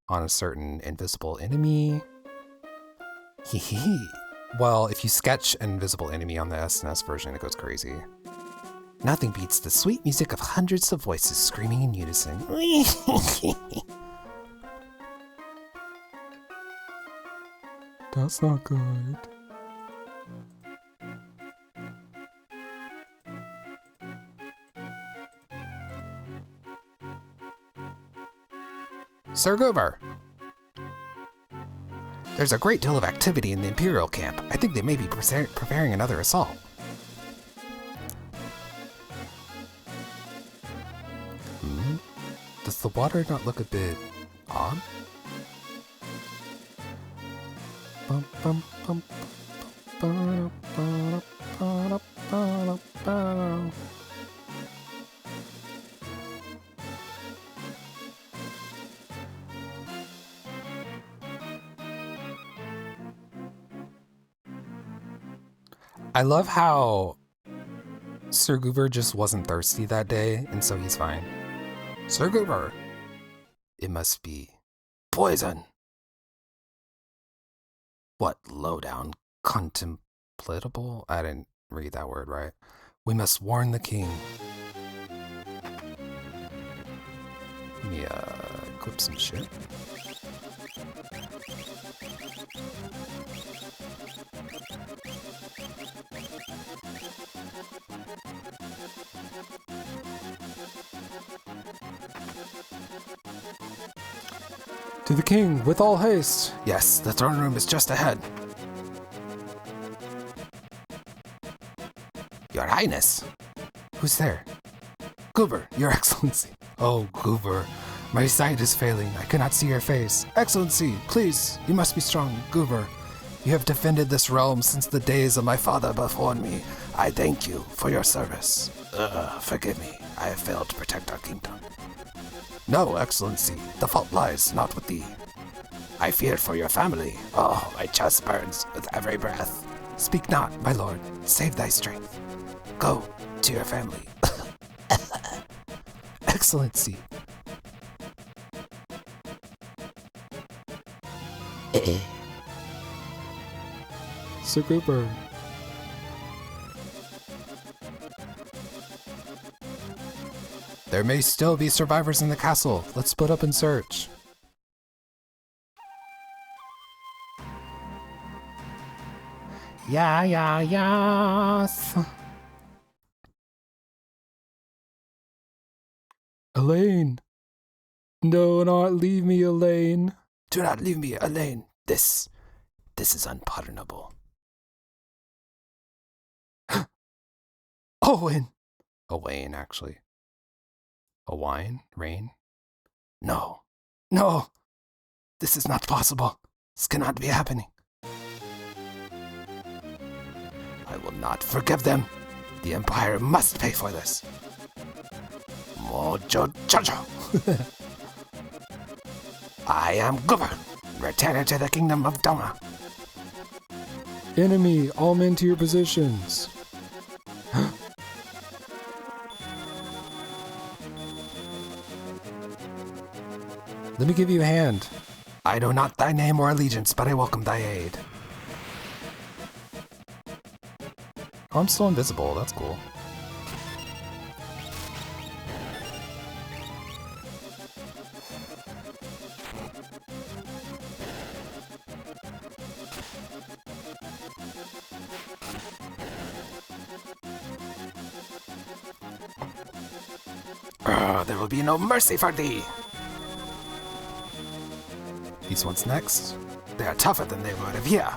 on a certain invisible enemy. Well, if you sketch an invisible enemy on the SNS version, it goes crazy. Nothing beats the sweet music of hundreds of voices screaming in unison. that's not good. Sir Goober, there's a great deal of activity in the Imperial camp. I think they may be preparing another assault. Does the water not look a bit odd? Bum, bum, ba, ba, ba, ba, ba. I love how Sir Goober just wasn't thirsty that day, and so he's fine. Sir Goober, it must be poison. What lowdown contemplatable? I didn't read that word right. We must warn the king. Let me equip some shit. To the king, with all haste. Yes, the throne room is just ahead. Your Highness. Who's there? Goober, Your Excellency. Oh, Goober, my sight is failing. I cannot see your face. Excellency, please, you must be strong. Goober, you have defended this realm since the days of my father before me. I thank you for your service. Forgive me. I have failed to protect our kingdom. No, Excellency, the fault lies not with thee. I feared for your family. Oh, my chest burns with every breath. Speak not, my lord. Save thy strength. Go to your family. Excellency. Sir Goober. There may still be survivors in the castle. Let's split up and search. Yes. Elaine. No, not leave me, Elaine. Do not leave me, Elaine. This is unpardonable. Owen. Owain, actually. A wine? Rain? No. No. This is not possible. This cannot be happening. I will not forgive them. The Empire must pay for this. Mojo Jojo. I am Goober, returning to the kingdom of Doma. Enemy, all men to your positions. Let me give you a hand. I know not thy name or allegiance, but I welcome thy aid. Oh, I'm still invisible. That's cool. There will be no mercy for thee. These ones next. They are tougher than they would have here.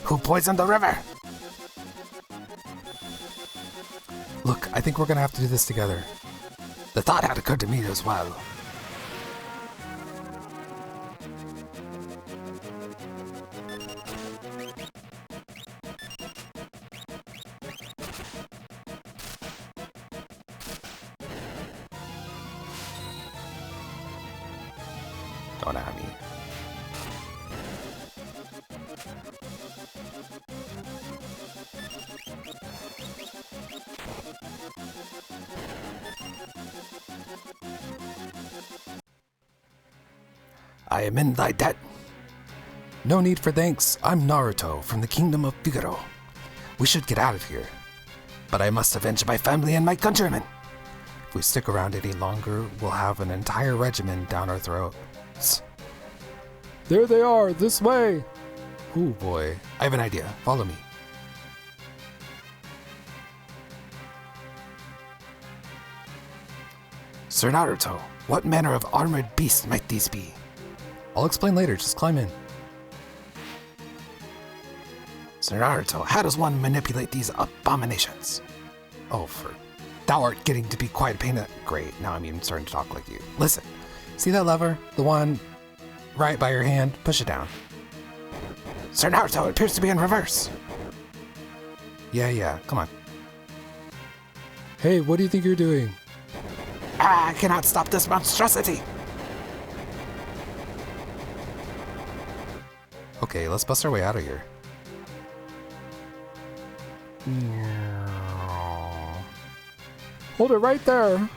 Who poisoned the river? Look, I think we're gonna have to do this together. The thought had occurred to me as well. Don't at me. I am in thy debt. No need for thanks. I'm Naruto from the kingdom of Figaro. We should get out of here. But I must avenge my family and my countrymen. If we stick around any longer, we'll have an entire regiment down our throats. There they are, this way. Ooh boy, I have an idea. Follow me. Sir Naruto, what manner of armored beast might these be? I'll explain later, just climb in. Sir Naruto, how does one manipulate these abominations? Oh, for... Thou art getting to be quite a pain in... Great, now I'm even starting to talk like you. Listen, See that lever? The one right by your hand? Push it down. Sir Naruto, it appears to be in reverse. Yeah, come on. Hey, what do you think you're doing? I cannot stop this monstrosity. Okay, let's bust our way out of here. Hold it right there.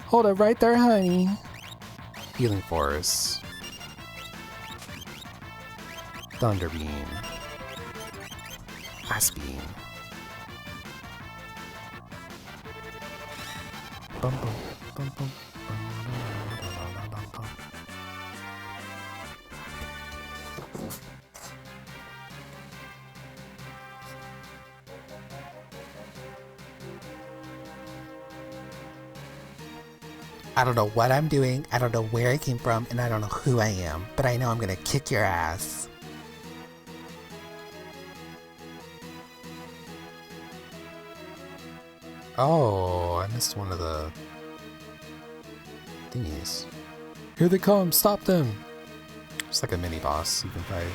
Hold it right there, honey. Healing Force. Thunder Beam. Ice Beam. Bum, bum, bum, bum, bum. I don't know what I'm doing, I don't know where I came from, and I don't know who I am, but I know I'm gonna kick your ass. Oh, I missed one of the thingies. Here they come, stop them! It's like a mini boss you can fight.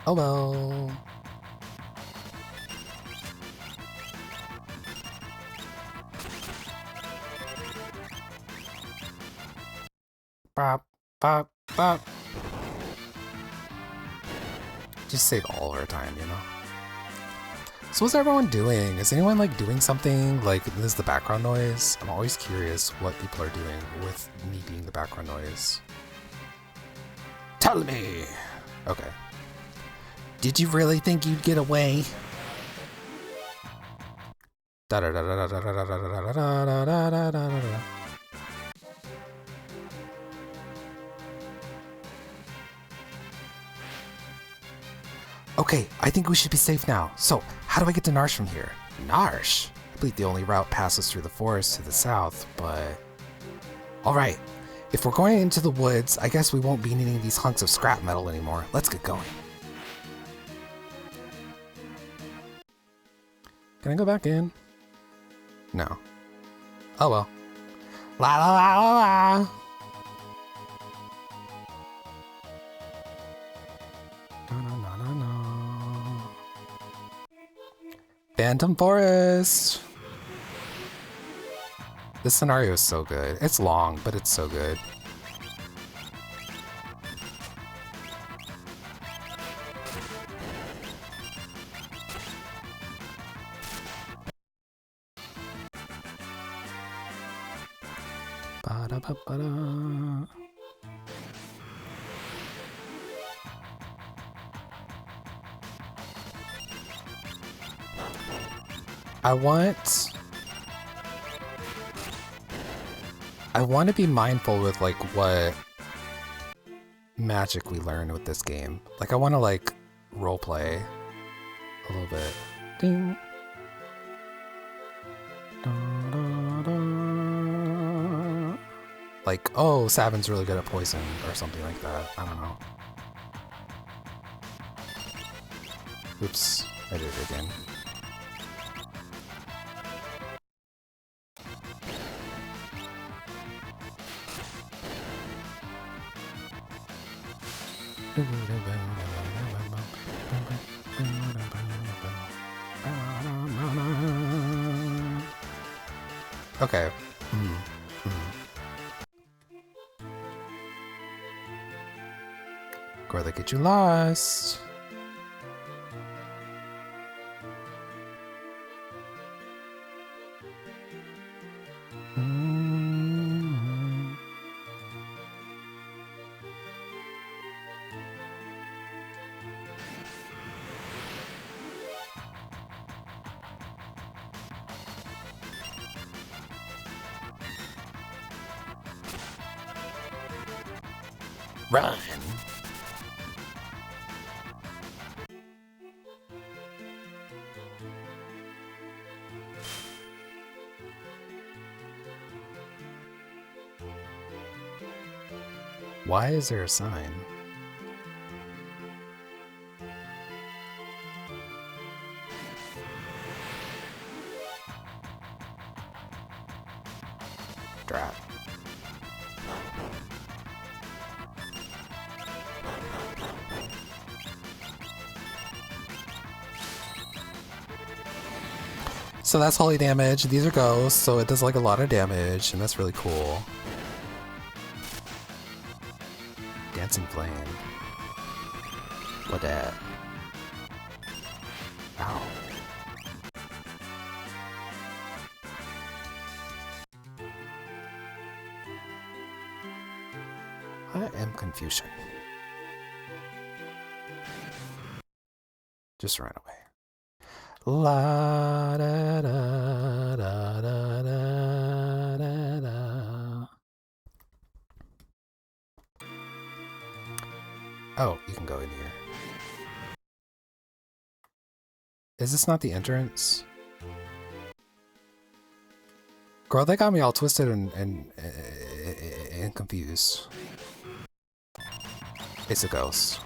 Oh well. Bop, bop, bop. Just save all of our time, you know? So what's everyone doing? Is anyone like doing something? Like, this is the background noise? I'm always curious what people are doing with me being the background noise. Tell me. Okay. Did you really think you'd get away? Okay, I think we should be safe now. So, how do I get to Narsh from here? Narsh? I believe the only route passes through the forest to the south, but... Alright, if we're going into the woods, I guess we won't be needing these hunks of scrap metal anymore. Let's get going. Can I go back in? No. Oh well. La la la la la! Phantom Forest! This scenario is so good. It's long, but it's so good. Ba-da-ba-ba-da. I want to be mindful with like what magic we learn with this game. Like I want to like roleplay a little bit. Ding. Da, da, da. Like, oh, Savin's really good at poison or something like that. I don't know. Oops, I did it again. Okay. Or they get you lost. Run. Why is there a sign? Drat. So that's holy damage. These are ghosts, so it does like a lot of damage, and that's really cool. Dancing flame. What that? Ow. I am confusion. Just run away. La da da da da da da da. Oh, you can go in here. Is this not the entrance? Girl, they got me all twisted and confused. It's a ghost.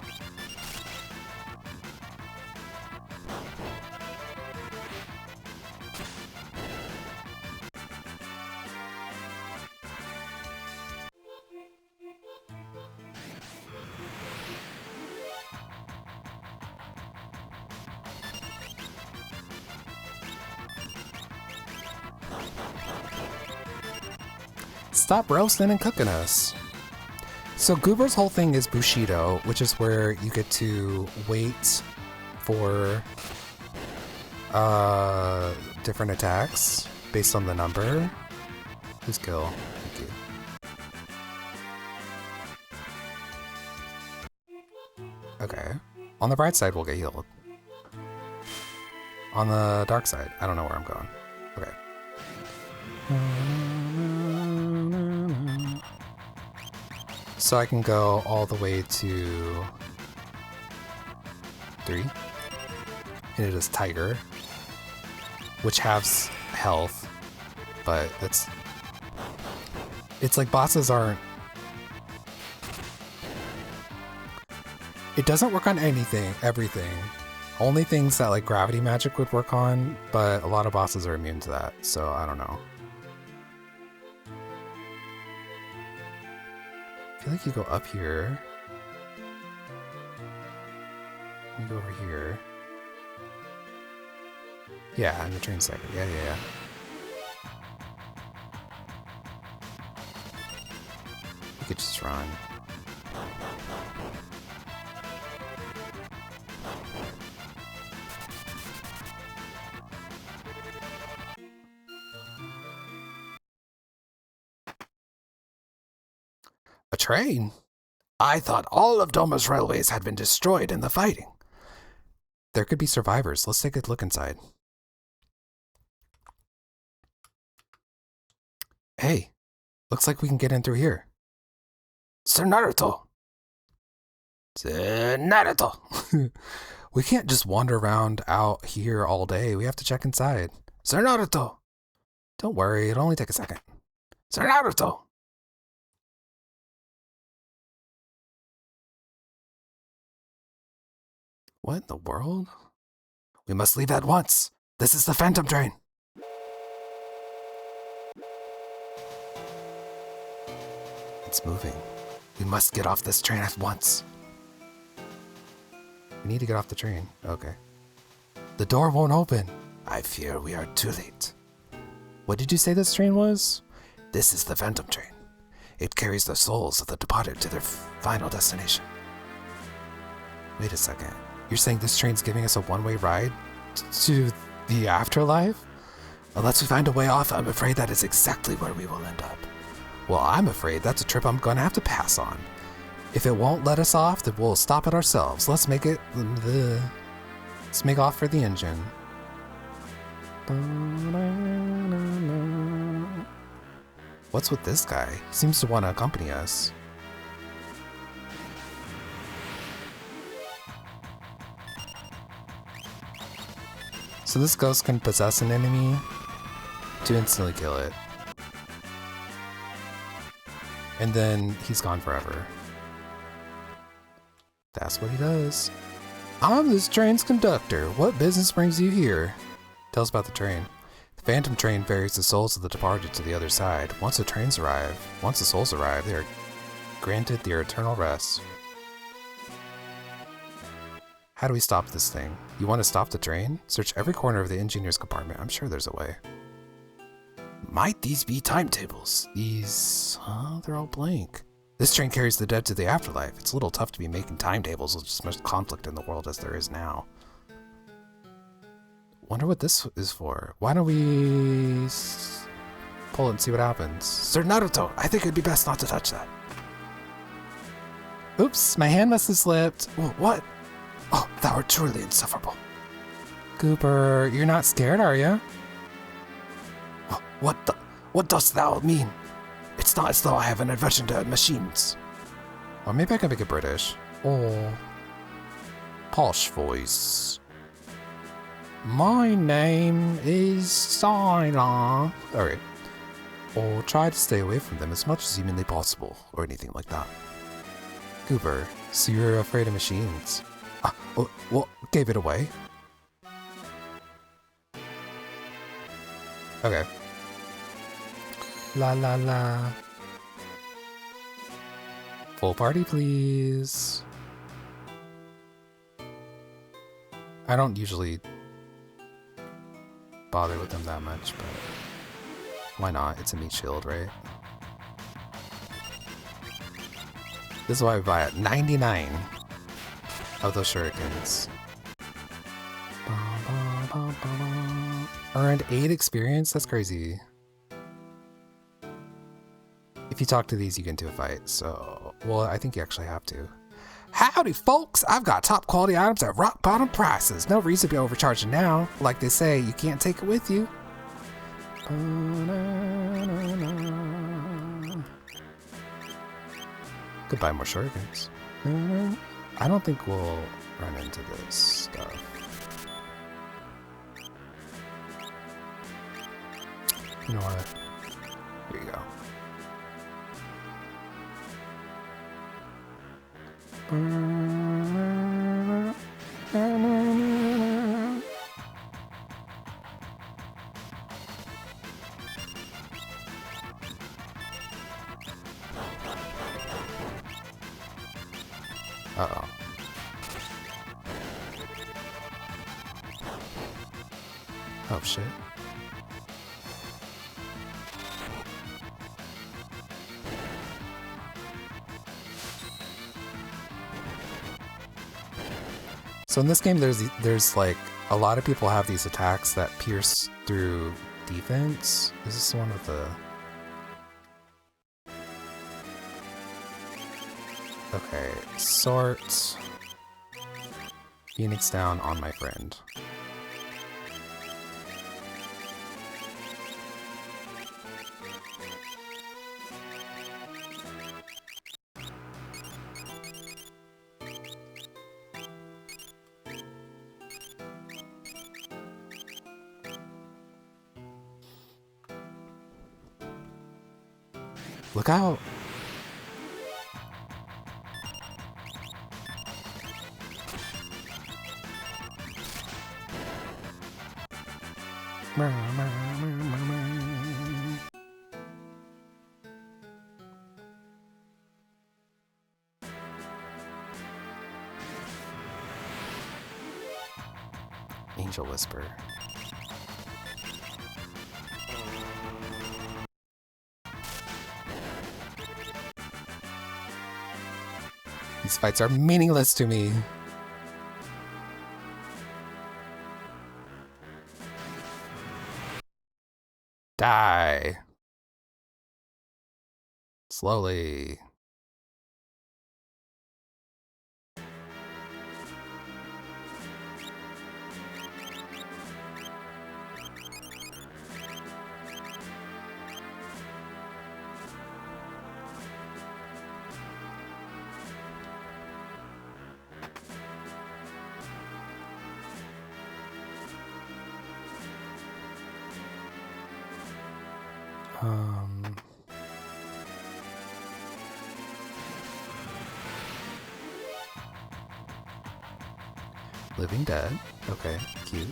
Stop roasting and cooking us. So Goober's whole thing is Bushido, which is where you get to wait for different attacks based on the number. Who's kill? Thank you. Okay. On the bright side, we'll get healed. On the dark side, I don't know where I'm going. Okay. So I can go all the way to 3. And it is Tiger, which halves health, but it's like bosses aren't. It doesn't work on everything. Only things that like gravity magic would work on, but a lot of bosses are immune to that, so I don't know. I feel like you go up here. You go over here. Yeah, in the train sector. Yeah. You could just run. A train? I thought all of Doma's railways had been destroyed in the fighting. There could be survivors. Let's take a look inside. Hey, looks like we can get in through here. Sir Naruto! Sir Naruto! We can't just wander around out here all day. We have to check inside. Sir Naruto! Don't worry, it'll only take a second. Sir Naruto! What in the world? We must leave at once. This is the Phantom Train. It's moving. We must get off this train at once. We need to get off the train. Okay. The door won't open. I fear we are too late. What did you say this train was? This is the Phantom Train. It carries the souls of the departed to their final destination. Wait a second. You're saying this train's giving us a one-way ride to the afterlife? Unless we find a way off, I'm afraid that is exactly where we will end up. Well, I'm afraid that's a trip I'm gonna have to pass on. If it won't let us off, then we'll stop it ourselves. Let's make off for the engine. What's with this guy? He seems to want to accompany us. So this ghost can possess an enemy to instantly kill it. And then he's gone forever. That's what he does. I'm this train's conductor. What business brings you here? Tell us about the train. The Phantom Train ferries the souls of the departed to the other side. Once the souls arrive, they are granted their eternal rest. How do we stop this thing? You want to stop the train? Search every corner of the engineer's compartment. I'm sure there's a way. Might these be timetables? They're all blank. This train carries the dead to the afterlife. It's a little tough to be making timetables with as much conflict in the world as there is now. Wonder what this is for. Why don't we pull it and see what happens? Sir Naruto, I think it'd be best not to touch that. Oops, my hand must have slipped. What? Oh, thou art truly insufferable. Cooper, you're not scared, are you? What dost thou mean? It's not as though I have an aversion to machines. Or maybe I can make it British. Oh. Posh voice. My name is Sila. Alright. Or try to stay away from them as much as humanly possible, or anything like that. Cooper, so you're afraid of machines? What gave it away? Okay. La la la. Full party, please. I don't usually bother with them that much, but why not? It's a meat shield, right? This is why we buy it. 99 of those shurikens. Earned 8 experience? That's crazy. If you talk to these, you get into a fight, so... Well, I think you actually have to. Howdy, folks! I've got top quality items at rock bottom prices. No reason to be overcharging now. Like they say, you can't take it with you. Could buy more shurikens. I don't think we'll run into this stuff. You know what? Here you go. Uh-oh. Oh, shit. So in this game, there's like a lot of people have these attacks that pierce through defense. Is this one with the... Okay, sort Phoenix down on my friend. Look out! Angel Whisper. These fights are meaningless to me. Die. Slowly. Living dead. Okay, cute.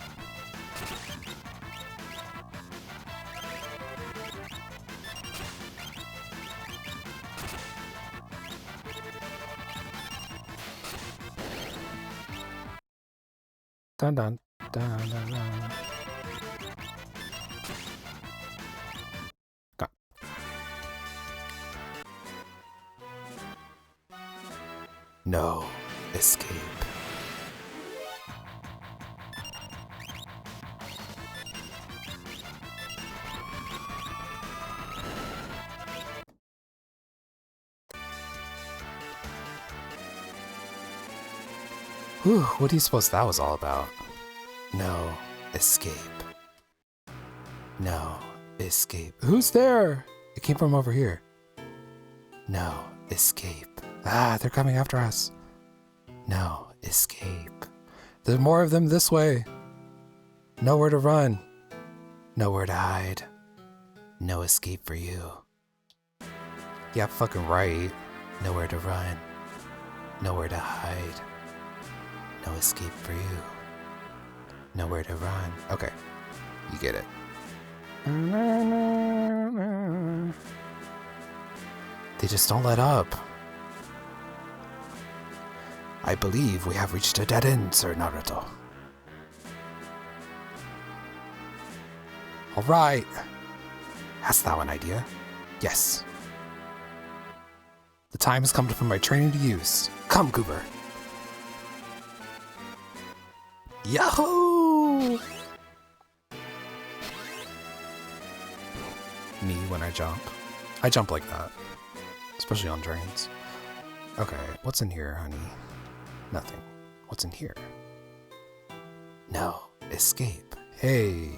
Dun dun dun dun dun. Go. No escape. Whew, what do you suppose that was all about? No escape. No escape. Who's there? It came from over here. No escape. Ah, they're coming after us. No escape. There's more of them this way. Nowhere to run. Nowhere to hide. No escape for you. Yeah, fucking right. Nowhere to run. Nowhere to hide. No escape for you. Nowhere to run. Okay, you get it. They just don't let up. I believe we have reached a dead end, Sir Naruto. All right. Hast thou an idea? Yes. The time has come to put my training to use. Come, Goober. Yahoo! Me when I jump. I jump like that. Especially on trains. Okay, what's in here, honey? Nothing. What's in here? No. Escape. Hey,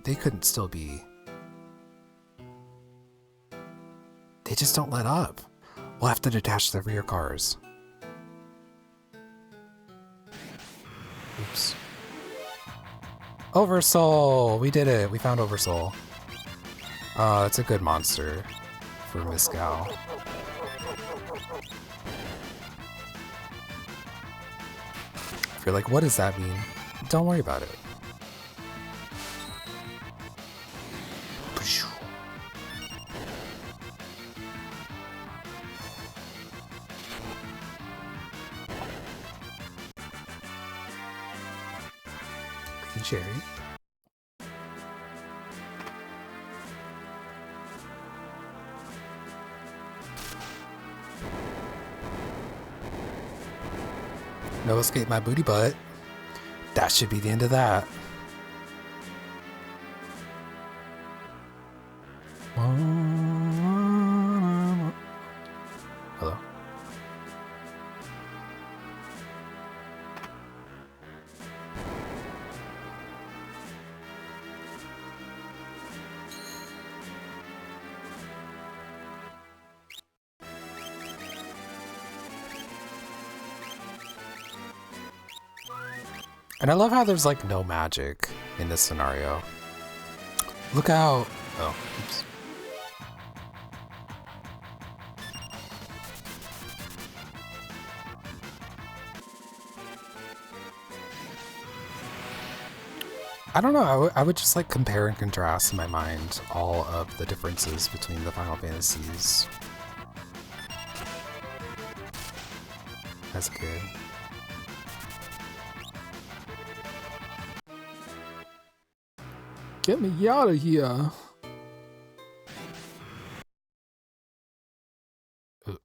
they couldn't still be... They just don't let up. We'll have to detach the rear cars. Oops. Oversoul! We did it! We found Oversoul. It's a good monster for Miss Gal. If you're like, what does that mean? Don't worry about it. Green cherry. No escape my booty butt. That should be the end of that. Hello? And I love how there's like no magic in this scenario. Look out! Oh, oops. I don't know, I would just like compare and contrast in my mind all of the differences between the Final Fantasies as a kid. Get me out of here. Ooh.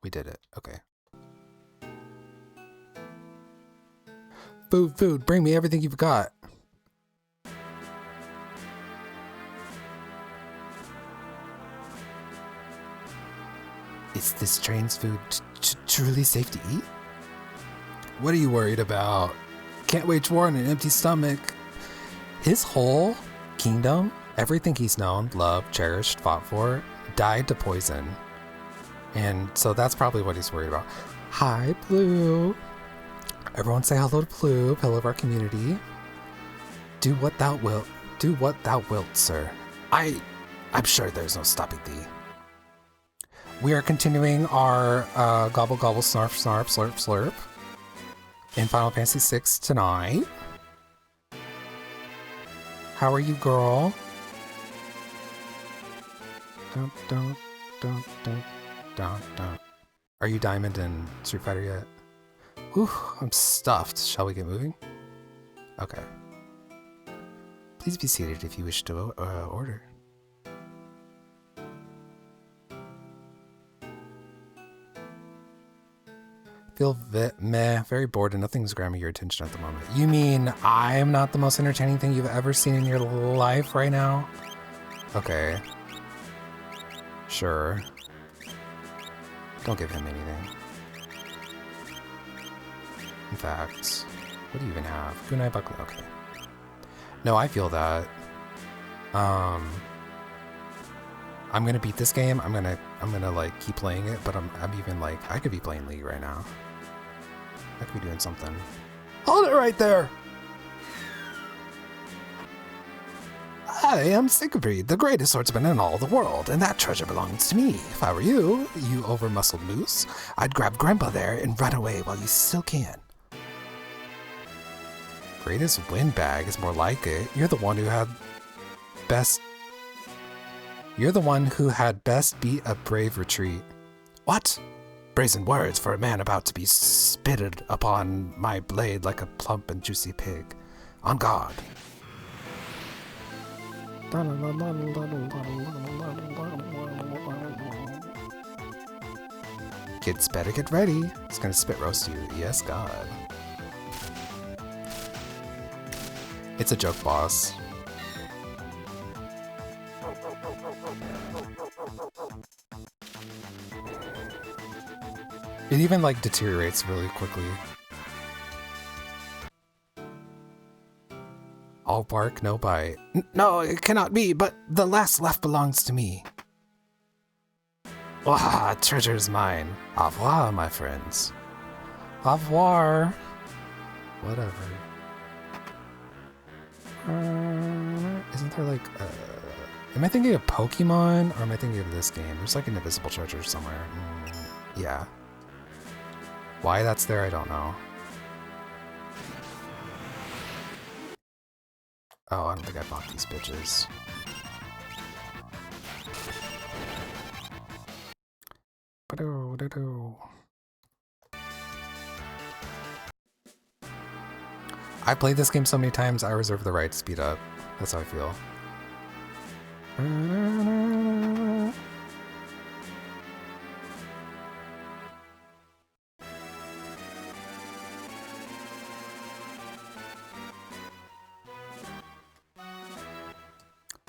We did it. Okay. Food, bring me everything you've got. Is this train's food truly safe to eat? What are you worried about? Can't wage war on an empty stomach. His whole kingdom, everything he's known, loved, cherished, fought for, died to poison. And so that's probably what he's worried about. Hi, Blue. Everyone say hello to Blue, pillar of our community. Do what thou wilt. Do what thou wilt, sir. I'm sure there's no stopping thee. we are continuing our gobble gobble snarf snarf slurp slurp in Final Fantasy VI tonight. How are you, girl? Dun, dun, dun, dun, dun, dun. Are you Diamond in Street Fighter yet? Whew, I'm stuffed. Shall we get moving? Okay. Please be seated if you wish to order. Feel meh, very bored and nothing's grabbing your attention at the moment. You mean I'm not the most entertaining thing you've ever seen in your life right now? Okay. Sure. Don't give him anything. In fact, what do you even have? Kunai Buckley. Okay. No, I feel that. I'm gonna beat this game. I'm gonna like keep playing it, but I'm even like I could be playing League right now. I could be doing something. Hold it right there. I am Siegfried, the greatest swordsman in all the world, and that treasure belongs to me. If I were you, you over-muscled moose, I'd grab Grandpa there and run away while you still can. Greatest windbag is more like it. You're the one who had best beat a brave retreat. What? Brazen words for a man about to be spitted upon my blade like a plump and juicy pig. On guard. Kids better get ready. It's gonna spit roast you. Yes, God. It's a joke, boss. It even like deteriorates really quickly. All bark, no bite. No, it cannot be, but the last left belongs to me. Ah, treasure is mine. Au revoir, my friends. Au revoir. Whatever. Isn't there like am I thinking of Pokemon or am I thinking of this game? There's like an invisible treasure somewhere. Yeah. Why that's there, I don't know. Oh, I don't think I bought these bitches. I played this game so many times, I reserve the right to speed up. That's how I feel.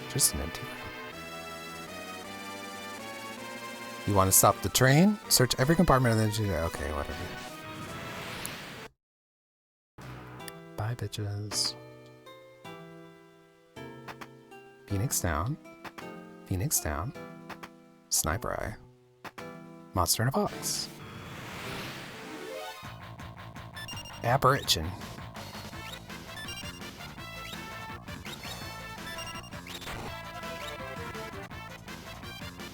Just an empty room. You want to stop the train? Search every compartment and then okay, whatever. Bye, bitches. Phoenix down. Phoenix down. Sniper eye. Monster in a box. Apparition.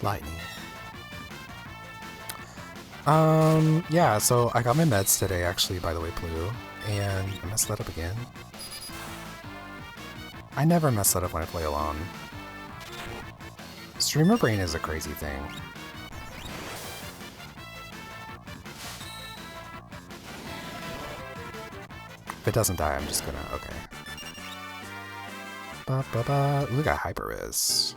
Lightning. Yeah, so I got my meds today, actually, by the way, Blue, and I messed that up again. I never mess that up when I play alone. Streamer brain is a crazy thing. If it doesn't die, I'm just gonna, okay. Ooh, we got Hyper-Res.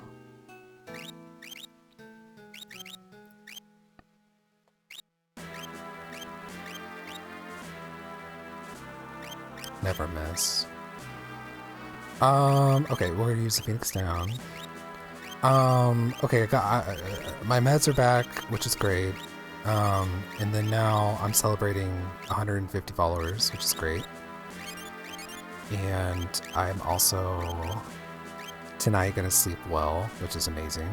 Never miss. Okay, we're gonna use the Phoenix down. Okay, I got my meds are back, which is great. And then now I'm celebrating 150 followers, which is great. And I'm also tonight gonna sleep well, which is amazing,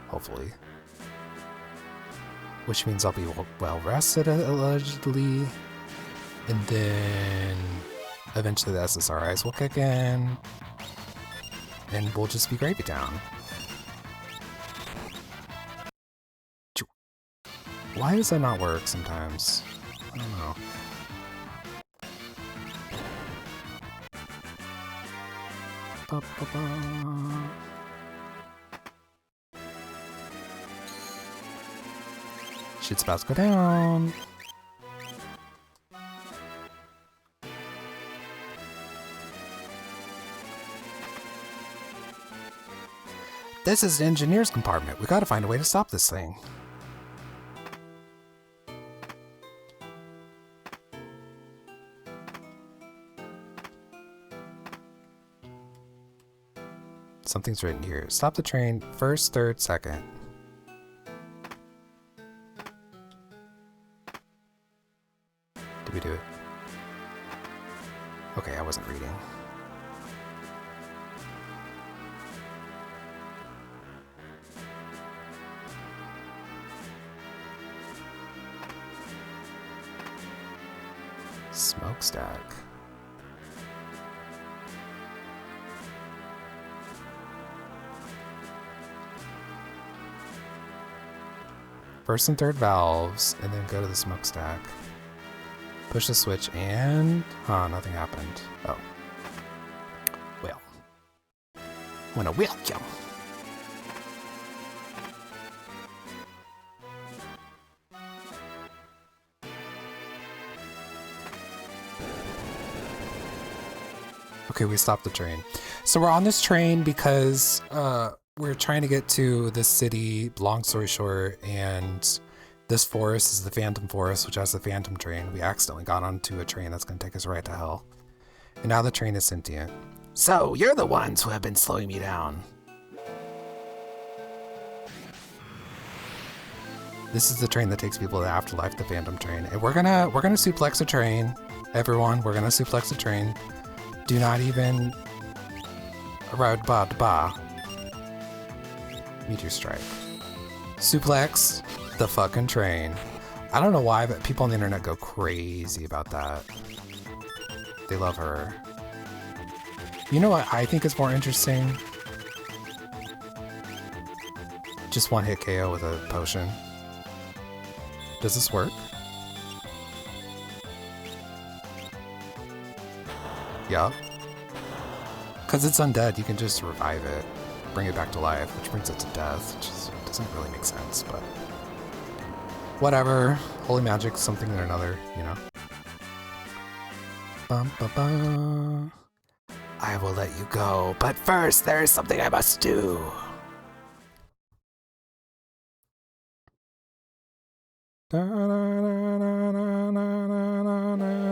hopefully. Which means I'll be well rested, allegedly. And then eventually the SSRIs will kick in. And we'll just be gravy town. Why does that not work sometimes? I don't know. Ba, ba, ba. Shit's about to go down. This is the engineer's compartment. We gotta find a way to stop this thing. Something's written here. Stop the train first, third, second. Did we do it? Okay, I wasn't reading. Smokestack. First and third valves, and then go to the smokestack. Push the switch and... nothing happened. Oh. Well. Wanna welcome. Okay, we stopped the train. So we're on this train because we're trying to get to this city, long story short, and this forest is the Phantom Forest, which has the Phantom train. We accidentally got onto a train that's going to take us right to hell. And now the train is sentient. So, you're the ones who have been slowing me down. This is the train that takes people to the afterlife, the Phantom train. And we're gonna suplex a train. Everyone, we're gonna suplex a train. Do not even... Ba. Meteor strike. Suplex the fucking train. I don't know why, but people on the internet go crazy about that. They love her. You know what I think is more interesting? Just one hit KO with a potion. Does this work? Yeah. Because it's undead, you can just revive it, bring it back to life, which brings it to death, which doesn't really make sense, but whatever. Holy magic, something or another, you know. Bum, ba, ba. I will let you go, but first there is something I must do. Da, da, da, da, da, da, da, da, da.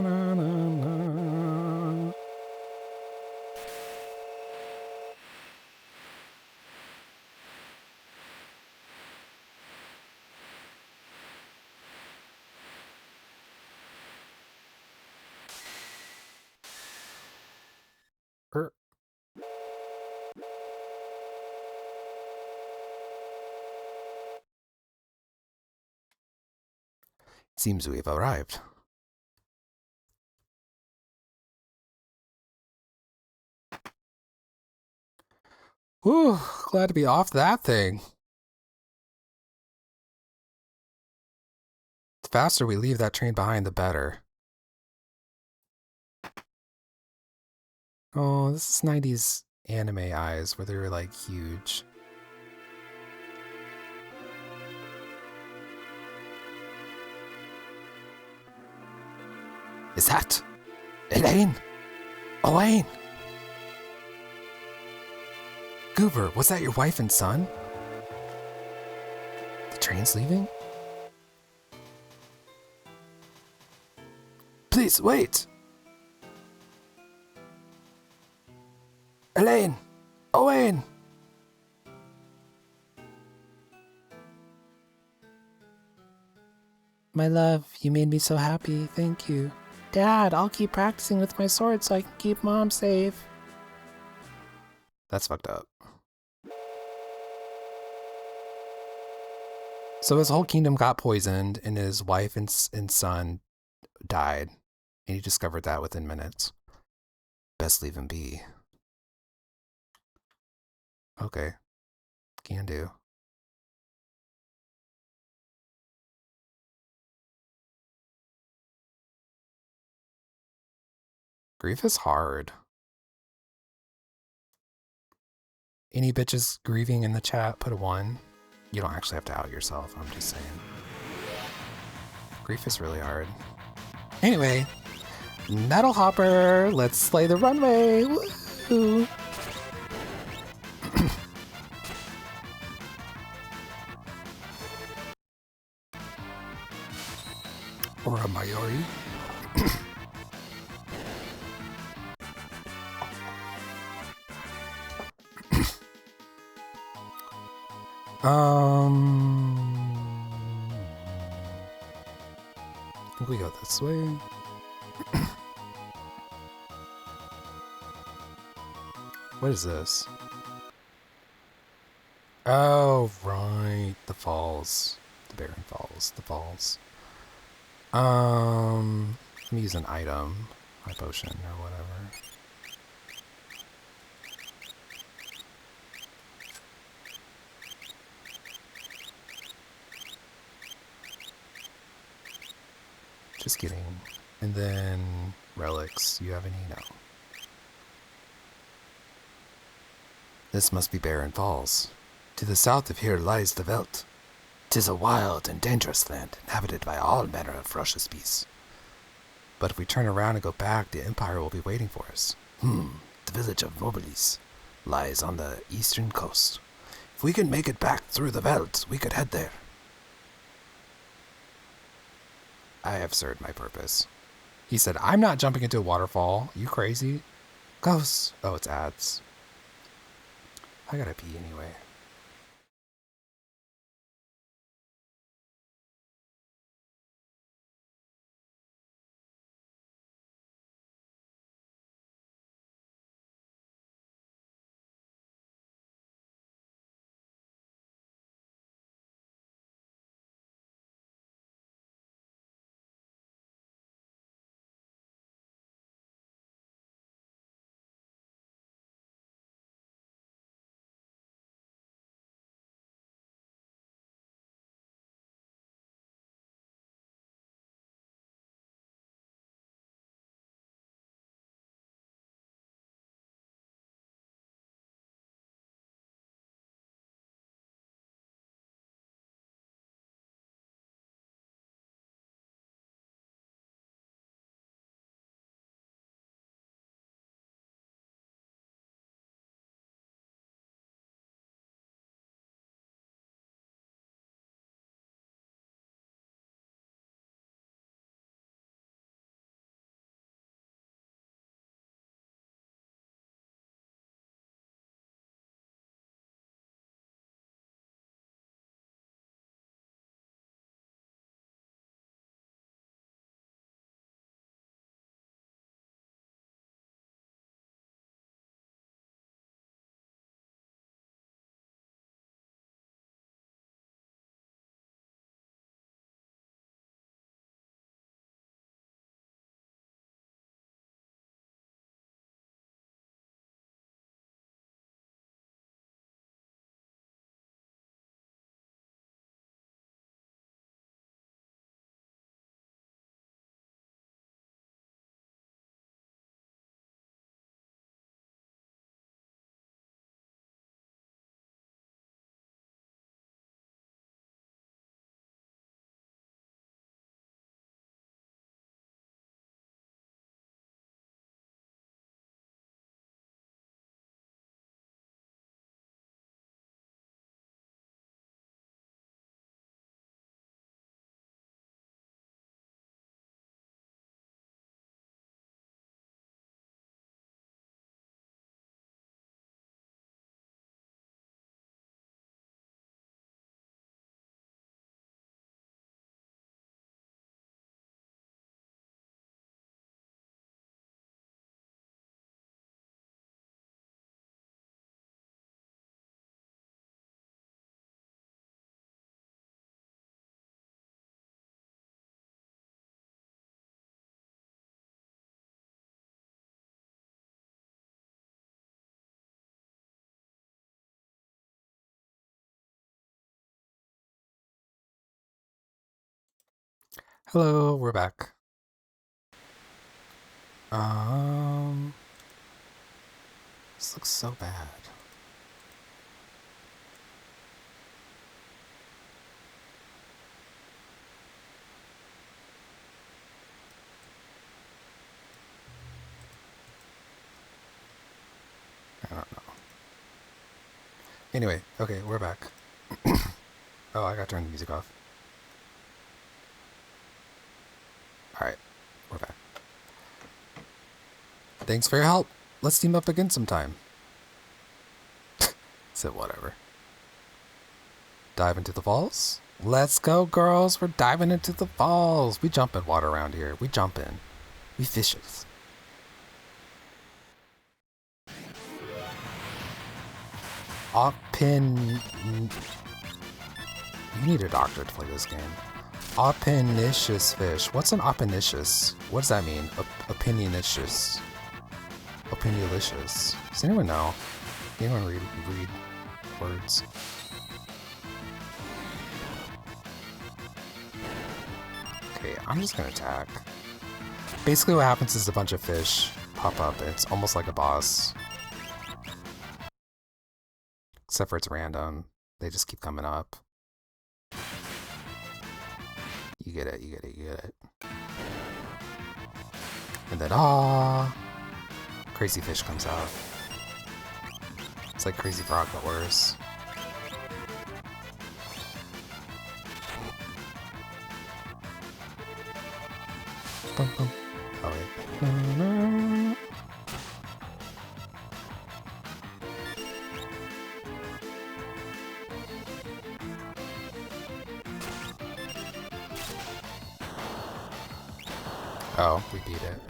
Seems we've arrived. Whew, glad to be off that thing. The faster we leave that train behind, the better. Oh, this is 90s anime eyes where they were like huge. Is that Elaine? Elaine! Goober, was that your wife and son? The train's leaving? Please, wait! Elaine! Owen! My love, you made me so happy. Thank you. Dad, I'll keep practicing with my sword so I can keep Mom safe. That's fucked up. So his whole kingdom got poisoned and his wife and son died. And he discovered that within minutes. Best leave him be. Okay. Can do. Grief is hard. Any bitches grieving in the chat, put a 1. You don't actually have to out yourself, I'm just saying. Grief is really hard. Anyway, Nettle Hopper, let's slay the runway! Woo! Or a Mayori. I think we go this way. What is this? Oh, right. The falls. The Barren Falls. The falls. Let me use an item. My potion or whatever. Just kidding. And then relics. You have any? No. This must be Barren Falls. To the south of here lies the veldt. 'Tis a wild and dangerous land, inhabited by all manner of ferocious beasts. But if we turn around and go back, the Empire will be waiting for us. The village of Mobilis lies on the eastern coast. If we can make it back through the veldt, we could head there. I have served my purpose. He said, I'm not jumping into a waterfall. You crazy? Ghosts. Oh, it's ads. I gotta pee anyway. Hello, we're back. This looks so bad. I don't know. Anyway, okay, we're back. Oh, I gotta turn the music off. Alright, we're back. Thanks for your help. Let's team up again sometime. Said whatever. Dive into the falls? Let's go, girls. We're diving into the falls. We jump in water around here. We jump in. We fishes. Opin... You need a doctor to play this game. Opinicious fish. What's an opinicious? What does that mean? Opinionicious. Opiniolicious. Does anyone know? Can anyone read words? Okay, I'm just gonna attack. Basically what happens is a bunch of fish pop up. It's almost like a boss. Except for it's random. They just keep coming up. You get it, you get it, you get it. And then, crazy fish comes out. It's like Crazy Frog, but worse. Bum, bum. Oh, wait. Oh, we beat it.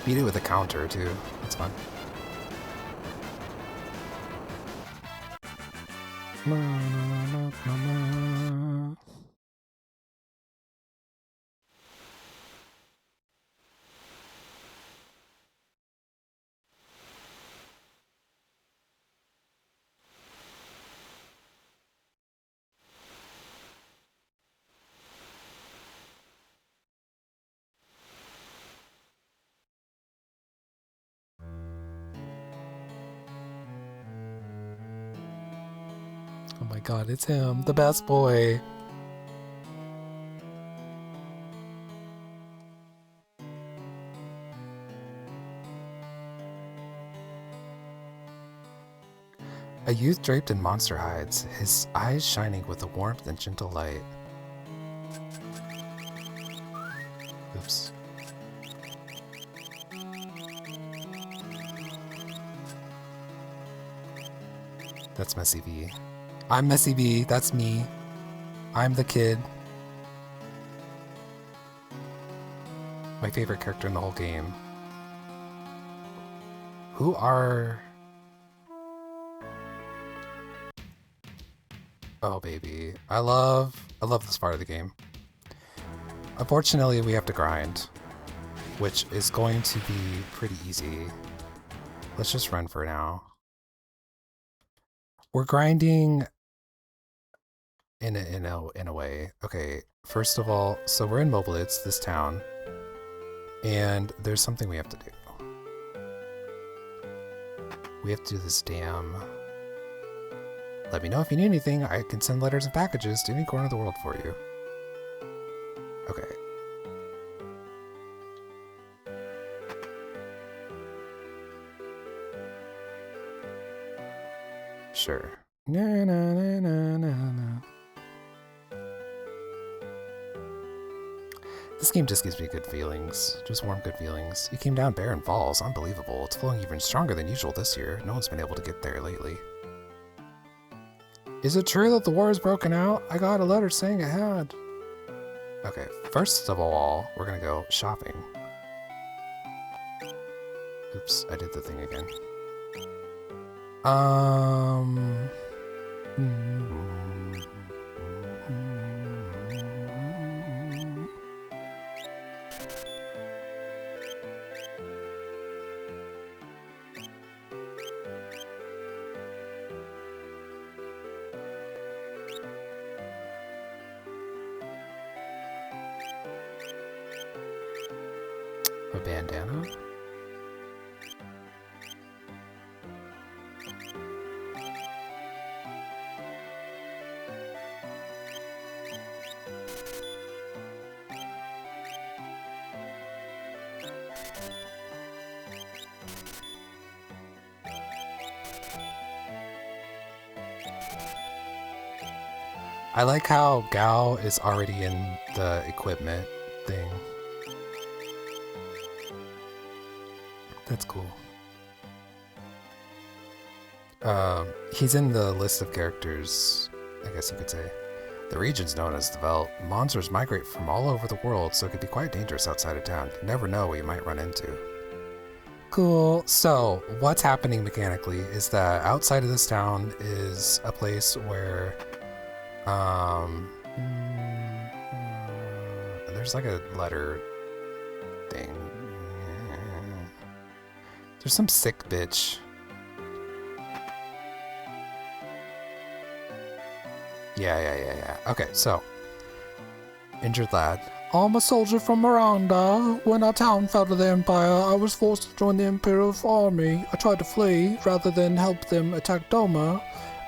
Beat it with a counter, too. That's fun. Oh my god, it's him, the best boy. A youth draped in monster hides, his eyes shining with a warmth and gentle light. Oops. That's Messy V. I'm Messy V, that's me. I'm the kid. My favorite character in the whole game. Who are... Oh baby. I love this part of the game. Unfortunately, we have to grind, which is going to be pretty easy. Let's just run for now. We're grinding in a way. Okay, first of all, so we're in Moblitz, this town, and there's something we have to do. We have to do this damn... Let me know if you need anything. I can send letters and packages to any corner of the world for you. Okay. Sure. Na na na na na na. This game just gives me good feelings. Just warm, good feelings. You came down Barren Falls. Unbelievable. It's flowing even stronger than usual this year. No one's been able to get there lately. Is it true that the war has broken out? I got a letter saying it had. Okay, first of all, we're gonna go shopping. Oops, I did the thing again. A bandana? I like how Gao is already in the equipment thing. That's cool. He's in the list of characters, I guess you could say. The region's known as the Veldt. Monsters migrate from all over the world, so it could be quite dangerous outside of town. You never know what you might run into. Cool. So, what's happening mechanically is that outside of this town is a place where, there's like a letter thing. There's some sick bitch. Yeah. Okay, so. Injured lad. I'm a soldier from Miranda. When our town fell to the Empire, I was forced to join the Imperial Army. I tried to flee, rather than help them attack Doma,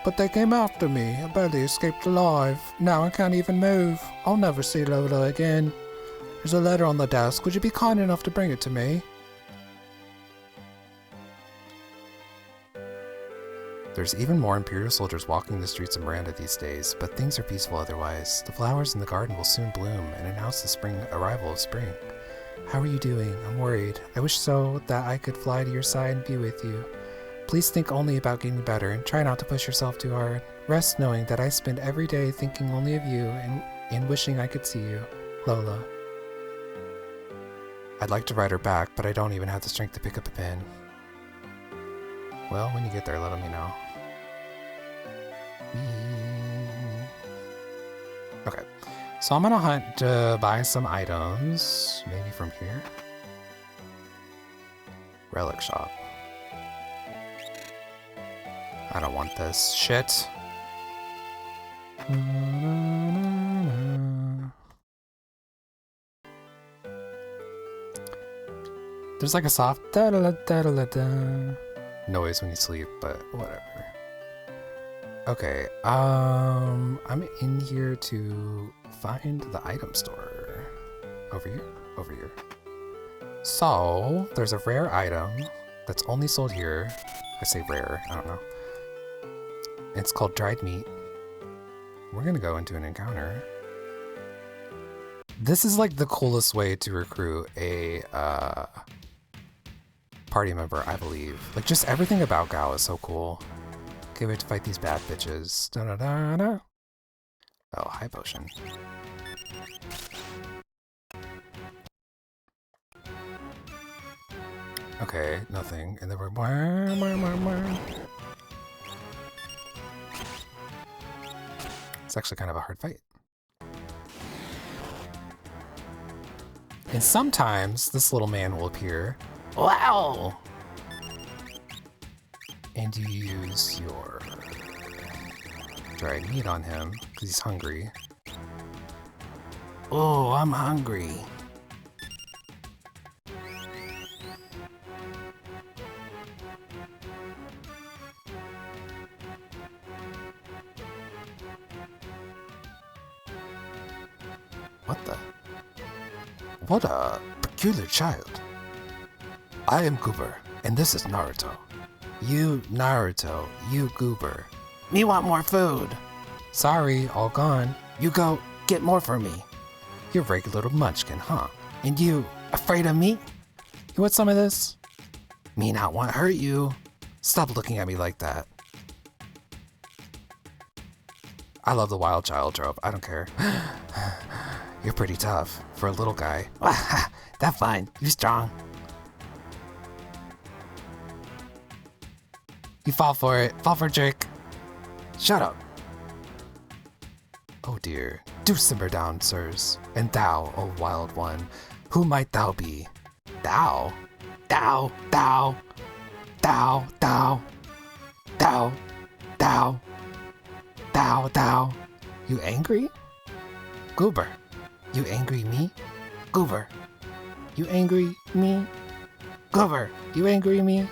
but they came after me. I barely escaped alive. Now I can't even move. I'll never see Lola again. There's a letter on the desk. Would you be kind enough to bring it to me? There's even more Imperial soldiers walking the streets of Miranda these days, but things are peaceful otherwise. The flowers in the garden will soon bloom and announce the arrival of spring. How are you doing? I'm worried. I wish so that I could fly to your side and be with you. Please think only about getting better and try not to push yourself too hard. Rest knowing that I spend every day thinking only of you and wishing I could see you. Lola. I'd like to write her back, but I don't even have the strength to pick up a pen. Well, when you get there, let me know. Okay, so I'm gonna hunt to buy some items, maybe from here. Relic shop. I don't want this shit. There's like a soft da-da-da-da-da-da noise when you sleep, but whatever. Okay, I'm in here to find the item store. Over here. So, there's a rare item that's only sold here. I say rare, I don't know. It's called dried meat. We're gonna go into an encounter. This is like the coolest way to recruit a party member, I believe. Like, just everything about Gao is so cool. Okay, we have to fight these bad bitches. Da-da-da-da. Oh, high potion. Okay, nothing. And then we're... It's actually kind of a hard fight. And sometimes this little man will appear. Wow! And you use your dried meat on him because he's hungry. Oh, I'm hungry. What a peculiar child. I am Goober, and this is Naruto. You, Naruto, you, Goober. Me want more food. Sorry, all gone. You go, get more for me. You're a regular little munchkin, huh? And you, afraid of me? You want some of this? Me not want to hurt you. Stop looking at me like that. I love the wild child trope, I don't care. You're pretty tough for a little guy. That's fine, you strong. You fall for it, fall for a trick. Shut up. Oh dear, do simmer down, sirs. And thou, O wild one, who might thou be? Thou? Thou, thou, thou, thou, thou, thou, thou, thou. You angry? Goober, you angry me? Goober, you angry me? Goober, you angry me?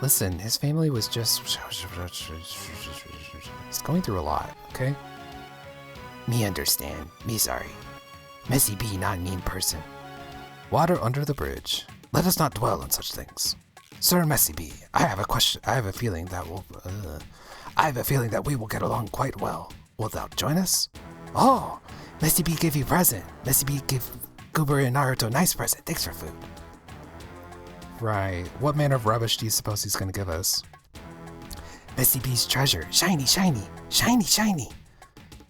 Listen, his family was just... He's going through a lot, okay? Me understand. Me sorry. Messy B not mean person. Water under the bridge. Let us not dwell on such things. Sir Messy B, I have a question. I have a feeling that we will get along quite well. Will thou join us? Oh, Messy B gave you a present. Messy B gave Goober and Naruto a nice present. Thanks for food. Right. What manner of rubbish do you suppose he's gonna give us? Messy B's treasure. Shiny, shiny. Shiny, shiny.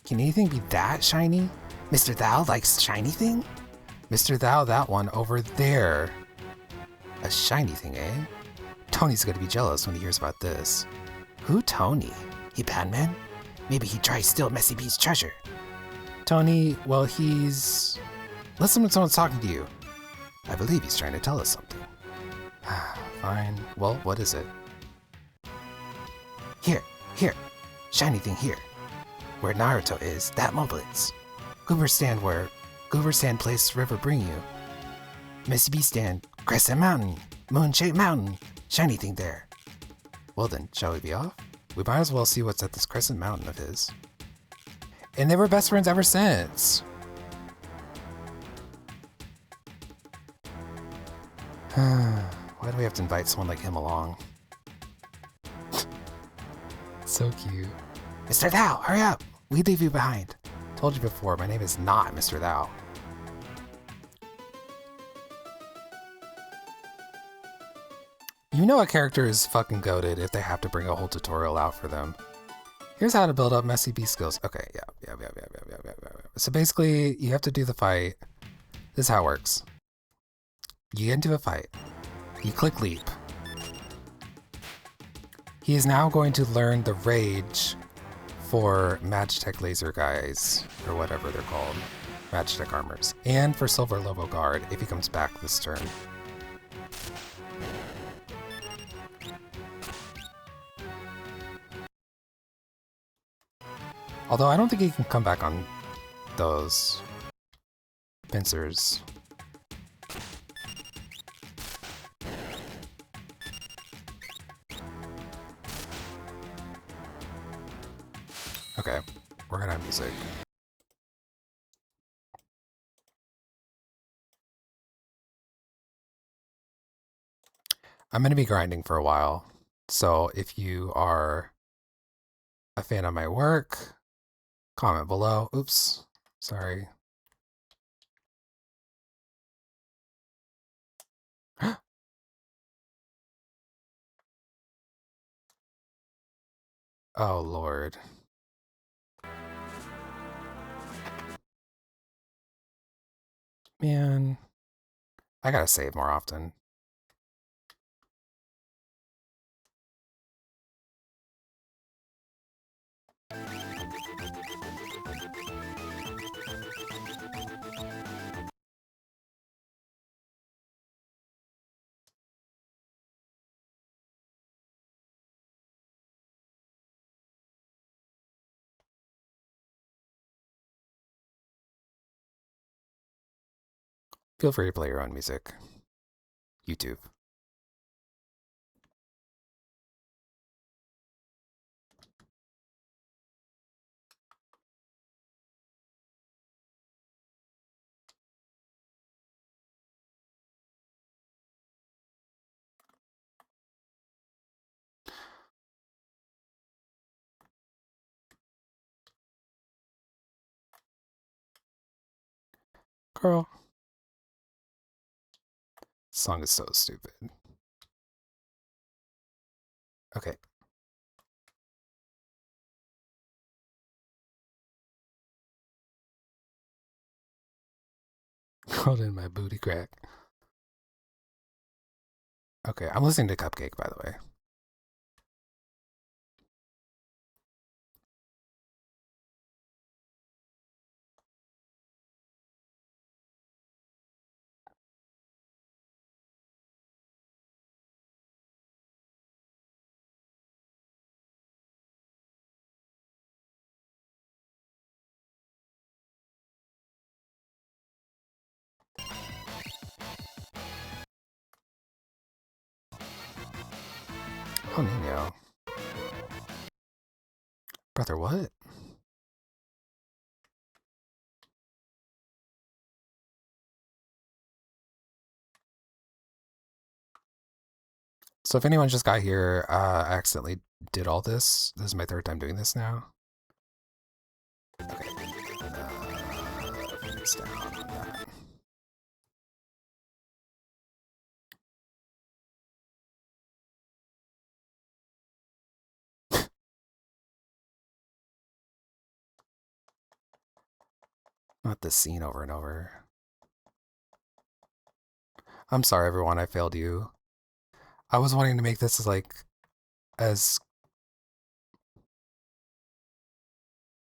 Can anything be that shiny? Mr. Thou likes shiny thing? Mr. Thou, that one over there. A shiny thing, eh? Tony's gonna be jealous when he hears about this. Who Tony? He bad man? Maybe he tries to steal Messy B's treasure. Tony, well, he's... Listen when someone's talking to you. I believe he's trying to tell us something. Fine. Well, what is it? Here, here. Shiny thing here. Where Naruto is, that moblets. Goober stand where Goober stand place river bring you. Messy B stand, Crescent Mountain, Moon-shaped mountain. Shiny thing there. Well then, shall we be off? We might as well see what's at this Crescent Mountain of his. And they were best friends ever since. Why do we have to invite someone like him along? So cute. Mr. Thou, hurry up! We leave you behind. Told you before, my name is not Mr. Thou. You know a character is fucking goated if they have to bring a whole tutorial out for them. Here's how to build up Messy B skills. Okay, yeah. So basically, you have to do the fight. This is how it works. You get into a fight. You click leap. He is now going to learn the rage for Magitech laser guys, or whatever they're called. Magitech armors. And for Silver Lobo Guard, if he comes back this turn. Although I don't think he can come back on those pincers. Okay, we're gonna have music. I'm gonna be grinding for a while, so if you are a fan of my work, comment below. Oops, sorry. Oh, Lord. Man, I gotta save more often. Feel free to play your own music. YouTube. Girl. This song is so stupid. Okay. Hold in my booty crack. Okay, I'm listening to Cupcake, by the way. Oh, Nino. Brother, what? So if anyone just got here, I accidentally did all this. This is my third time doing this now. Okay. Focus down on that. Not this scene over and over. I'm sorry, everyone. I failed you. I was wanting to make this as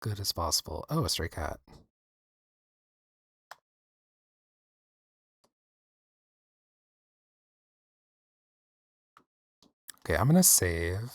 good as possible. Oh, a stray cat. Okay, I'm gonna save.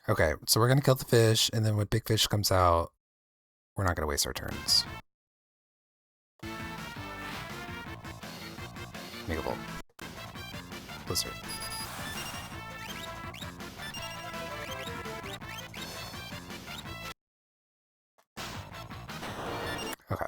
Okay, so we're gonna kill the fish, and then when big fish comes out, we're not gonna waste our turns. Mega Volt. Blizzard. Okay.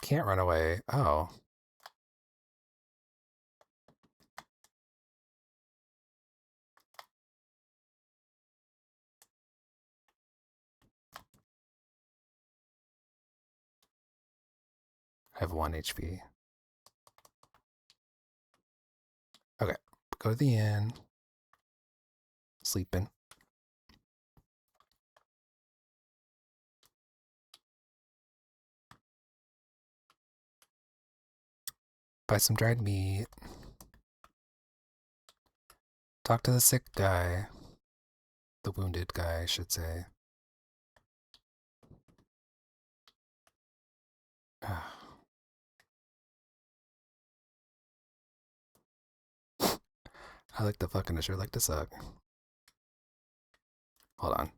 Can't run away. Oh. I have 1 HP. Okay. Go to the inn. Sleeping. Buy some dried meat. Talk to the sick guy. The wounded guy, I should say. I like to fucking, I sure like to suck. Hold on.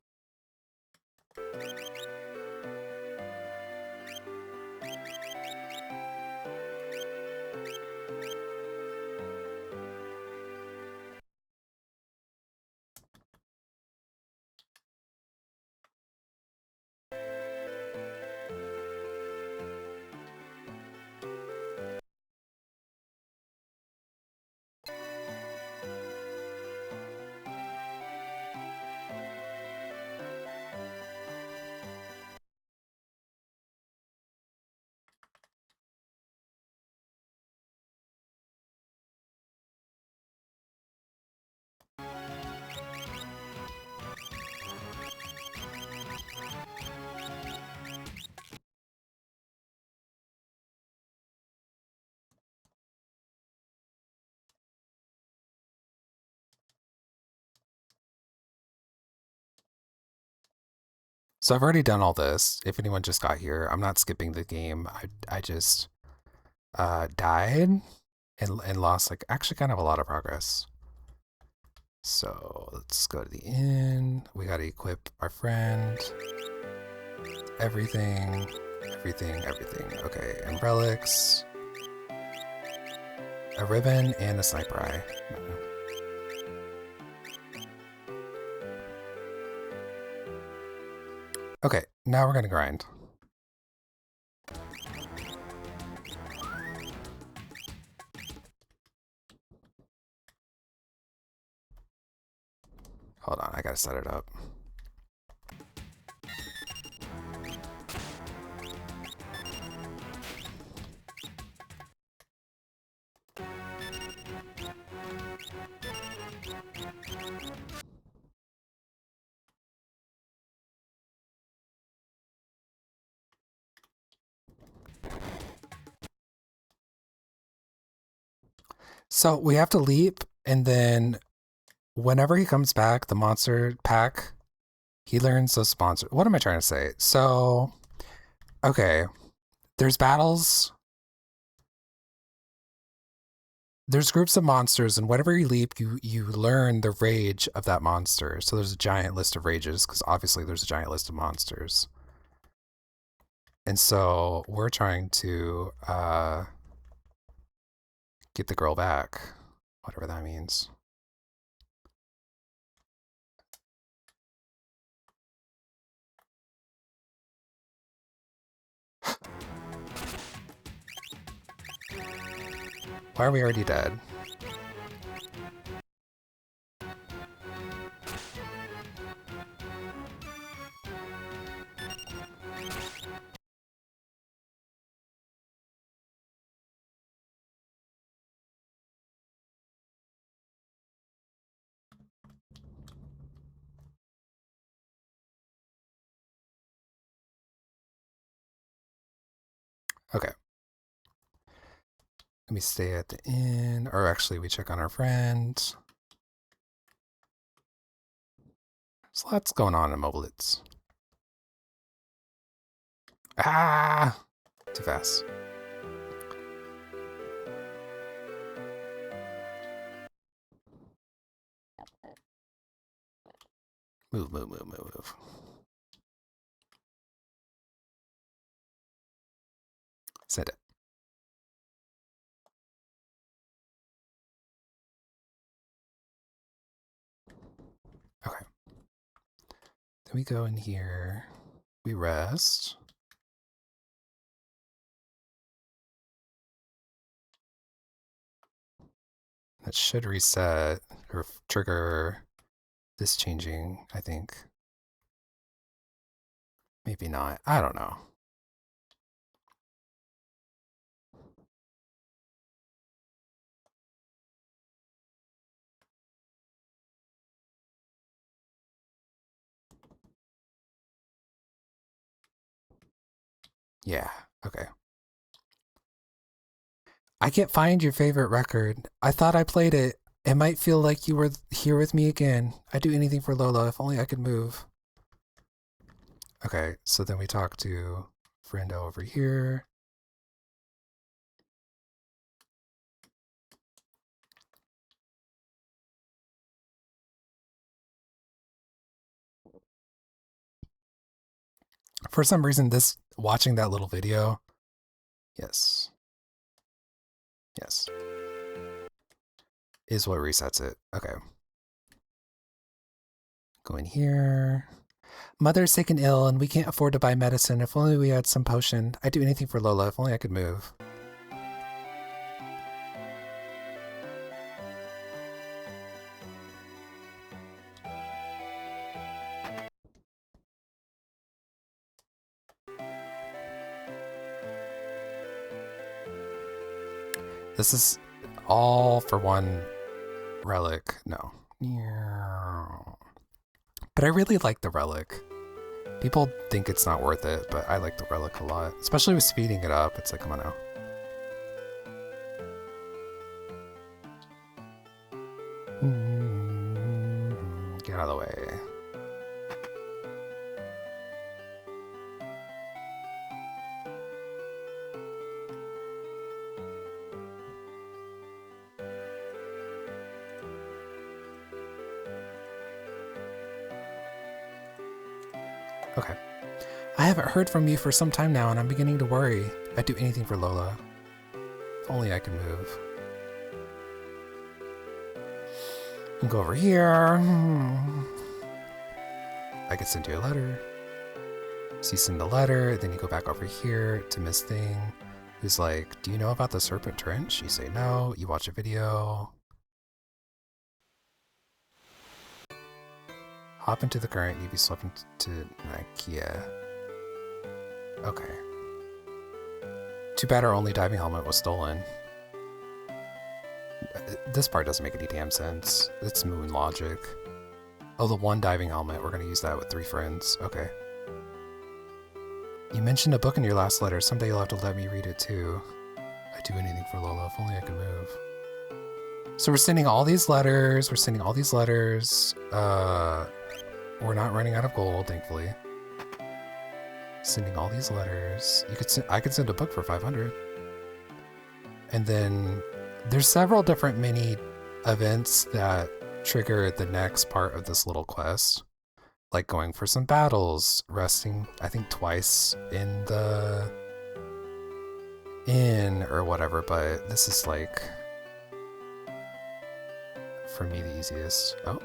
So I've already done all this. If anyone just got here, I'm not skipping the game. I just died and lost like actually kind of a lot of progress. So let's go to the inn. We gotta equip our friend. Everything, everything, everything. Okay, and relics. A ribbon and a sniper eye. Okay, now we're gonna grind. Hold on, I gotta set it up. So we have to leap, and then whenever he comes back, the monster pack, he learns those sponsors. What am I trying to say? So, okay, there's battles. There's groups of monsters, and whenever you leap, you learn the rage of that monster. So there's a giant list of rages, because obviously there's a giant list of monsters. And so we're trying to get the girl back, whatever that means. Why are we already dead? Okay. Let me stay at the inn, or actually we check on our friends. There's lots going on in Moblitz. Ah! Too fast. Move, move, move, move, move. Send it. Okay. Then we go in here. We rest. That should reset or trigger this changing, I think. Maybe not. I don't know. Yeah, okay. I can't find your favorite record. I thought I played it. It might feel like you were here with me again. I'd do anything for Lola if only I could move. Okay, so then we talk to Friendo over here. For some reason, watching that little video, yes, yes, is what resets it. Okay. Go in here. Mother's sick and ill, and we can't afford to buy medicine. If only we had some potion. I'd do anything for Lola. If only I could move. This is all for one relic. No. But I really like the relic. People think it's not worth it, but I like the relic a lot. Especially with speeding it up. It's like, come on now. Get out of the way. Okay. I haven't heard from you for some time now, and I'm beginning to worry. I'd do anything for Lola. If only I could move. And go over here. I could send you a letter. So you send a letter, then you go back over here to Miss Thing, who's like, do you know about the Serpent Trench? You say no, you watch a video. Hop into the current, you'd be swept into Ikea. Okay. Too bad our only diving helmet was stolen. This part doesn't make any damn sense. It's moon logic. Oh, the one diving helmet. We're gonna use that with 3 friends. Okay. You mentioned a book in your last letter. Someday you'll have to let me read it too. I'd do anything for Lola. If only I could move. So we're sending all these letters. We're sending all these letters. We're not running out of gold, thankfully. Sending all these letters. I could send a book for 500. And then there's several different mini events that trigger the next part of this little quest. Like going for some battles, resting, I think twice in the inn or whatever, but this is like, for me, the easiest. Oh.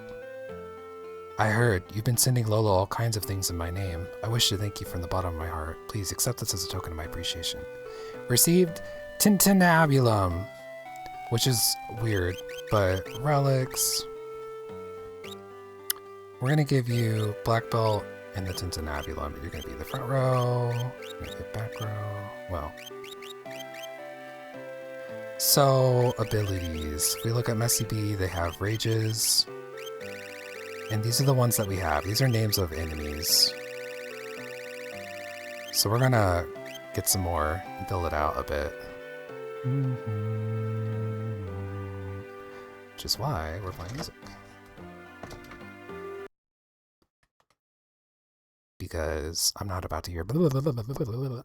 I heard you've been sending Lola all kinds of things in my name. I wish to thank you from the bottom of my heart. Please accept this as a token of my appreciation. Received Tintinabulum, which is weird, but relics. We're gonna give you black belt and the Tintinabulum. You're gonna be the front row, you're gonna be back row. Well. So, abilities. If we look at Messy B, they have rages. And these are the ones that we have. These are names of enemies. So we're gonna get some more and build it out a bit. Which is why we're playing music. Because I'm not about to hear blah, blah, blah, blah, blah, blah, blah.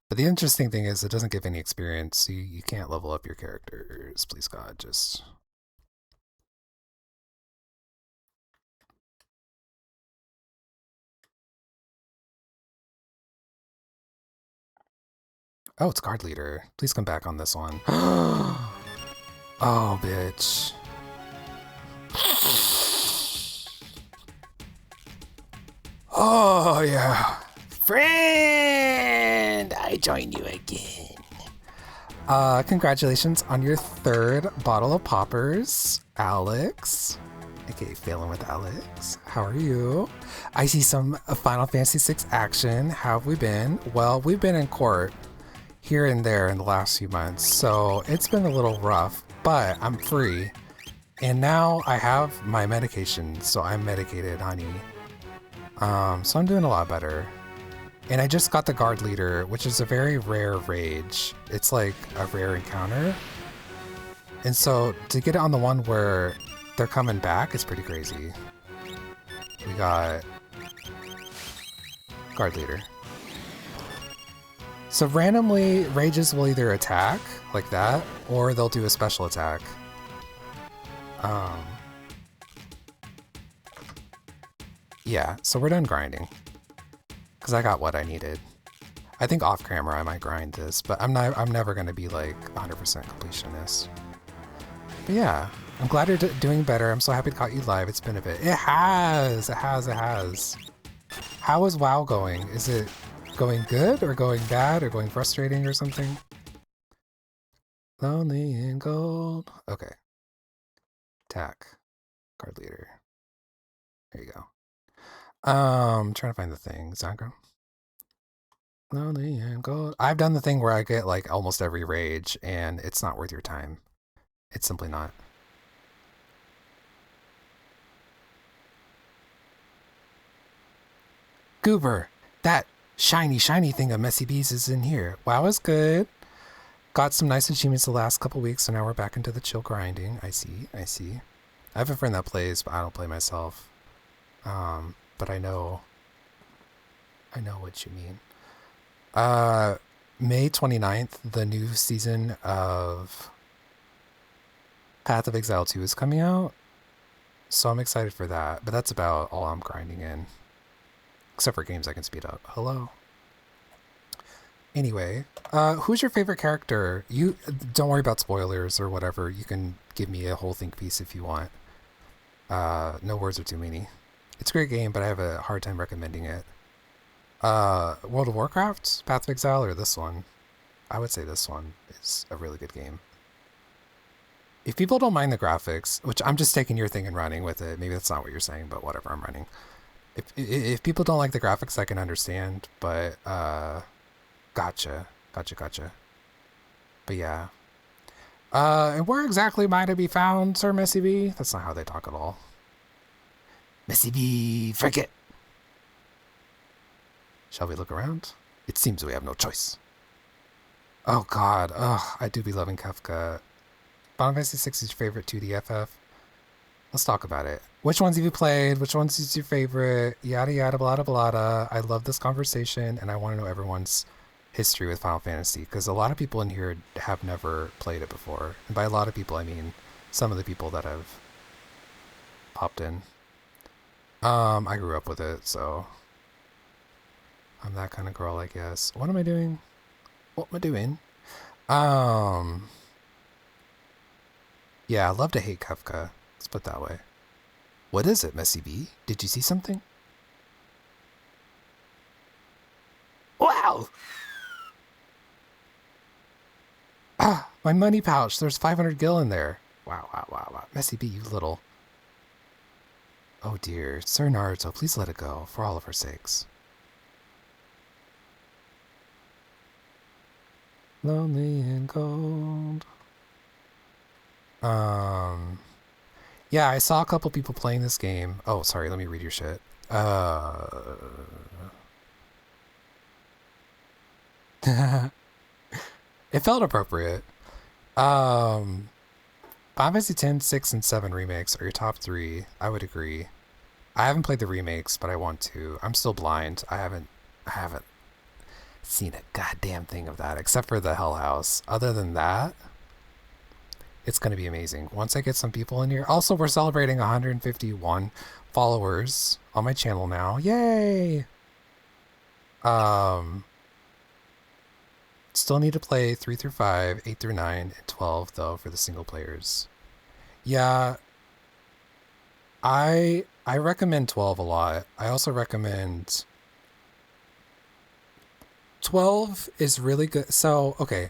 But the interesting thing is it doesn't give any experience. You can't level up your characters. Please God, just... Oh, it's guard leader. Please come back on this one. Oh, bitch. Oh, yeah. Friend, I join you again. Congratulations on your 3rd bottle of poppers, Alex. Okay, failing with Alex. How are you? I see some Final Fantasy VI action. How have we been? Well, we've been in court here and there in the last few months, so it's been a little rough, but I'm free. And now I have my medication, so I'm medicated, honey. So I'm doing a lot better. And I just got the guard leader, which is a very rare rage. It's like a rare encounter. And so to get it on the one where they're coming back is pretty crazy. We got guard leader. So randomly, rages will either attack like that, or they'll do a special attack. Yeah, so we're done grinding. Because I got what I needed. I think off camera I might grind this, but I'm never going to be like 100% completionist. But yeah, I'm glad you're doing better. I'm so happy to caught you live. It's been a bit. It has. How is WoW going? Is it going good or going bad or going frustrating or something? Lonely and gold. Okay. Attack. Guard leader. There you go. Trying to find the thing. Zangra. Lonely and gold. I've done the thing where I get like almost every rage and it's not worth your time. It's simply not. Goober, that shiny thing of Messy Bees is in here. WoW is good. Got some nice achievements the last couple weeks, so now we're back into the chill grinding. I see. I have a friend that plays, but I don't play myself. But I know what you mean. May 29th, the new season of Path of Exile 2 is coming out. So I'm excited for that, but that's about all I'm grinding in. Except for games I can speed up. Hello. Anyway, who's your favorite character? You don't worry about spoilers or whatever. You can give me a whole think piece if you want. No words are too many. It's a great game, but I have a hard time recommending it. World of Warcraft, Path of Exile, or this one? I would say this one is a really good game. If people don't mind the graphics, which I'm just taking your thing and running with it, maybe that's not what you're saying, but whatever, I'm running. If people don't like the graphics, I can understand, but gotcha. But yeah. And where exactly am I to be found, Sir Messy B? That's not how they talk at all. Messy B, forget. Shall we look around? It seems we have no choice. Oh god, I do be loving Kafka. Final Fantasy 6 is your favorite 2D FF? Let's talk about it. Which ones have you played? Which ones is your favorite? Yada yada blah blah blah. I love this conversation and I want to know everyone's history with Final Fantasy because a lot of people in here have never played it before. And by a lot of people I mean some of the people that have popped in. I grew up with it, so I'm that kind of girl, I guess. What am I doing? Yeah, I love to hate Kafka. Let's put it that way. What is it, Messy B? Did you see something? Wow! Ah, my money pouch. There's 500 gil in there. Wow. Messy B, you little. Oh dear. Sir Naruto, please let it go, for all of our sakes. Lonely and cold. Yeah, I saw a couple people playing this game. Oh, sorry, let me read your shit. It felt appropriate. Final Fantasy 10, 6, and 7 remakes are your top 3. I would agree. I haven't played the remakes, but I want to. I'm still blind. I haven't seen a goddamn thing of that, except for the Hell House. Other than that, it's going to be amazing. Once I get some people in here. Also, we're celebrating 151 followers on my channel now. Yay! Still need to play 3 through 5, 8 through 9, and 12, though, for the single players. Yeah, I recommend 12 a lot. I also recommend 12 is really good. So, okay.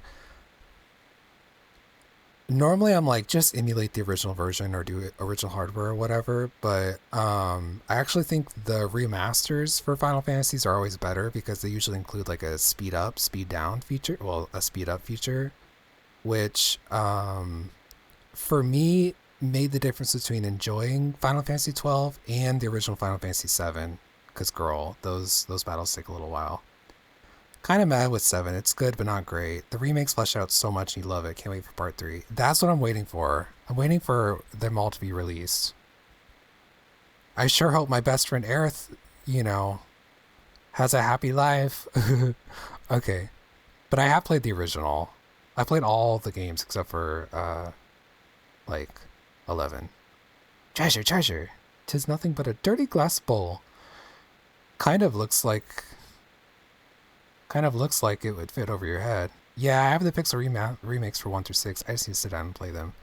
Normally I'm like, just emulate the original version or do original hardware or whatever, but I actually think the remasters for Final Fantasies are always better because they usually include like a speed up, speed down feature, well, a speed up feature, which for me made the difference between enjoying Final Fantasy 12 and the original Final Fantasy 7, because girl, those battles take a little while. Kind of mad with 7. It's good, but not great. The remakes flesh out so much and you love it. Can't wait for part 3. That's what I'm waiting for. I'm waiting for them all to be released. I sure hope my best friend Aerith, has a happy life. Okay. But I have played the original. I played all the games except for, 11. Treasure. 'Tis nothing but a dirty glass bowl. Kind of looks like it would fit over your head. Yeah, I have the Pixel remakes for 1 through 6. I just need to sit down and play them.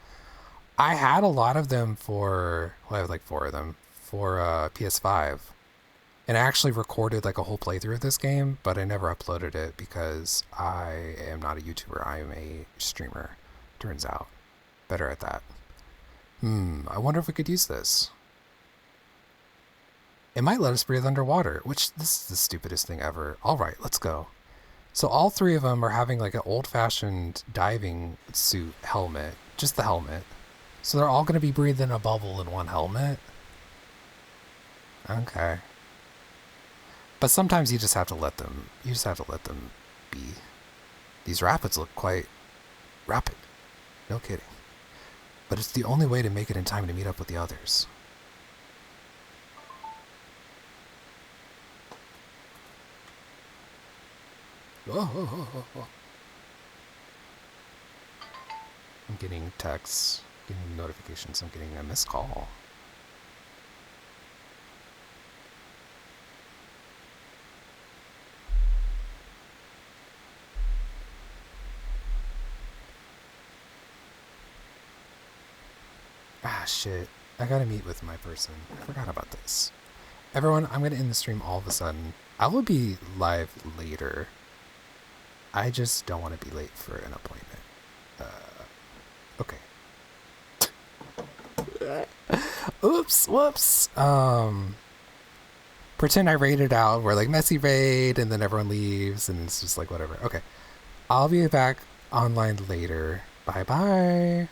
I had a lot of them I have like 4 of them, for PS5. And I actually recorded like a whole playthrough of this game, but I never uploaded it because I am not a YouTuber. I am a streamer, turns out. Better at that. I wonder if we could use this. It might let us breathe underwater, which this is the stupidest thing ever. All right, let's go. So all 3 of them are having like an old-fashioned diving suit helmet, just the helmet. So they're all going to be breathing a bubble in one helmet. Okay. But sometimes you just have to let them be. These rapids look quite rapid. No kidding. But it's the only way to make it in time to meet up with the others. Oh. I'm getting texts, getting notifications, I'm getting a missed call. Ah, shit. I gotta meet with my person. I forgot about this. Everyone, I'm gonna end the stream all of a sudden. I will be live later. I just don't want to be late for an appointment. Okay. Oops, whoops. Pretend I raided out. We're like messy raid, and then everyone leaves, and it's just like whatever. Okay, I'll be back online later. Bye bye.